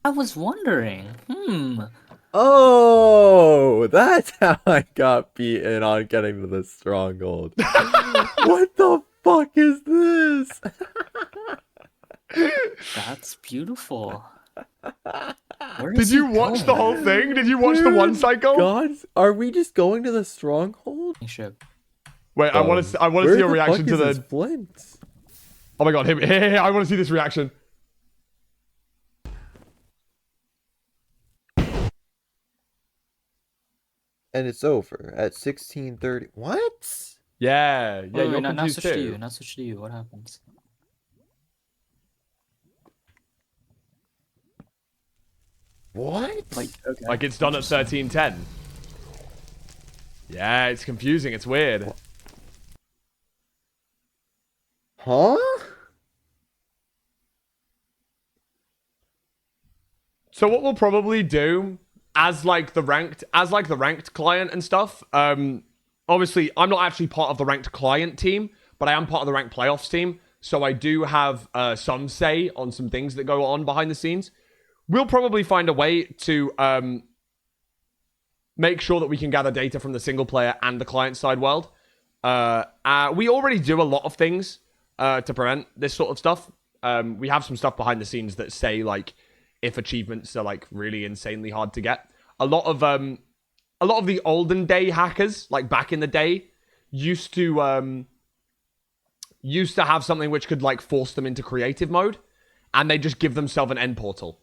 I was wondering. Oh, that's how I got beaten on getting to the stronghold. What the fuck is this? That's beautiful. Where Did is you he watch going? the whole thing? Did you watch the one cycle? God, are we just going to the stronghold? Ship. Wait, I want to see your reaction to the flint. Oh my god, here, I want to see this reaction. And it's over at 16:30. What? Yeah, Wait, you're now confused switch to too. you. Now switch to you. What happens? What? Like It's done at 13:10. Yeah, it's confusing. It's weird. Huh? So what we'll probably do as the ranked client and stuff, obviously I'm not actually part of the ranked client team, but I am part of the ranked playoffs team. So I do have some say on some things that go on behind the scenes. We'll probably find a way to make sure that we can gather data from the single player and the client-side world. We already do a lot of things to prevent this sort of stuff. We have some stuff behind the scenes that say, like, if achievements are, like, really insanely hard to get. A lot of the olden day hackers, like back in the day, used to have something which could, like, force them into creative mode, and they just give themselves an end portal.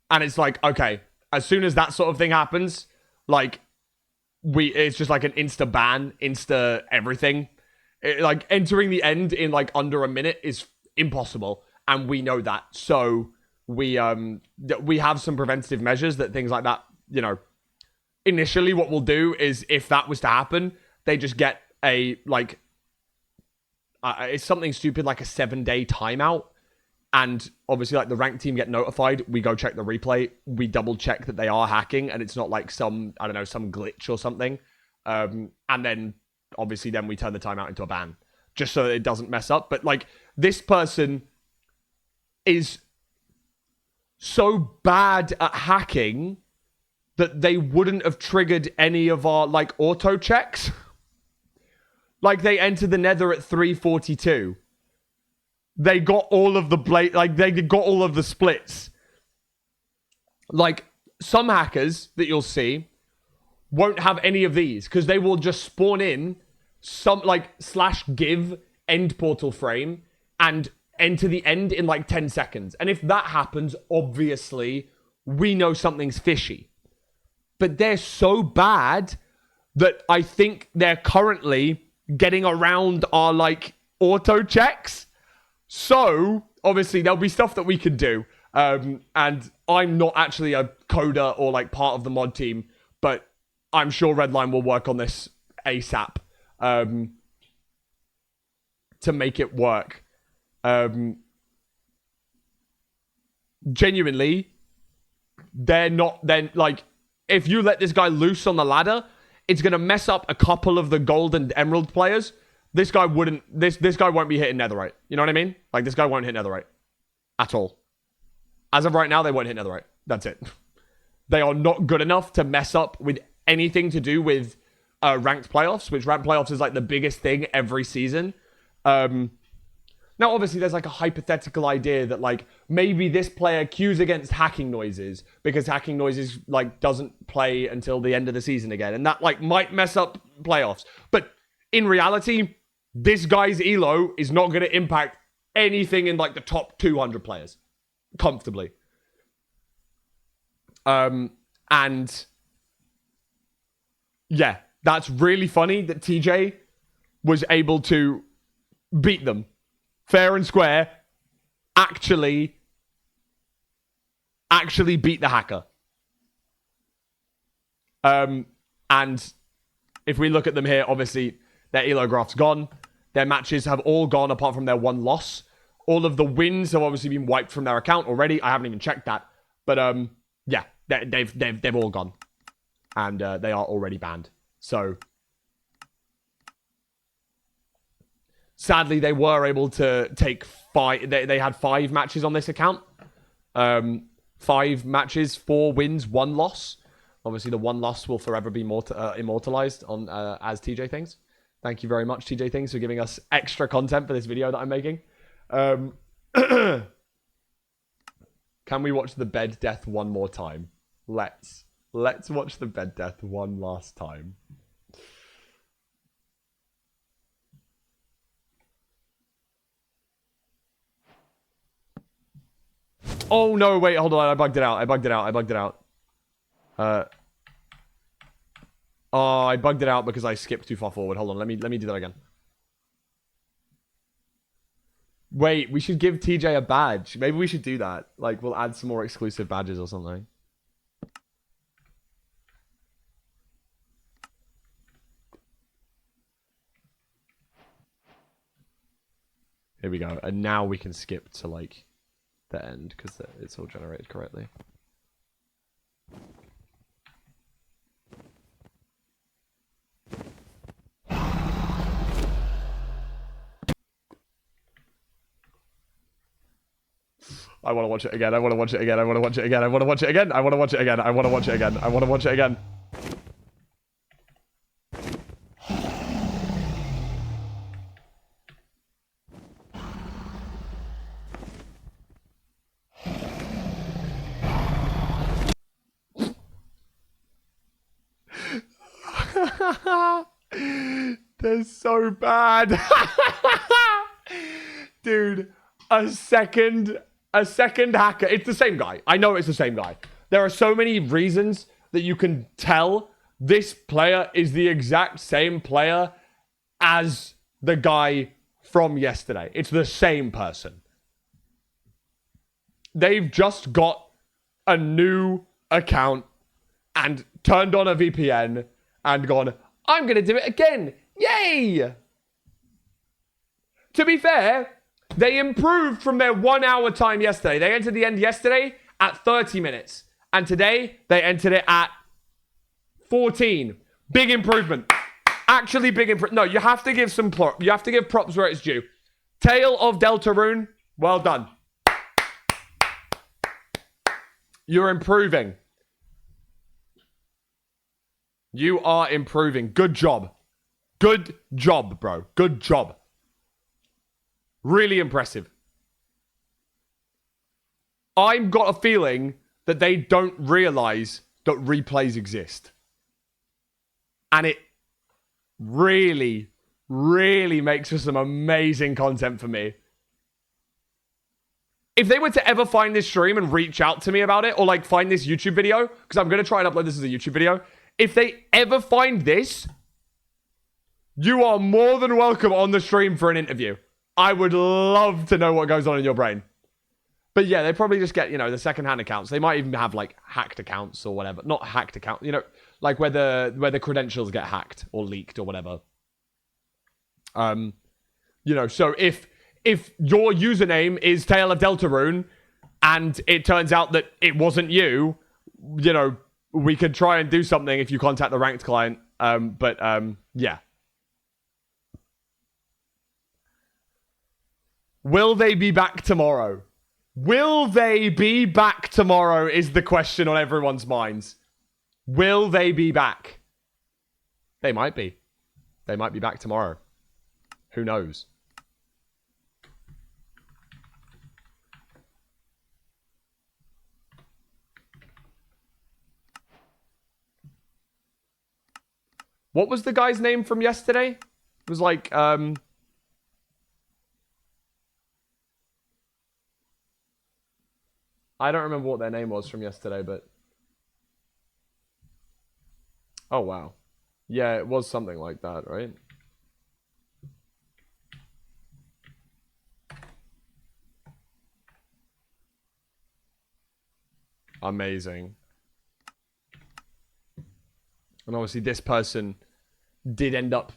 And it's like, okay, as soon as that sort of thing happens, like, it's just like an insta ban, insta everything. Like, entering the end in, like, under a minute is impossible, and we know that. So we have some preventative measures that things like that, you know. Initially, what we'll do is, if that was to happen, they just get a, like, it's something stupid like a 7-day timeout. And obviously, like, the ranked team get notified. We go check the replay. We double check that they are hacking, and it's not like some, I don't know, some glitch or something. And then, obviously, then we turn the timeout into a ban, just so that it doesn't mess up. But, like, this person is so bad at hacking that they wouldn't have triggered any of our, like, auto checks. Like, they entered the nether at 342. They got all of the they got all of the splits. Like, some hackers that you'll see won't have any of these, because they will just spawn in some, like, /give end portal frame and enter the end in, like, 10 seconds. And if that happens, obviously, we know something's fishy. But they're so bad that I think they're currently getting around our, like, auto checks. So, obviously, there'll be stuff that we can do. And I'm not actually a coder or, like, part of the mod team, but I'm sure Redline will work on this ASAP to make it work. Genuinely, like, if you let this guy loose on the ladder, it's going to mess up a couple of the gold and emerald players. This guy won't be hitting netherite. You know what I mean? Like, this guy won't hit netherite at all. As of right now, they won't hit netherite. That's it. They are not good enough to mess up with anything to do with ranked playoffs, which ranked playoffs is, like, the biggest thing every season. Now, obviously, there's, like, a hypothetical idea that, like, maybe this player queues against hacking noises because hacking noises, like, doesn't play until the end of the season again. And that, like, might mess up playoffs. But in reality, this guy's elo is not going to impact anything in, like, the top 200 players. Comfortably. And yeah, that's really funny that TJ was able to beat them fair and square, actually beat the hacker. And if we look at them here, obviously their elo graph's gone. Their matches have all gone apart from their one loss. All of the wins have obviously been wiped from their account already. I haven't even checked that. But yeah, they've all gone. And they are already banned. So sadly, they were able to take 5. They had 5 matches on this account. 5 matches, 4 wins, 1 loss. Obviously, the 1 loss will forever be immortalized on as TJ Things. Thank you very much, TJ Things, for giving us extra content for this video that I'm making. Can we watch the bed death one more time? Let's watch the bed death one last time. Oh no, wait, hold on, I bugged it out. Oh, I bugged it out because I skipped too far forward. Hold on, let me do that again. Wait, we should give TJ a badge. Maybe we should do that. Like, we'll add some more exclusive badges or something. Here we go. And now we can skip to, like, the end because it's all generated correctly. I want to watch it again. I want to watch it again. I want to watch it again. I want to watch it again. I want to watch it again. I want to watch it again. I want to watch it again. They're so bad. Dude, a second hacker. It's the same guy. I know it's the same guy. There are so many reasons that you can tell this player is the exact same player as the guy from yesterday. It's the same person. They've just got a new account and turned on a VPN and gone, I'm going to do it again. Yay! To be fair, they improved from their 1 hour time yesterday. They entered the end yesterday at 30 minutes. And today, they entered it at 14. Big improvement. Actually, big improvement. No, you have to give some props. You have to give props where it's due. Tale of Deltarune, well done. You're improving. You are improving. Good job. Good job, bro. Good job. Really impressive. I've got a feeling that they don't realize that replays exist. And it really, really makes for some amazing content for me. If they were to ever find this stream and reach out to me about it, or like find this YouTube video, because I'm going to try and upload this as a YouTube video. If they ever find this, you are more than welcome on the stream for an interview. I would love to know what goes on in your brain. But yeah, they probably just get, you know, the secondhand accounts. They might even have like hacked accounts or whatever. Not hacked accounts, you know, like where the credentials get hacked or leaked or whatever. You know, so if your username is Tale of Deltarune and it turns out that it wasn't you, you know, we could try and do something if you contact the ranked client. Yeah. Will they be back tomorrow? Will they be back tomorrow is the question on everyone's minds. Will they be back? They might be. They might be back tomorrow. Who knows? What was the guy's name from yesterday? It was like, I don't remember what their name was from yesterday, but... Oh, wow. Yeah, it was something like that, right? Amazing. And obviously this person did end up...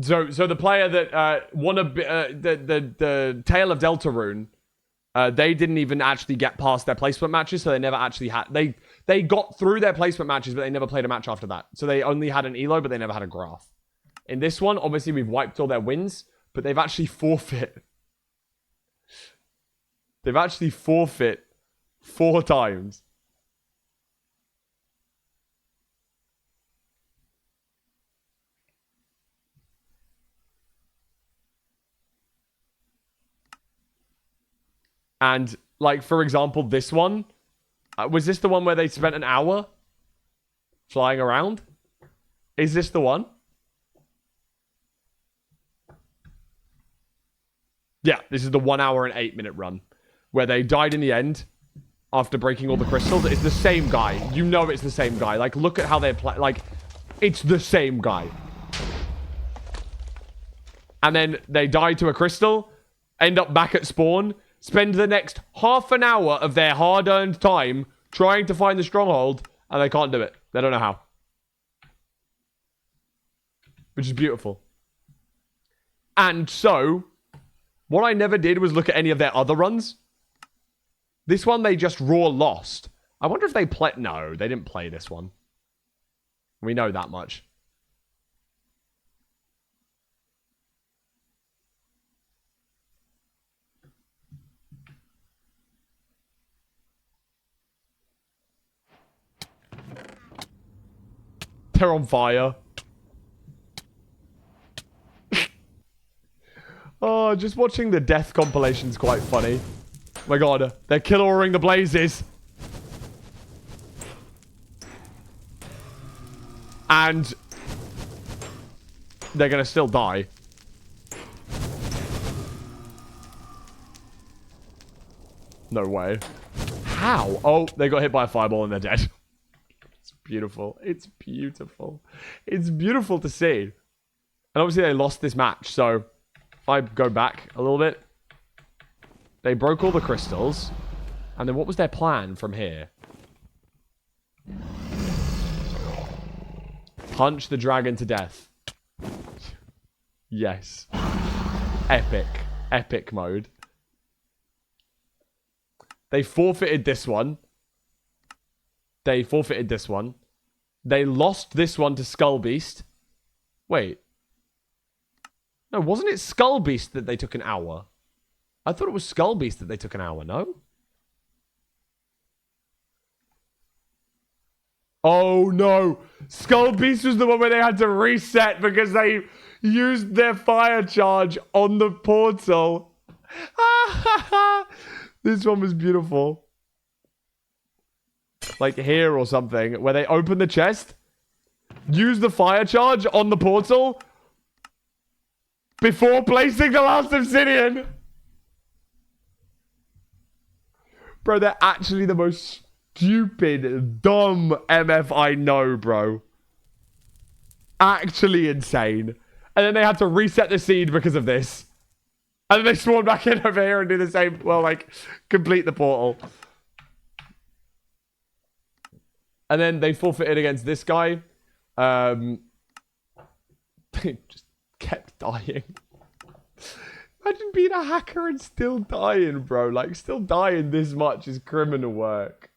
So the player that the Tale of Deltarune, they didn't even actually get past their placement matches, so they never actually had... They got through their placement matches, but they never played a match after that. So they only had an elo, but they never had a graph. In this one, obviously we've wiped all their wins, but they've actually forfeit. They've actually forfeit 4 times. And, like, for example, this one... was this the one where they spent an hour flying around? Is this the one? Yeah, this is the 1 hour and 8 minute run. Where they died in the end after breaking all the crystals. It's the same guy. You know it's the same guy. Like, look at how they're playing. Like, it's the same guy. And then they die to a crystal. End up back at spawn. Spend the next half an hour of their hard-earned time trying to find the stronghold, and they can't do it. They don't know how. Which is beautiful. And so, what I never did was look at any of their other runs. This one, they just raw lost. I wonder if they play... No, they didn't play this one. We know that much. They're on fire. Oh, just watching the death compilation's quite funny. Oh my god, they're kill-oring the blazes. And they're going to still die. No way. How? Oh, they got hit by a fireball and they're dead. It's beautiful. It's beautiful. It's beautiful to see. And obviously they lost this match, so if I go back a little bit, they broke all the crystals. And then what was their plan from here? Punch the dragon to death. Yes. Epic. Epic mode. They forfeited this one. They forfeited this one. They lost this one to Skull Beast. Wait. No, wasn't it Skull Beast that they took an hour? I thought it was Skull Beast that they took an hour, no? Oh no! Skull Beast was the one where they had to reset because they used their fire charge on the portal. This one was beautiful. Like here or something, where they open the chest, use the fire charge on the portal before placing the last obsidian. Bro, they're actually the most stupid, dumb MF I know, bro. Actually insane. And then they had to reset the seed because of this. And then they spawn back in over here and do the same. Well, like, complete the portal. And then they forfeited against this guy. They just kept dying. Imagine being a hacker and still dying, bro. Like, still dying this much is criminal work.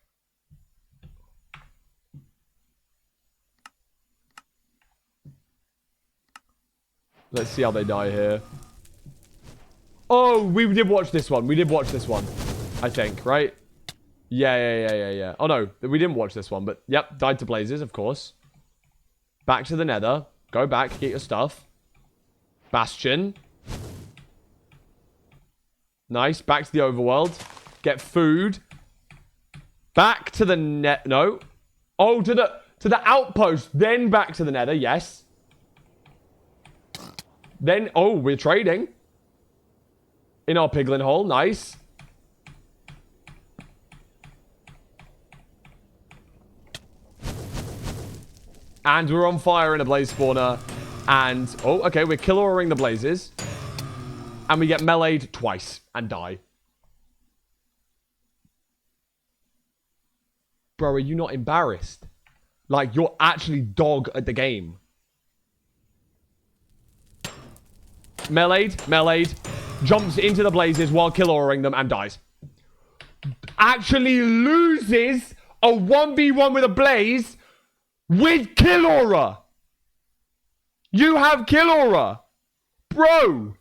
Let's see how they die here. Oh, we did watch this one. We did watch this one. I think, right? Yeah. Oh, no. We didn't watch this one, but yep. Died to blazes, of course. Back to the nether. Go back. Get your stuff. Bastion. Nice. Back to the overworld. Get food. Back to the net. No. Oh, to the outpost. Then back to the nether. Yes. Then, oh, we're trading. In our piglin hole. Nice. And we're on fire in a blaze spawner. And, oh, okay, we're kill-ordering the blazes. And we get meleeed twice and die. Bro, are you not embarrassed? Like, you're actually dog at the game. Meleeed. Jumps into the blazes while kill-ordering them and dies. Actually loses a 1v1 with a blaze with kill aura. You have kill aura. Bro.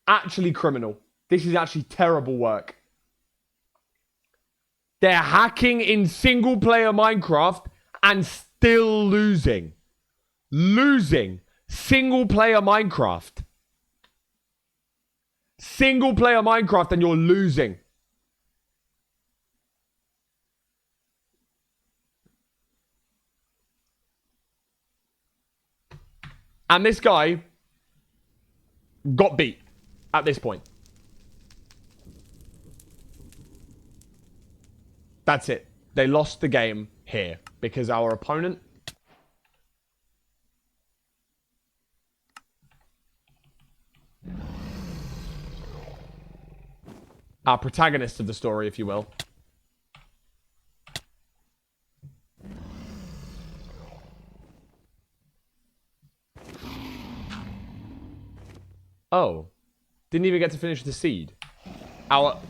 Actually criminal. This is actually terrible work. They're hacking in single player Minecraft and still losing. Losing. Single player Minecraft. Single player Minecraft and you're losing. And this guy got beat at this point. That's it. They lost the game here because our opponent... Our protagonist of the story, if you will. Oh. Didn't even get to finish the seed. Our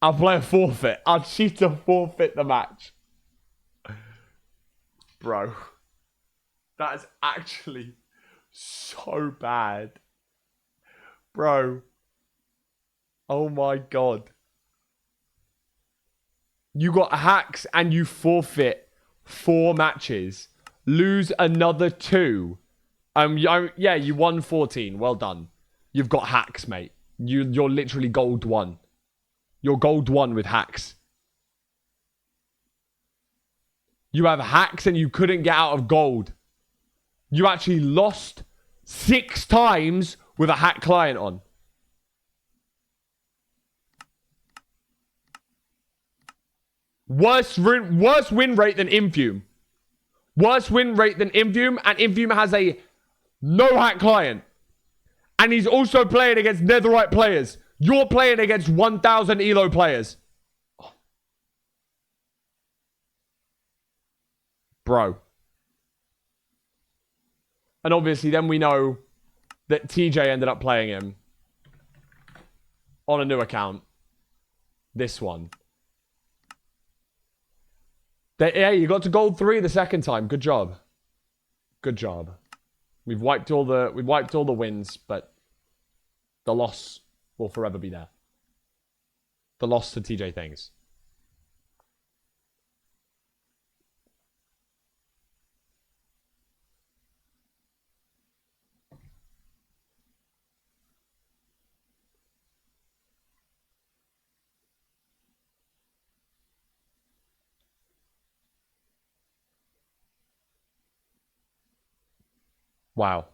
player forfeit. Our cheater forfeit the match. Bro. That is actually so bad. Bro. Oh my god. You got hacks and you forfeit 4 matches. Lose another 2. Yeah, you won 14. Well done. You've got hacks, mate. You're literally gold 1. You're gold 1 with hacks. You have hacks and you couldn't get out of gold. You actually lost 6 times with a hack client on. Worse win rate than Infume. Worse win rate than Infume, and Infume has a no hack client. And he's also playing against netherite players. You're playing against 1,000 elo players. Bro. And obviously then we know that TJ ended up playing him on a new account. This one. Yeah, you got to gold 3 the second time. Good job. Good job. We've wiped all the wins, but the loss will forever be there. The loss to TJ Things. Wow.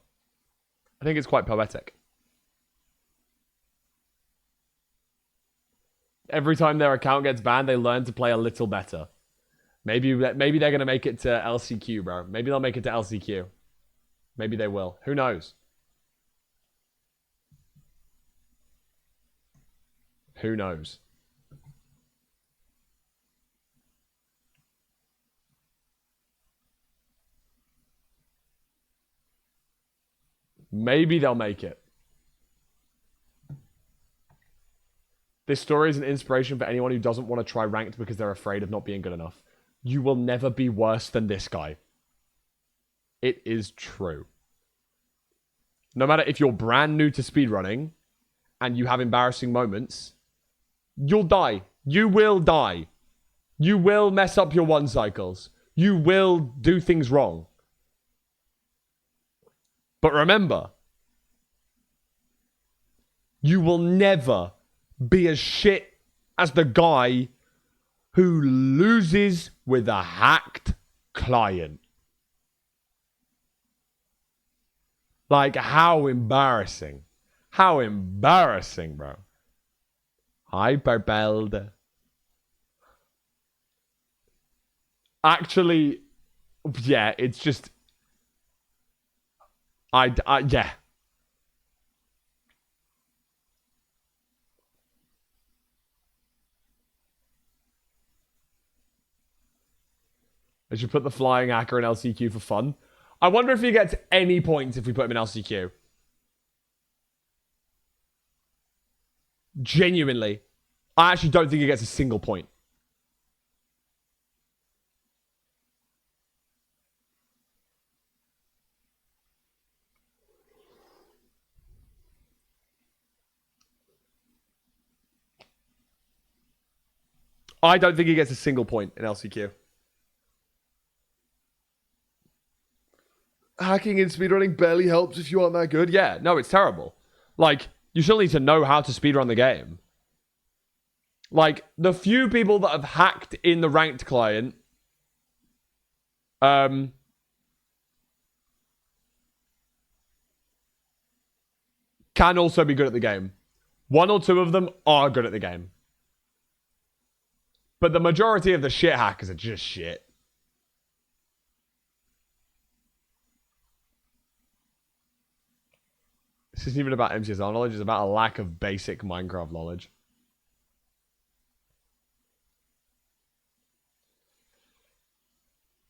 I think it's quite poetic. Every time their account gets banned, they learn to play a little better. Maybe they're going to make it to LCQ, bro. Maybe they'll make it to LCQ. Maybe they will. Who knows? Who knows? Maybe they'll make it. This story is an inspiration for anyone who doesn't want to try ranked because they're afraid of not being good enough. You will never be worse than this guy. It is true. No matter if you're brand new to speedrunning and you have embarrassing moments, you'll die. You will die. You will mess up your 1 cycles. You will do things wrong. But remember, you will never be as shit as the guy who loses with a hacked client. Like, how embarrassing. How embarrassing, bro. Hyperbelled. Actually, yeah, it's just... yeah. I should put the flying hacker in LCQ for fun. I wonder if he gets any points if we put him in LCQ. Genuinely. I actually don't think he gets a single point. I don't think he gets a single point in LCQ. Hacking in speedrunning barely helps if you aren't that good. Yeah, no, it's terrible. Like, you still need to know how to speedrun the game. Like, the few people that have hacked in the ranked client, can also be good at the game. 1 or 2 of them are good at the game. But the majority of the shit hackers are just shit. This isn't even about MCSR knowledge, it's about a lack of basic Minecraft knowledge.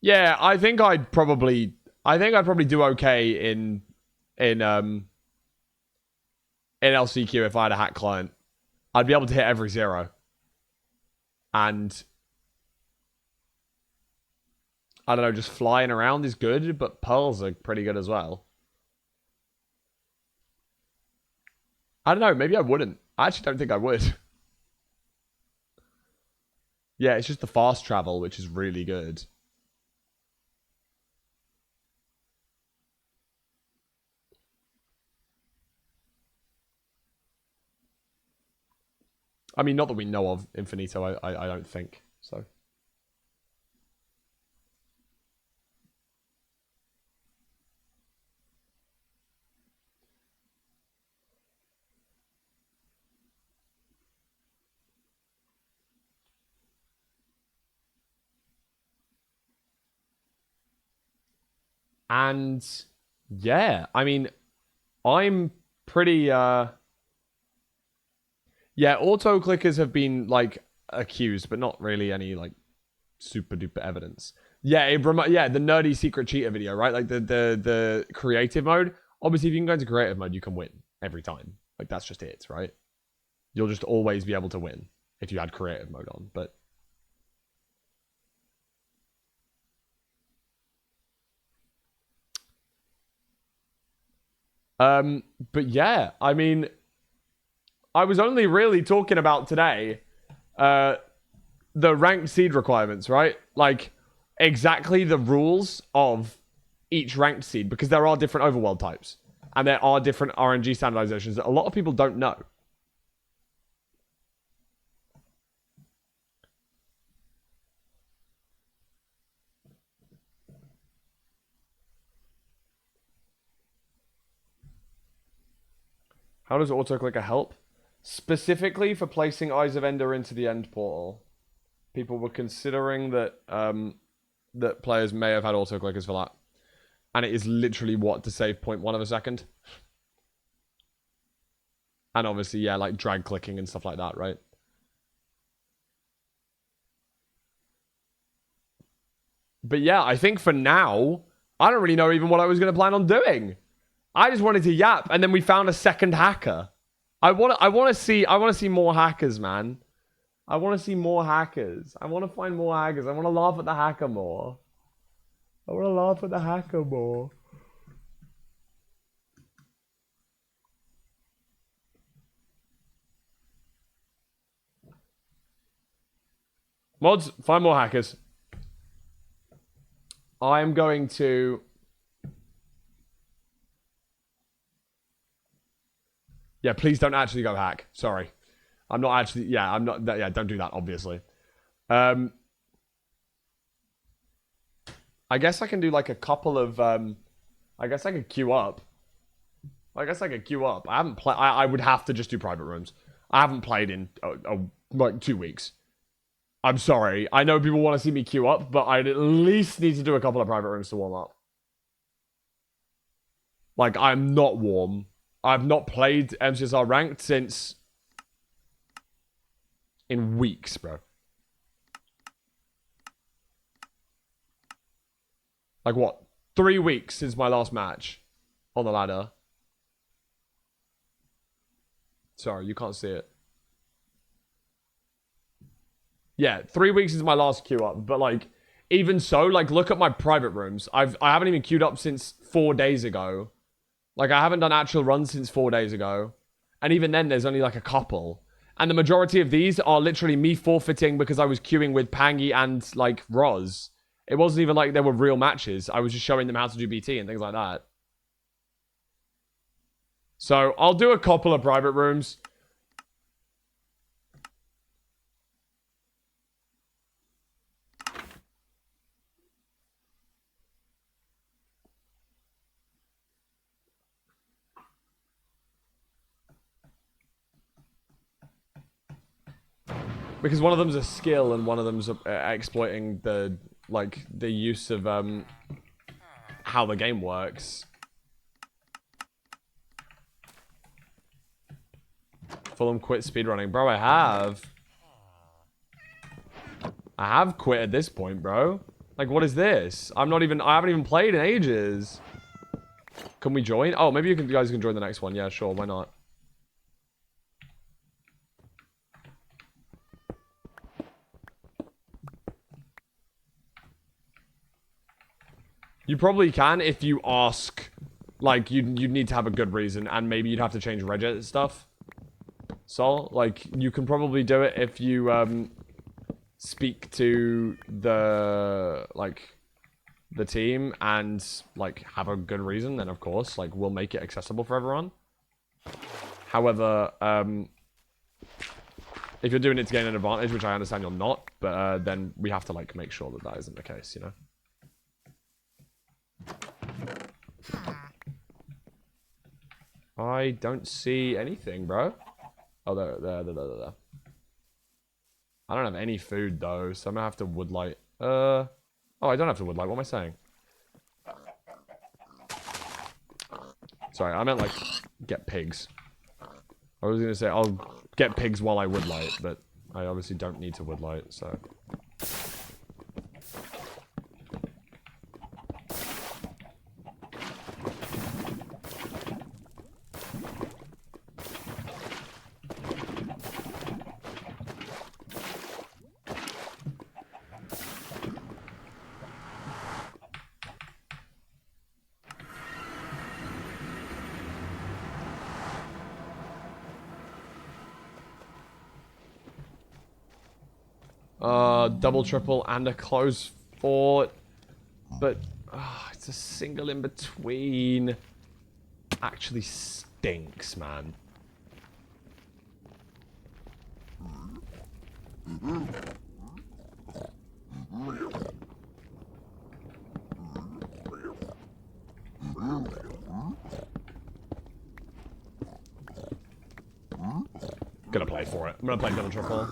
Yeah, I think I'd probably do okay in LCQ if I had a hack client. I'd be able to hit every 0. And I don't know, just flying around is good, but pearls are pretty good as well. I don't know, maybe I wouldn't. I actually don't think I would. Yeah, it's just the fast travel, which is really good. I mean, not that we know of Infinito, I don't think, so. And yeah, I mean, I'm pretty yeah, auto clickers have been like accused, but not really any like super duper evidence. Yeah, yeah, the nerdy secret cheater video, right? Like the creative mode. Obviously, if you can go into creative mode, you can win every time. Like that's just it, right? You'll just always be able to win if you had creative mode on. But yeah, I mean, I was only really talking about today, the ranked seed requirements, right? Like exactly the rules of each ranked seed, because there are different overworld types and there are different RNG standardizations that a lot of people don't know. How does autoclicker help? Specifically for placing Eyes of Ender into the end portal. People were considering that that players may have had autoclickers for that. And it is literally what to save 0.1 of a second. And obviously, yeah, like drag clicking and stuff like that, right? But yeah, I think for now, I don't really know even what I was going to plan on doing. I just wanted to yap, and then we found a second hacker. I want to see more hackers, man. I want to see more hackers. I want to find more hackers. I want to laugh at the hacker more. I want to laugh at the hacker more. Mods, find more hackers. I'm going to... Yeah, please don't actually go hack. Sorry. I'm not actually... Yeah, I'm not... Yeah, don't do that, obviously. I guess I can do like a couple of... I guess I could queue up. I haven't played... I would have to just do private rooms. I haven't played in like 2 weeks. I'm sorry. I know people want to see me queue up, but I'd at least need to do a couple of private rooms to warm up. Like, I'm not warm. I've not played MCSR ranked since... in weeks, bro. Like what? 3 weeks since my last match on the ladder. Sorry, you can't see it. Yeah, 3 weeks is my last queue up, but like, even so, like, look at my private rooms. I haven't even queued up since 4 days ago. Like, I haven't done actual runs since 4 days ago. And even then, there's only like a couple. And the majority of these are literally me forfeiting because I was queuing with Pangy and like Roz. It wasn't even like there were real matches. I was just showing them how to do BT and things like that. So I'll do a couple of private rooms. Because one of them's a skill and one of them's exploiting the use of how the game works. Fulham quit speedrunning. Bro, I have quit at this point, bro. Like, what is this? I haven't even played in ages. Can we join? Oh, maybe you guys can join the next one. Yeah, sure, why not? You probably can if you ask. Like, you'd need to have a good reason, and maybe you'd have to change Reddit stuff. So, like, you can probably do it if you, speak to the team and, like, have a good reason, then of course, like, we'll make it accessible for everyone. However, if you're doing it to gain an advantage, which I understand you're not, but then we have to, like, make sure that that isn't the case, you know? I don't see anything, bro. Oh, there. I don't have any food, though, so I'm gonna have to woodlight. Oh, I don't have to woodlight. What am I saying? Sorry, I meant like get pigs. I was gonna say I'll get pigs while I woodlight, but I obviously don't need to woodlight, so. Double, triple, and a close fort. But it's a single in between. Actually stinks, man. Gonna play for it. I'm gonna play double, triple.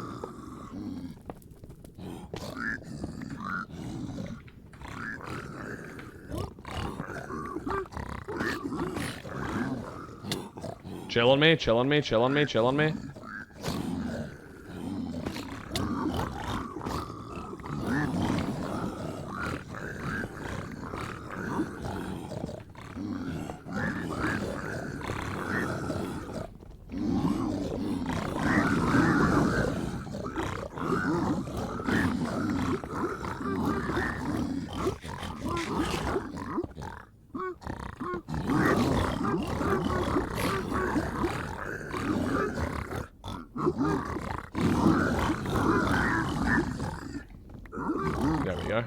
Chill on me, chill on me, chill on me, chill on me. There we go.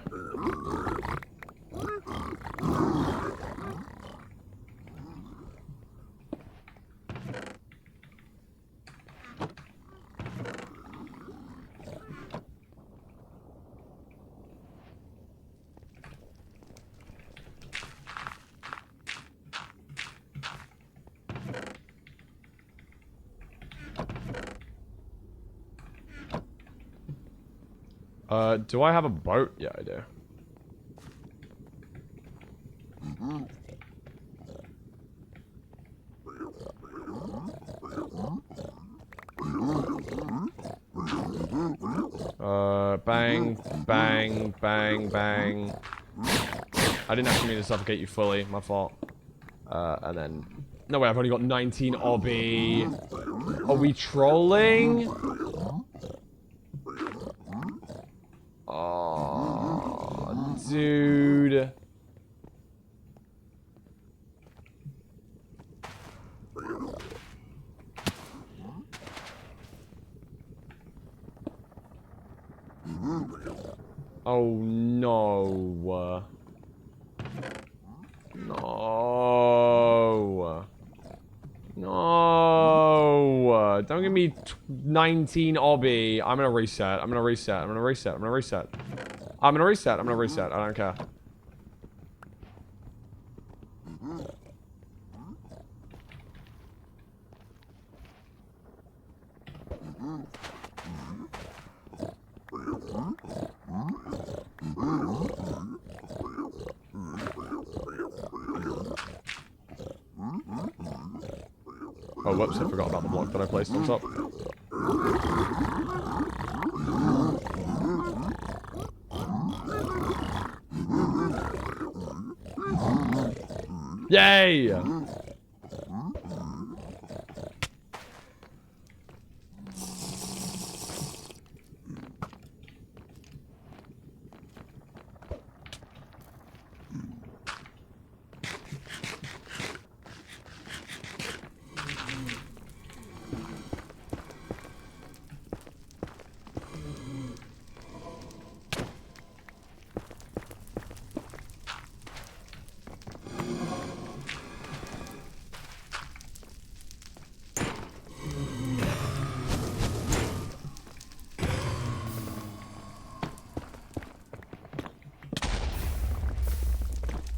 Do I have a boat? Yeah, I do. Bang, bang, bang, bang. I didn't actually mean to suffocate you fully. My fault. And then... No way, I've only got 19 obby. Are we trolling? Oh, dude. Oh, no. No. No. Don't give me 19 obby. I'm gonna reset. I'm gonna reset. I'm gonna reset. I'm gonna reset. I'm gonna reset. I'm gonna reset. I don't care. Oh, whoops, I forgot about the block that I placed on top. Yay!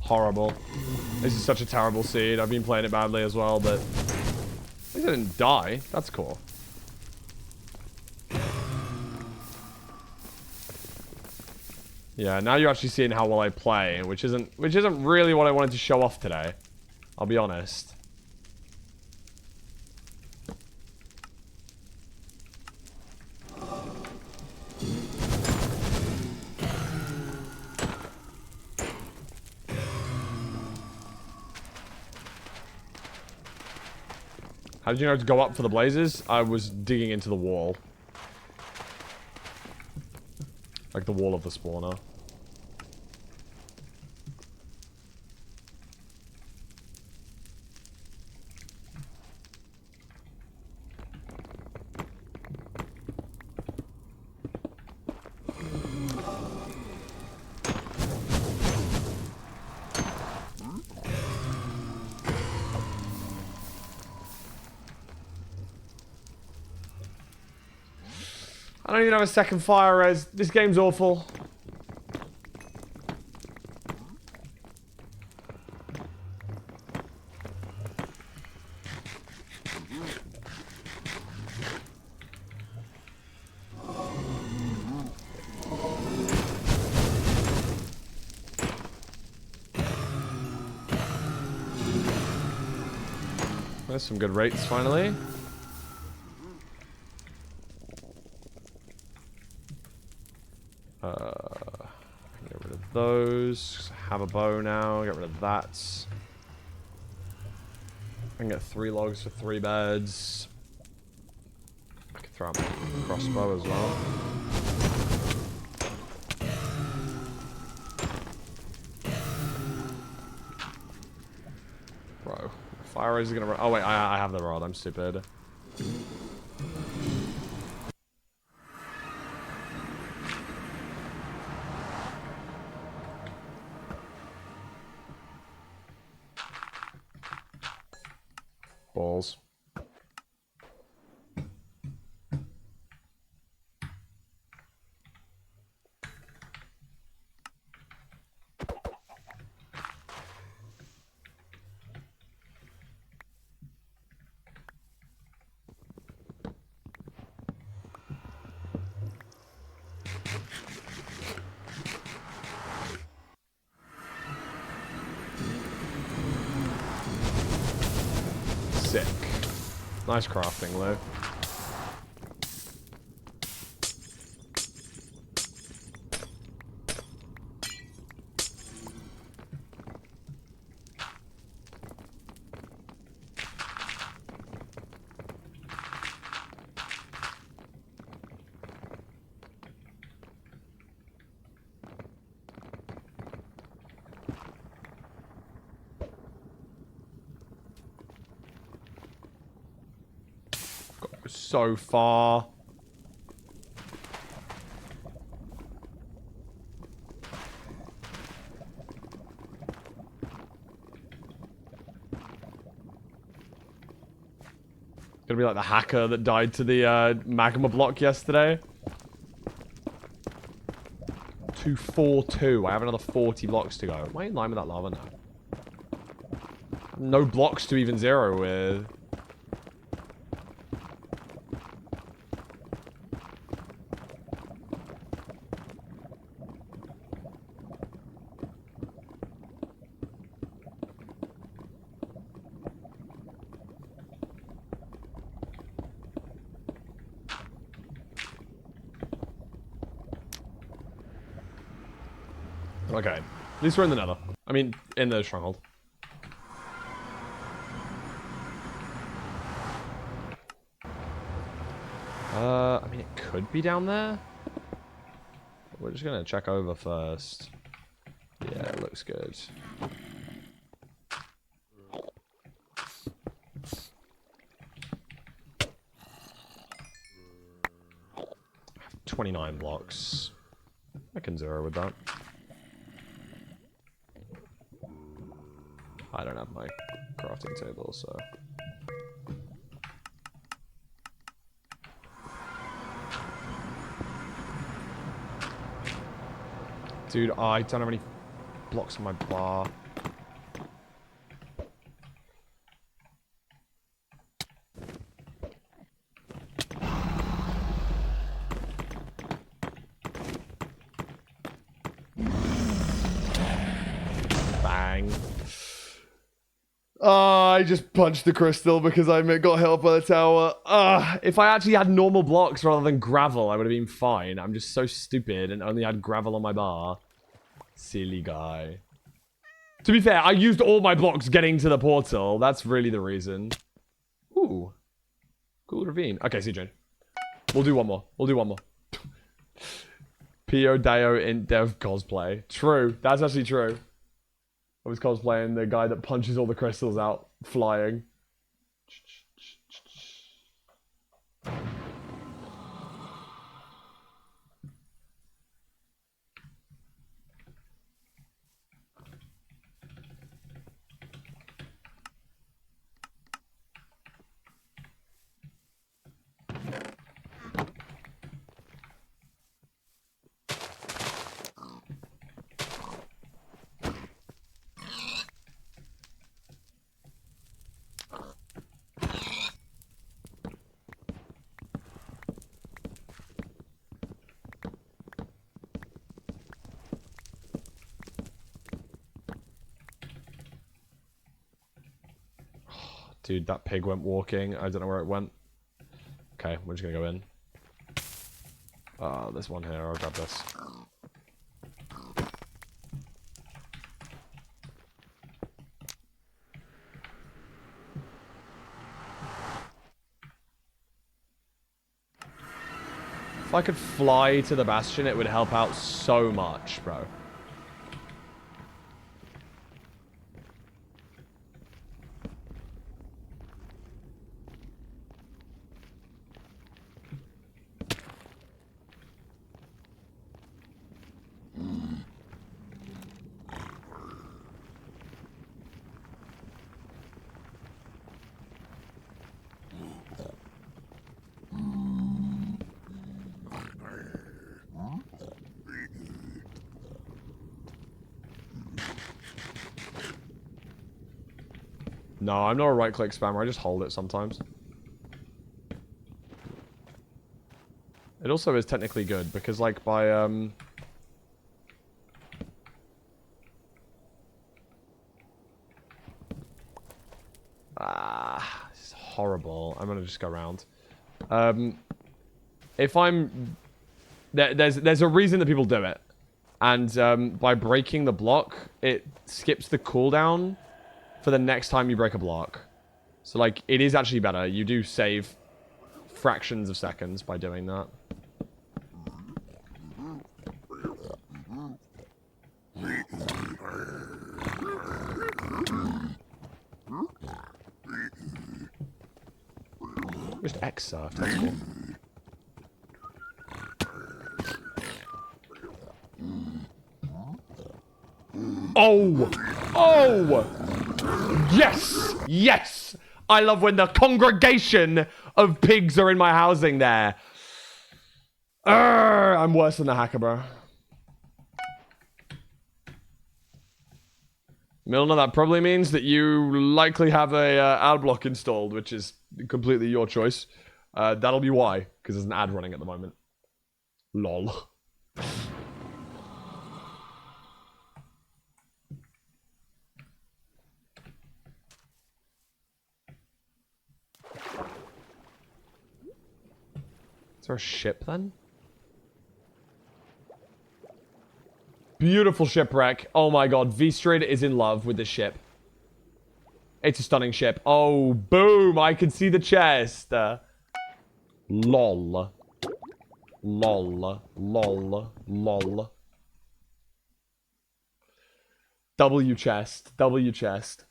Horrible. This is such a terrible seed. I've been playing it badly as well, but... At least I didn't die. That's cool. Yeah, now you're actually seeing how well I play, which isn't really what I wanted to show off today. I'll be honest. How did you know to go up for the blazes? I was digging into the wall. Like the wall of the spawner. I don't even have a second fire res. This game's awful. There's some good rates finally. Get rid of those. Have a bow now. Get rid of that. I can get 3 logs for 3 beds. I can throw out my crossbow as well. Bro, fire rays are gonna run. Oh wait, I have the rod. I'm stupid. Balls. Sick. Nice crafting, Lou. So far. Gonna be like the hacker that died to the magma block yesterday. 242. I have another 40 blocks to go. Am I in line with that lava now? No blocks to even zero with. Okay. At least we're in the nether. I mean, in the stronghold. I mean, it could be down there. We're just gonna check over first. Yeah, it looks good. I have 29 blocks. I can zero with that. I don't have my crafting table, so... Dude, I don't have any blocks on my bar. Bang. I just punched the crystal because I got hit by the tower. If I actually had normal blocks rather than gravel, I would have been fine. I'm just so stupid and only had gravel on my bar. Silly guy. To be fair, I used all my blocks getting to the portal. That's really the reason. Ooh, Ooh. Cool ravine. Okay, see, Jane. We'll do one more. Pio Deo in Dev cosplay. True. That's actually true. I was cosplaying the guy that punches all the crystals out flying. Dude, that pig went walking. I don't know where it went. Okay, we're just gonna go in. There's one here. I'll grab this. If I could fly to the bastion, it would help out so much, bro. No, I'm not a right-click spammer. I just hold it sometimes. It also is technically good because, like, by this is horrible. I'm gonna just go around. If I'm there's a reason that people do it, and by breaking the block, it skips the cooldown for the next time you break a block. So, like, it is actually better. You do save fractions of seconds by doing that. Just X surf, that's cool. Oh! Oh! Yes! Yes! I love when the congregation of pigs are in my housing there. I'm worse than the hacker, bro. Milner, that probably means that you likely have a ad block installed, which is completely your choice. That'll be why, because there's an ad running at the moment. Lol. Is there a ship then? Beautiful shipwreck. Oh my god, V-Strid is in love with this ship. It's a stunning ship. Oh, boom! I can see the chest. Lol. Lol. Lol. Lol. W chest. W chest.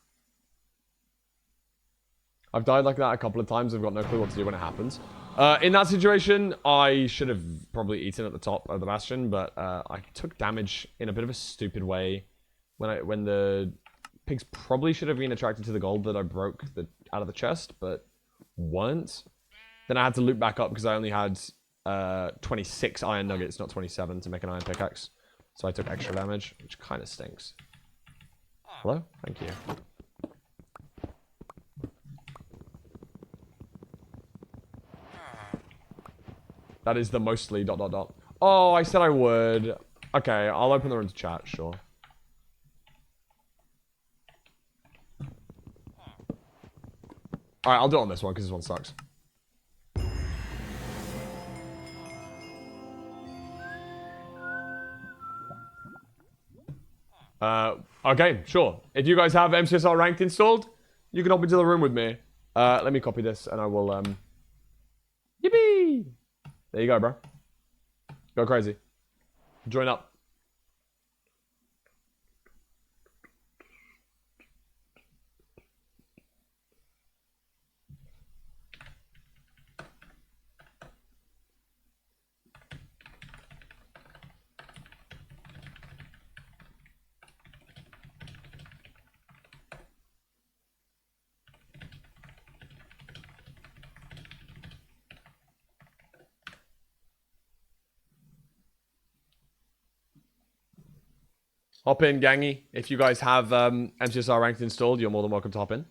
I've died like that a couple of times. I've got no clue what to do when it happens. In that situation, I should have probably eaten at the top of the bastion, but I took damage in a bit of a stupid way when the pigs probably should have been attracted to the gold that I broke out of the chest, but weren't. Then I had to loot back up because I only had 26 iron nuggets, not 27, to make an iron pickaxe. So I took extra damage, which kind of stinks. Hello? Thank you. That is the mostly ... Oh, I said I would. Okay, I'll open the room to chat, sure. Alright, I'll do it on this one, because this one sucks. Okay, sure. If you guys have MCSR ranked installed, you can hop into the room with me. Let me copy this and I will, yippee! There you go, bro. Go crazy. Join up. Hop in, gangy. If you guys have MCSR ranked installed, you're more than welcome to hop in.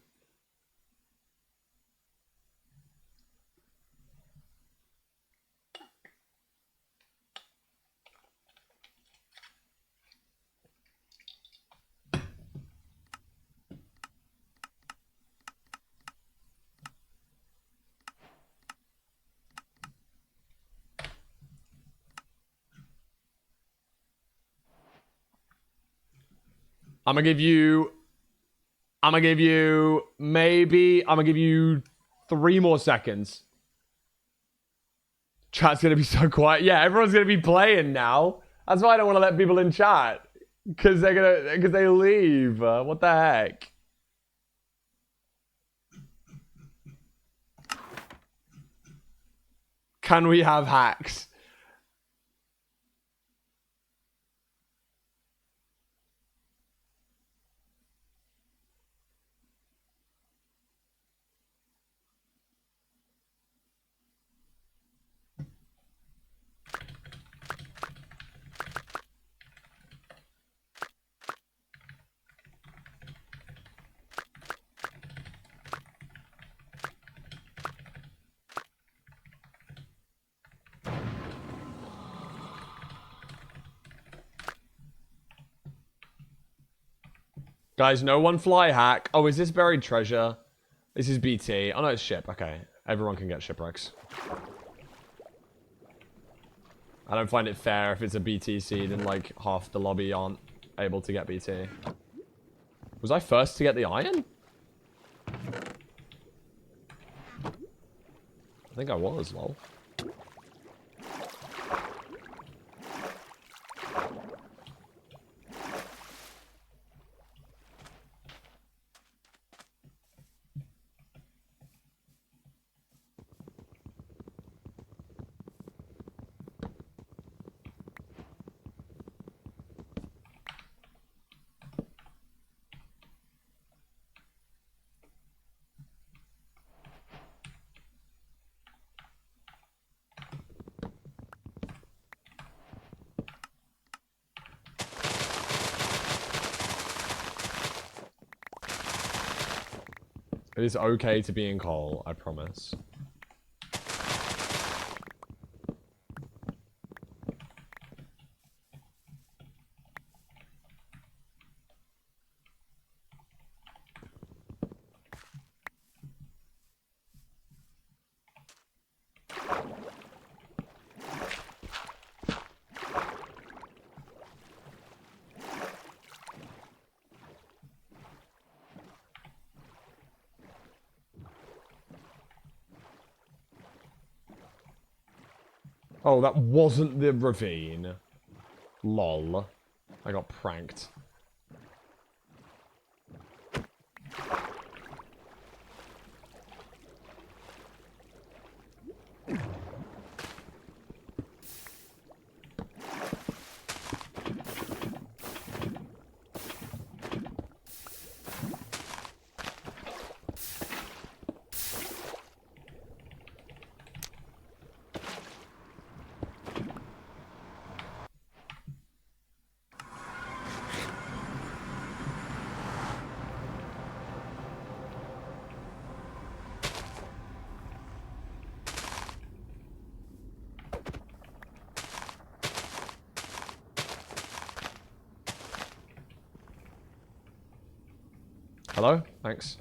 I'm gonna give you maybe 3 more seconds. Chat's gonna be so quiet. Yeah, everyone's gonna be playing now. That's why I don't want to let people in chat. Because they leave. What the heck? Can we have hacks? Guys, no one fly hack. Oh, is this buried treasure? This is BT. Oh no, it's ship. Okay. Everyone can get shipwrecks. I don't find it fair if it's a BT seed and like half the lobby aren't able to get BT. Was I first to get the iron? I think I was, lol. It is okay to be in coal, I promise. Oh, that wasn't the ravine. Lol. I got pranked. Hello? Thanks.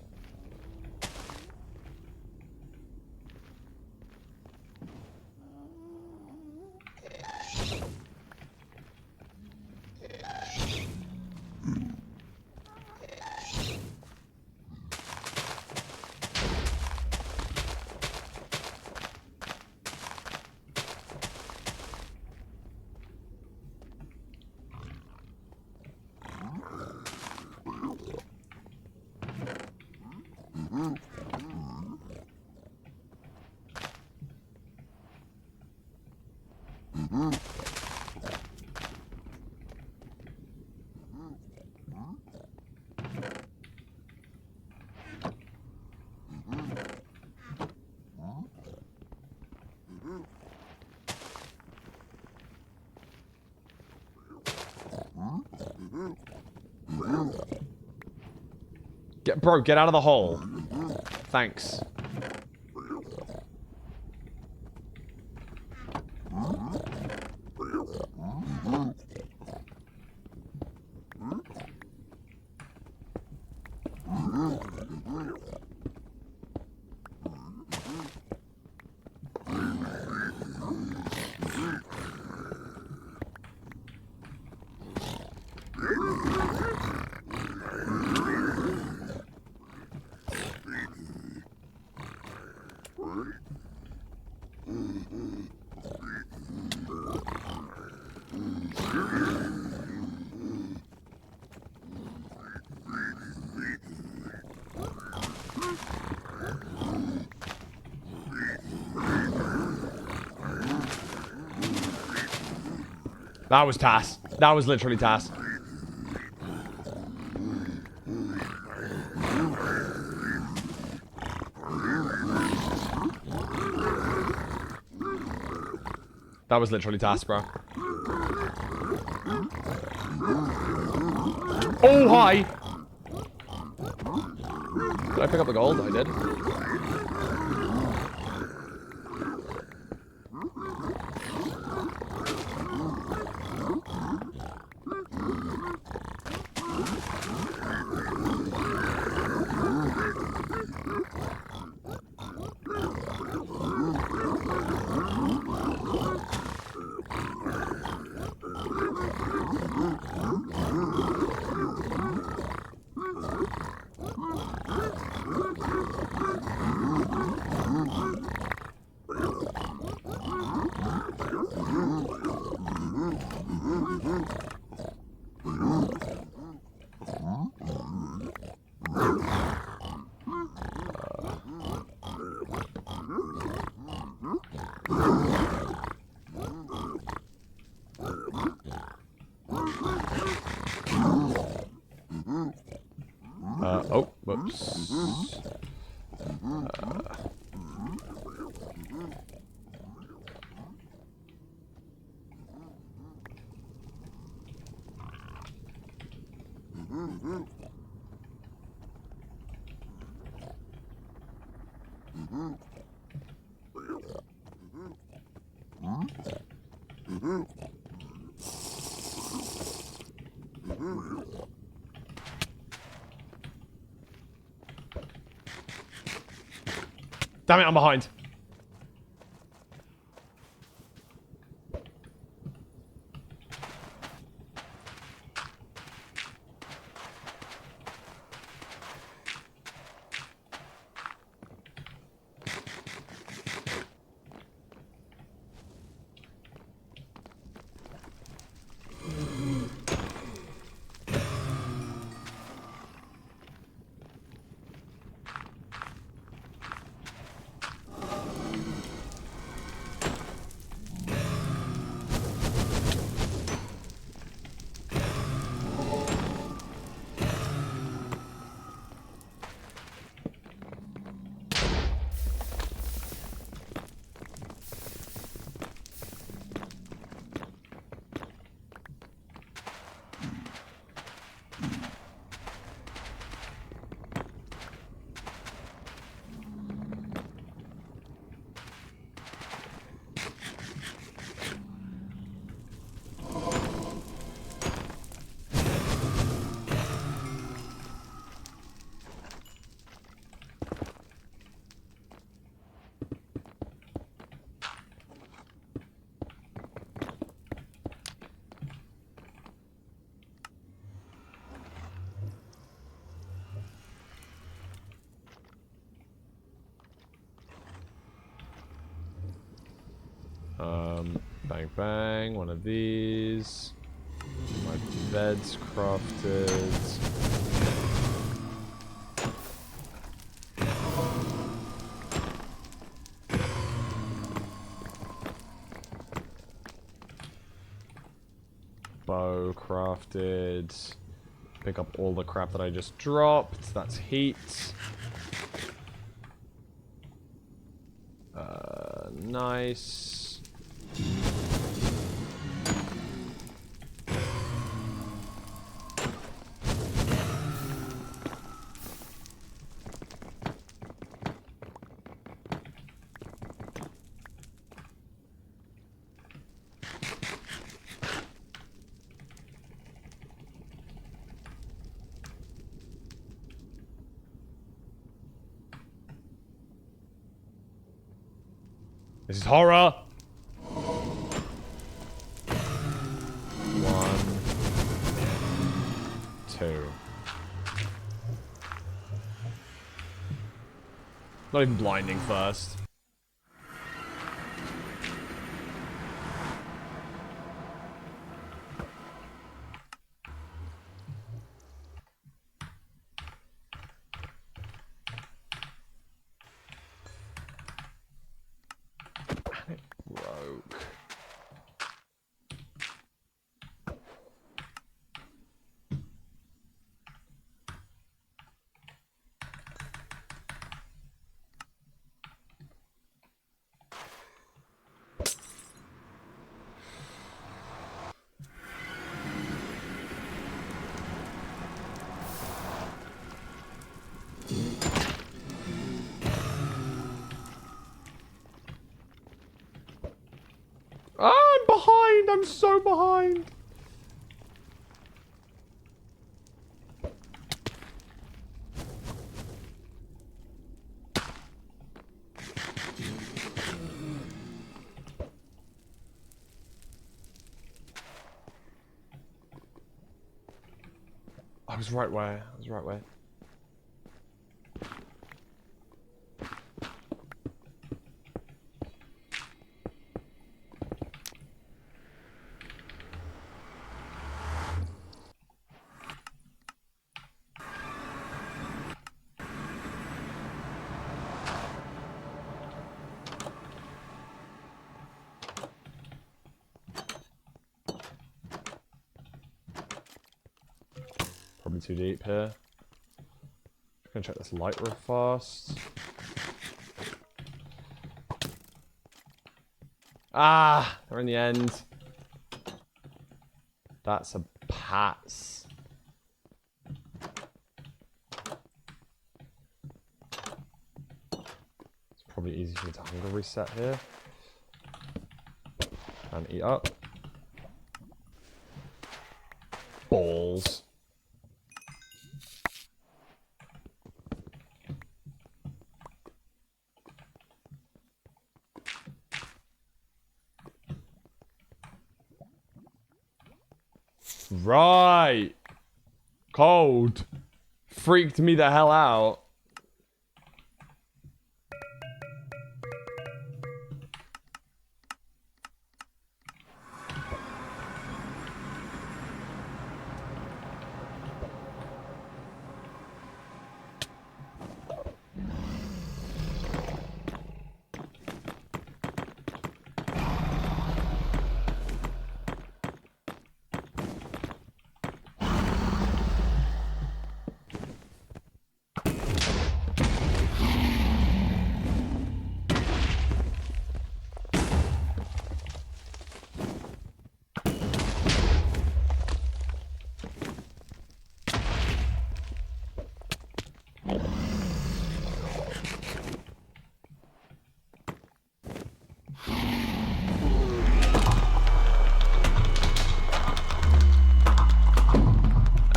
Bro, get out of the hole. Thanks. That was Tass. That was literally Tass. That was literally Tass, bro. Oh, hi! Did I pick up the gold? I did. Oh, whoops. Damn it, I'm behind. Bang bang, one of these. My bed's crafted. Bow crafted. Pick up all the crap that I just dropped. That's heat. Nice. This is horror. 1, 2. Not even blinding first. Broke. Ah, I'm behind. I'm so behind. I was right way. I was right way. Probably too deep here. Just gonna check this light real fast. Ah, we're in the end. That's a pass. It's probably easy for me to hunger reset here. And eat up. Balls. Right. Cold. Freaked me the hell out.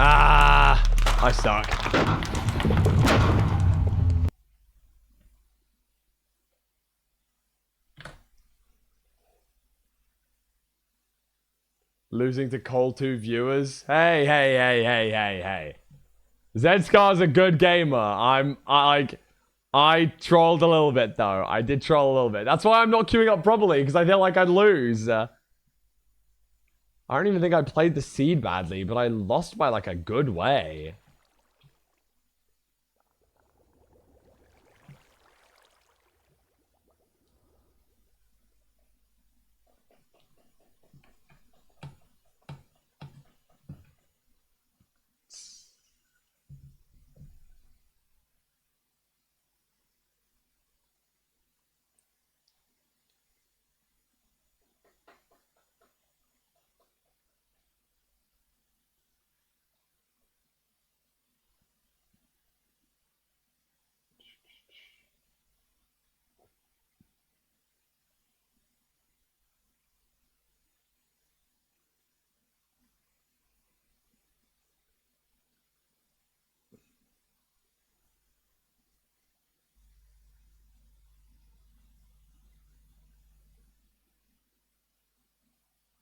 Ah, I suck. Losing to Call 2 viewers. Hey. Zscar's a good gamer. I trolled a little bit though. I did troll a little bit. That's why I'm not queuing up properly, because I feel like I'd lose. I don't even think I played the seed badly, but I lost by like a good way.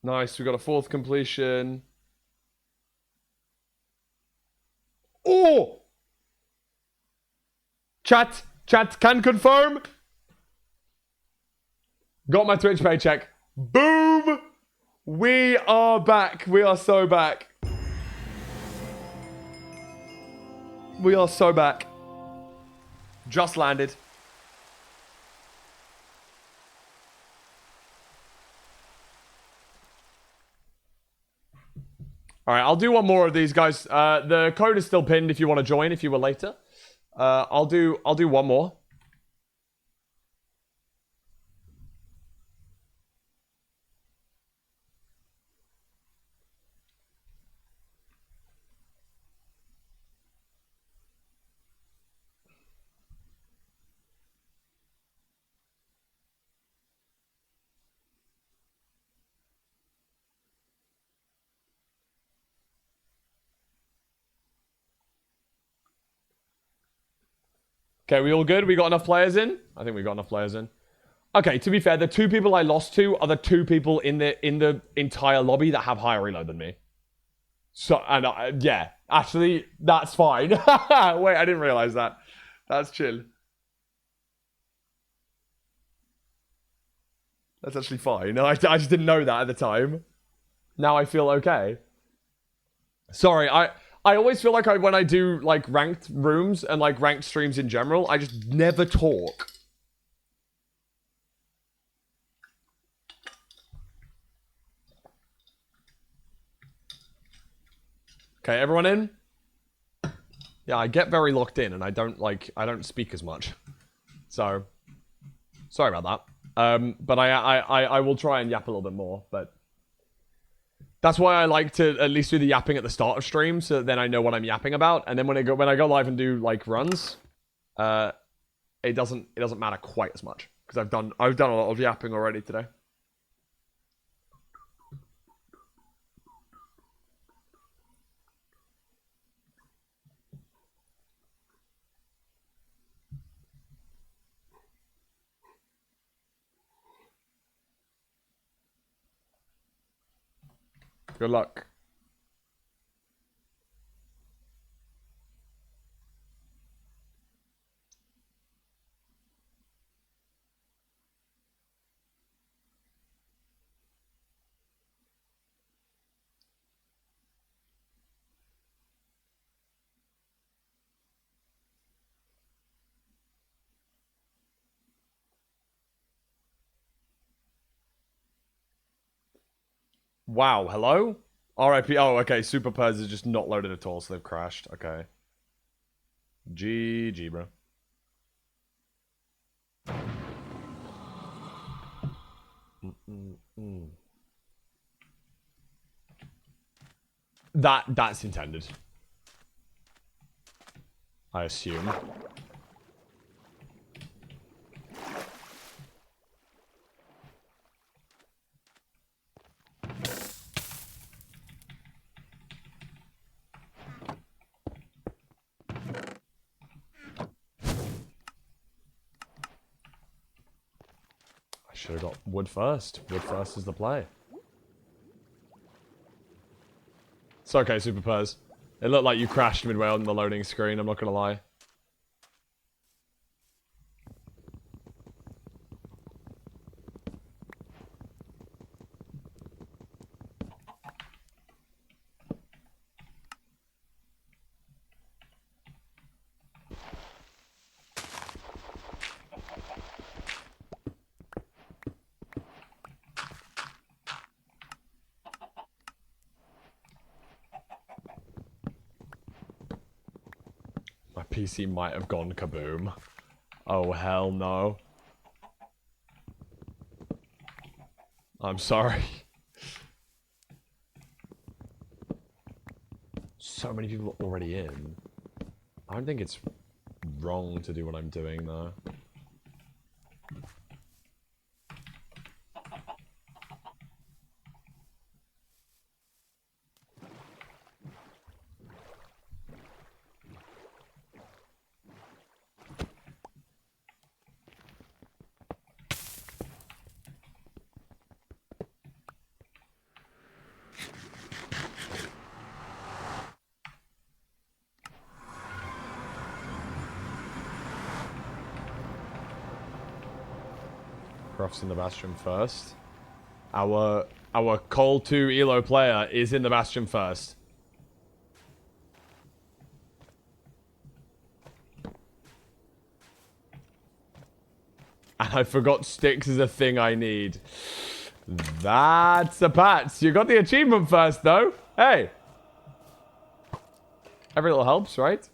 Nice. We got a 4th completion. Oh! Chat can confirm. Got my Twitch paycheck. Boom! We are back. We are so back. We are so back. Just landed. All right, I'll do one more of these, guys. The code is still pinned if you want to join. If you were later, I'll do one more. Okay, we all good? We got enough players in? I think we got enough players in. Okay, to be fair, the 2 people I lost to are the 2 people in the entire lobby that have higher reload than me. So, and yeah, actually, that's fine. Wait, I didn't realize that. That's chill. That's actually fine. I just didn't know that at the time. Now I feel okay. Sorry, I always feel like when I do like ranked rooms and like ranked streams in general, I just never talk. Okay, everyone in? Yeah, I get very locked in and I don't speak as much. So, sorry about that. But I will try and yap a little bit more, but that's why I like to at least do the yapping at the start of stream, so that then I know what I'm yapping about. And then when I go live and do like runs, it doesn't matter quite as much because I've done a lot of yapping already today. Good luck. Wow, hello? RIP. Oh, okay. Super Purrs is just not loaded at all, so they've crashed. Okay. GG, bro. That's intended. I assume. I should have got wood first. Wood first is the play. It's okay, Super Purrs. It looked like you crashed midway on the loading screen, I'm not gonna lie. My PC might have gone kaboom. Oh, hell no. I'm sorry. So many people are already in. I don't think it's wrong to do what I'm doing, though. Crofts in the Bastion first. Our Call 2 Elo player is in the Bastion first. And I forgot sticks is a thing I need. That's a Pats. You got the achievement first, though. Hey. Every little helps, right?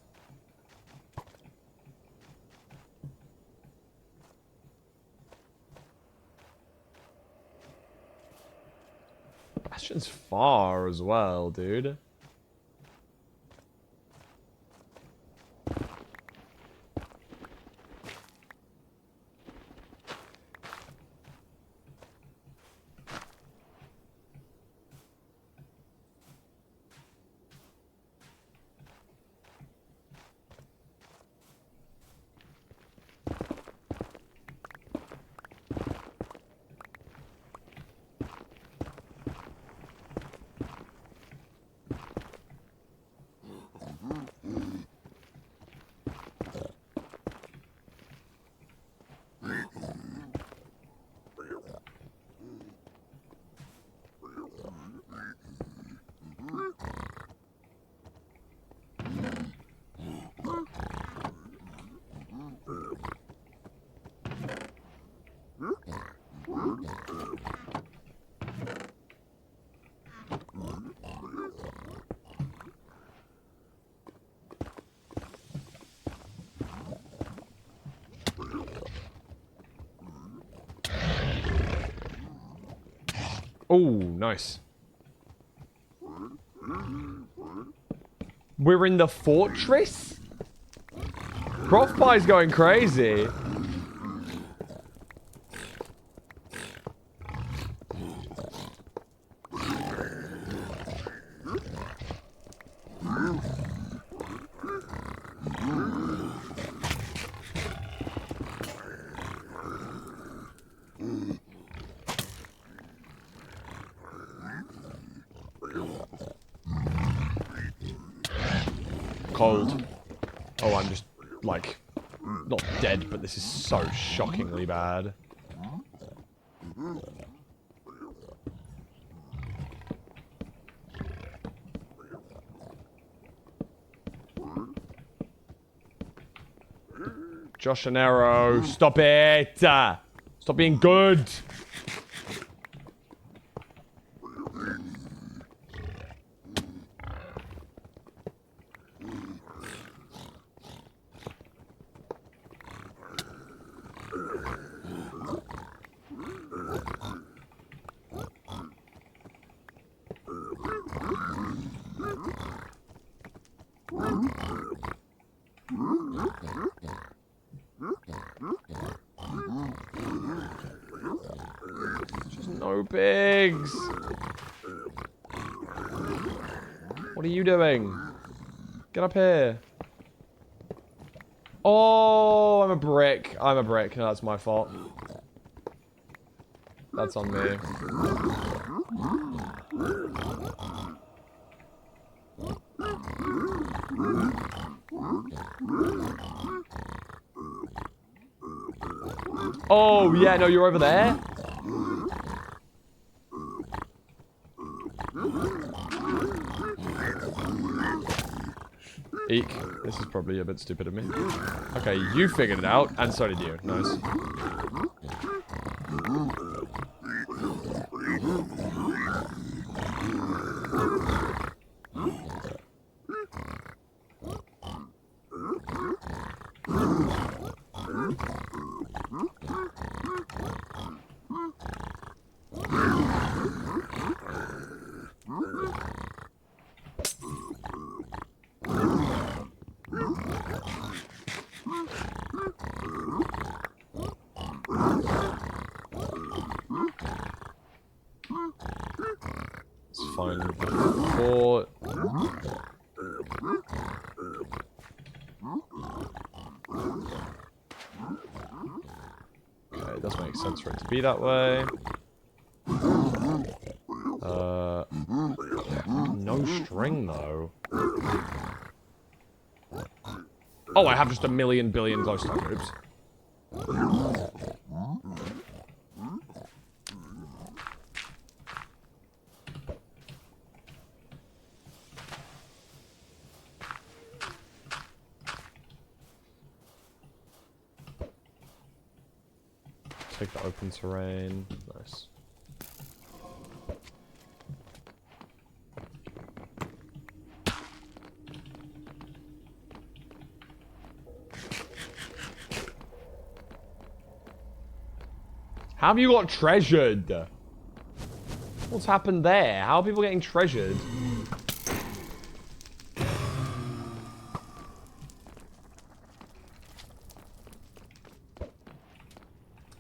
Bastion's far as well, dude. Oh, nice. We're in the fortress? Prof Pie's going crazy. Cold. Oh, I'm just, like, not dead, but this is so shockingly bad. Josh and Arrow, stop it! Stop being good! Just no pigs. What are you doing? Get up here. Oh, I'm a brick. I'm a brick. No, that's my fault. That's on me. Oh, yeah, no, you're over there? Eek. This is probably a bit stupid of me. Okay, you figured it out, and so did you. Nice. It's fine. Four. Okay, it does make sense for it to be that way. No string though. Oh, I have just a million billion glowstone. Oops. Take the open terrain. Nice. How have you got treasured? What's happened there? How are people getting treasured?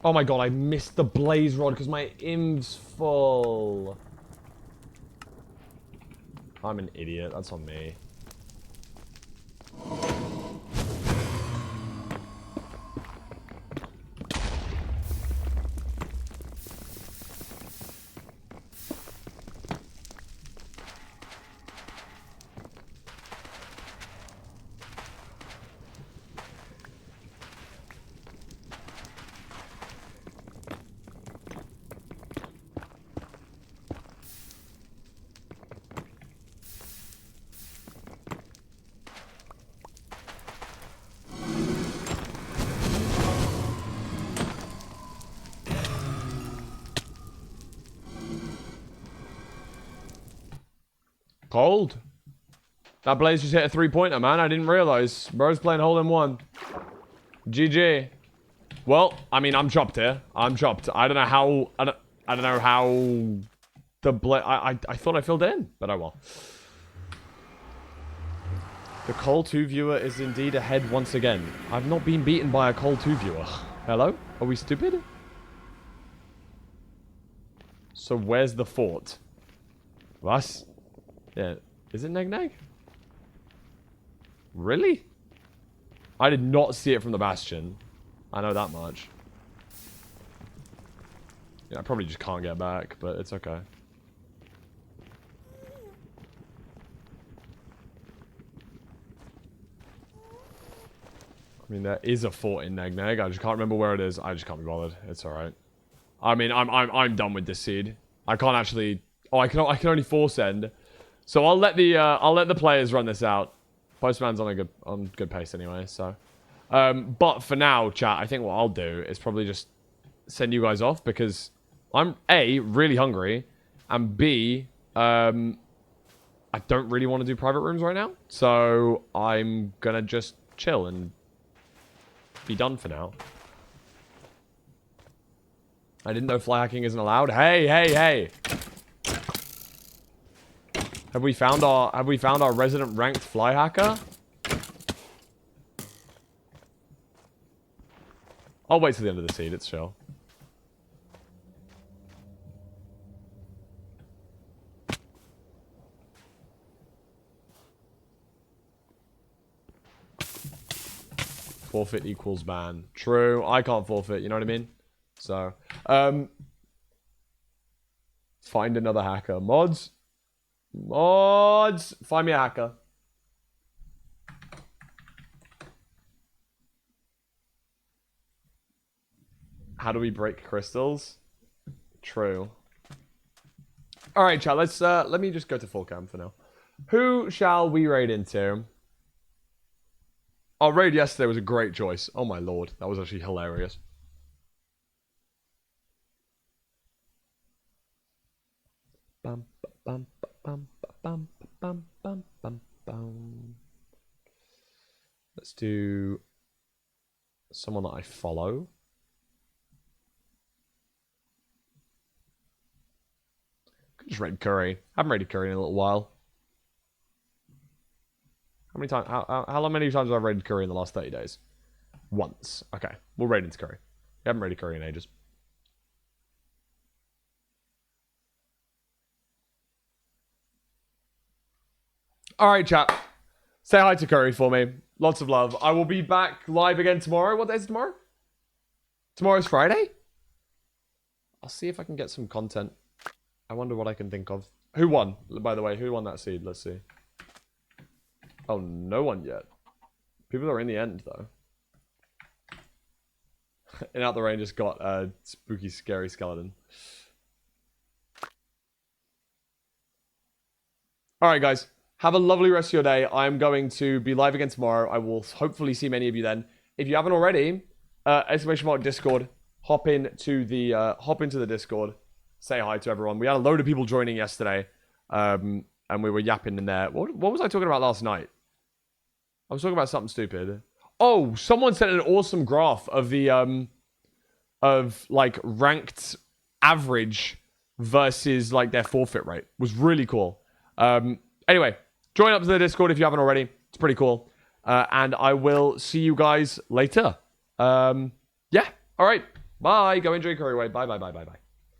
Oh my god, I missed the blaze rod because my im's full. I'm an idiot. That's on me. Cold. That blaze just hit a 3-pointer, man. I didn't realize. Bro's playing hole-in-one. GG. Well, I mean, I'm chopped here. I'm chopped. I don't know how... I don't know how... The blaze... I thought I filled it in, but oh well. The Call 2 viewer is indeed ahead once again. I've not been beaten by a Call 2 viewer. Hello? Are we stupid? So where's the fort? Was? Yeah. Is it Neg Neg? Really? I did not see it from the Bastion. I know that much. Yeah, I probably just can't get back, but it's okay. I mean, there is a fort in Neg Neg. I just can't remember where it is. I just can't be bothered. It's alright. I mean, I'm done with this seed. I can't actually... Oh, I can only force end. So I'll let the players run this out. Postman's on good pace anyway, so. But for now, chat, I think what I'll do is probably just send you guys off because I'm A, really hungry, and B, I don't really want to do private rooms right now. So I'm gonna just chill and be done for now. I didn't know fly hacking isn't allowed. Hey, hey, hey. Have we found our resident ranked fly hacker? I'll wait till the end of the seed, it's chill. Forfeit equals ban. True, I can't forfeit, you know what I mean? So, find another hacker. Mods, find me a hacker. How do we break crystals? True. All right, chat. Let's let me just go to full cam for now. Who shall we raid into? Our raid yesterday was a great choice. Oh my lord, that was actually hilarious. Bum, bum, bum, bum, bum, bum, bum, bum. Let's do someone that I follow. Just raid Curry. I haven't raided Curry in a little while. How many times? How many times have I raided Curry in the last 30 days? Once. Okay, we'll raid into Curry. We haven't raided Curry in ages. All right, chat. Say hi to Curry for me. Lots of love. I will be back live again tomorrow. What day is tomorrow? Tomorrow's Friday? I'll see if I can get some content. I wonder what I can think of. Who won? By the way, who won that seed? Let's see. Oh, no one yet. People are in the end, though. And out the rain just got a spooky, scary skeleton. Alright, guys. Have a lovely rest of your day. I'm going to be live again tomorrow. I will hopefully see many of you then. If you haven't already, !Discord. hop into the Discord, say hi to everyone. We had a load of people joining yesterday, and we were yapping in there. What was I talking about last night? I was talking about something stupid. Oh, someone sent an awesome graph of the of like ranked average versus like their forfeit rate. It was really cool. Anyway, join up to the Discord if you haven't already. It's pretty cool. And I will see you guys later. Yeah. All right. Bye. Go enjoy your curry way. Bye.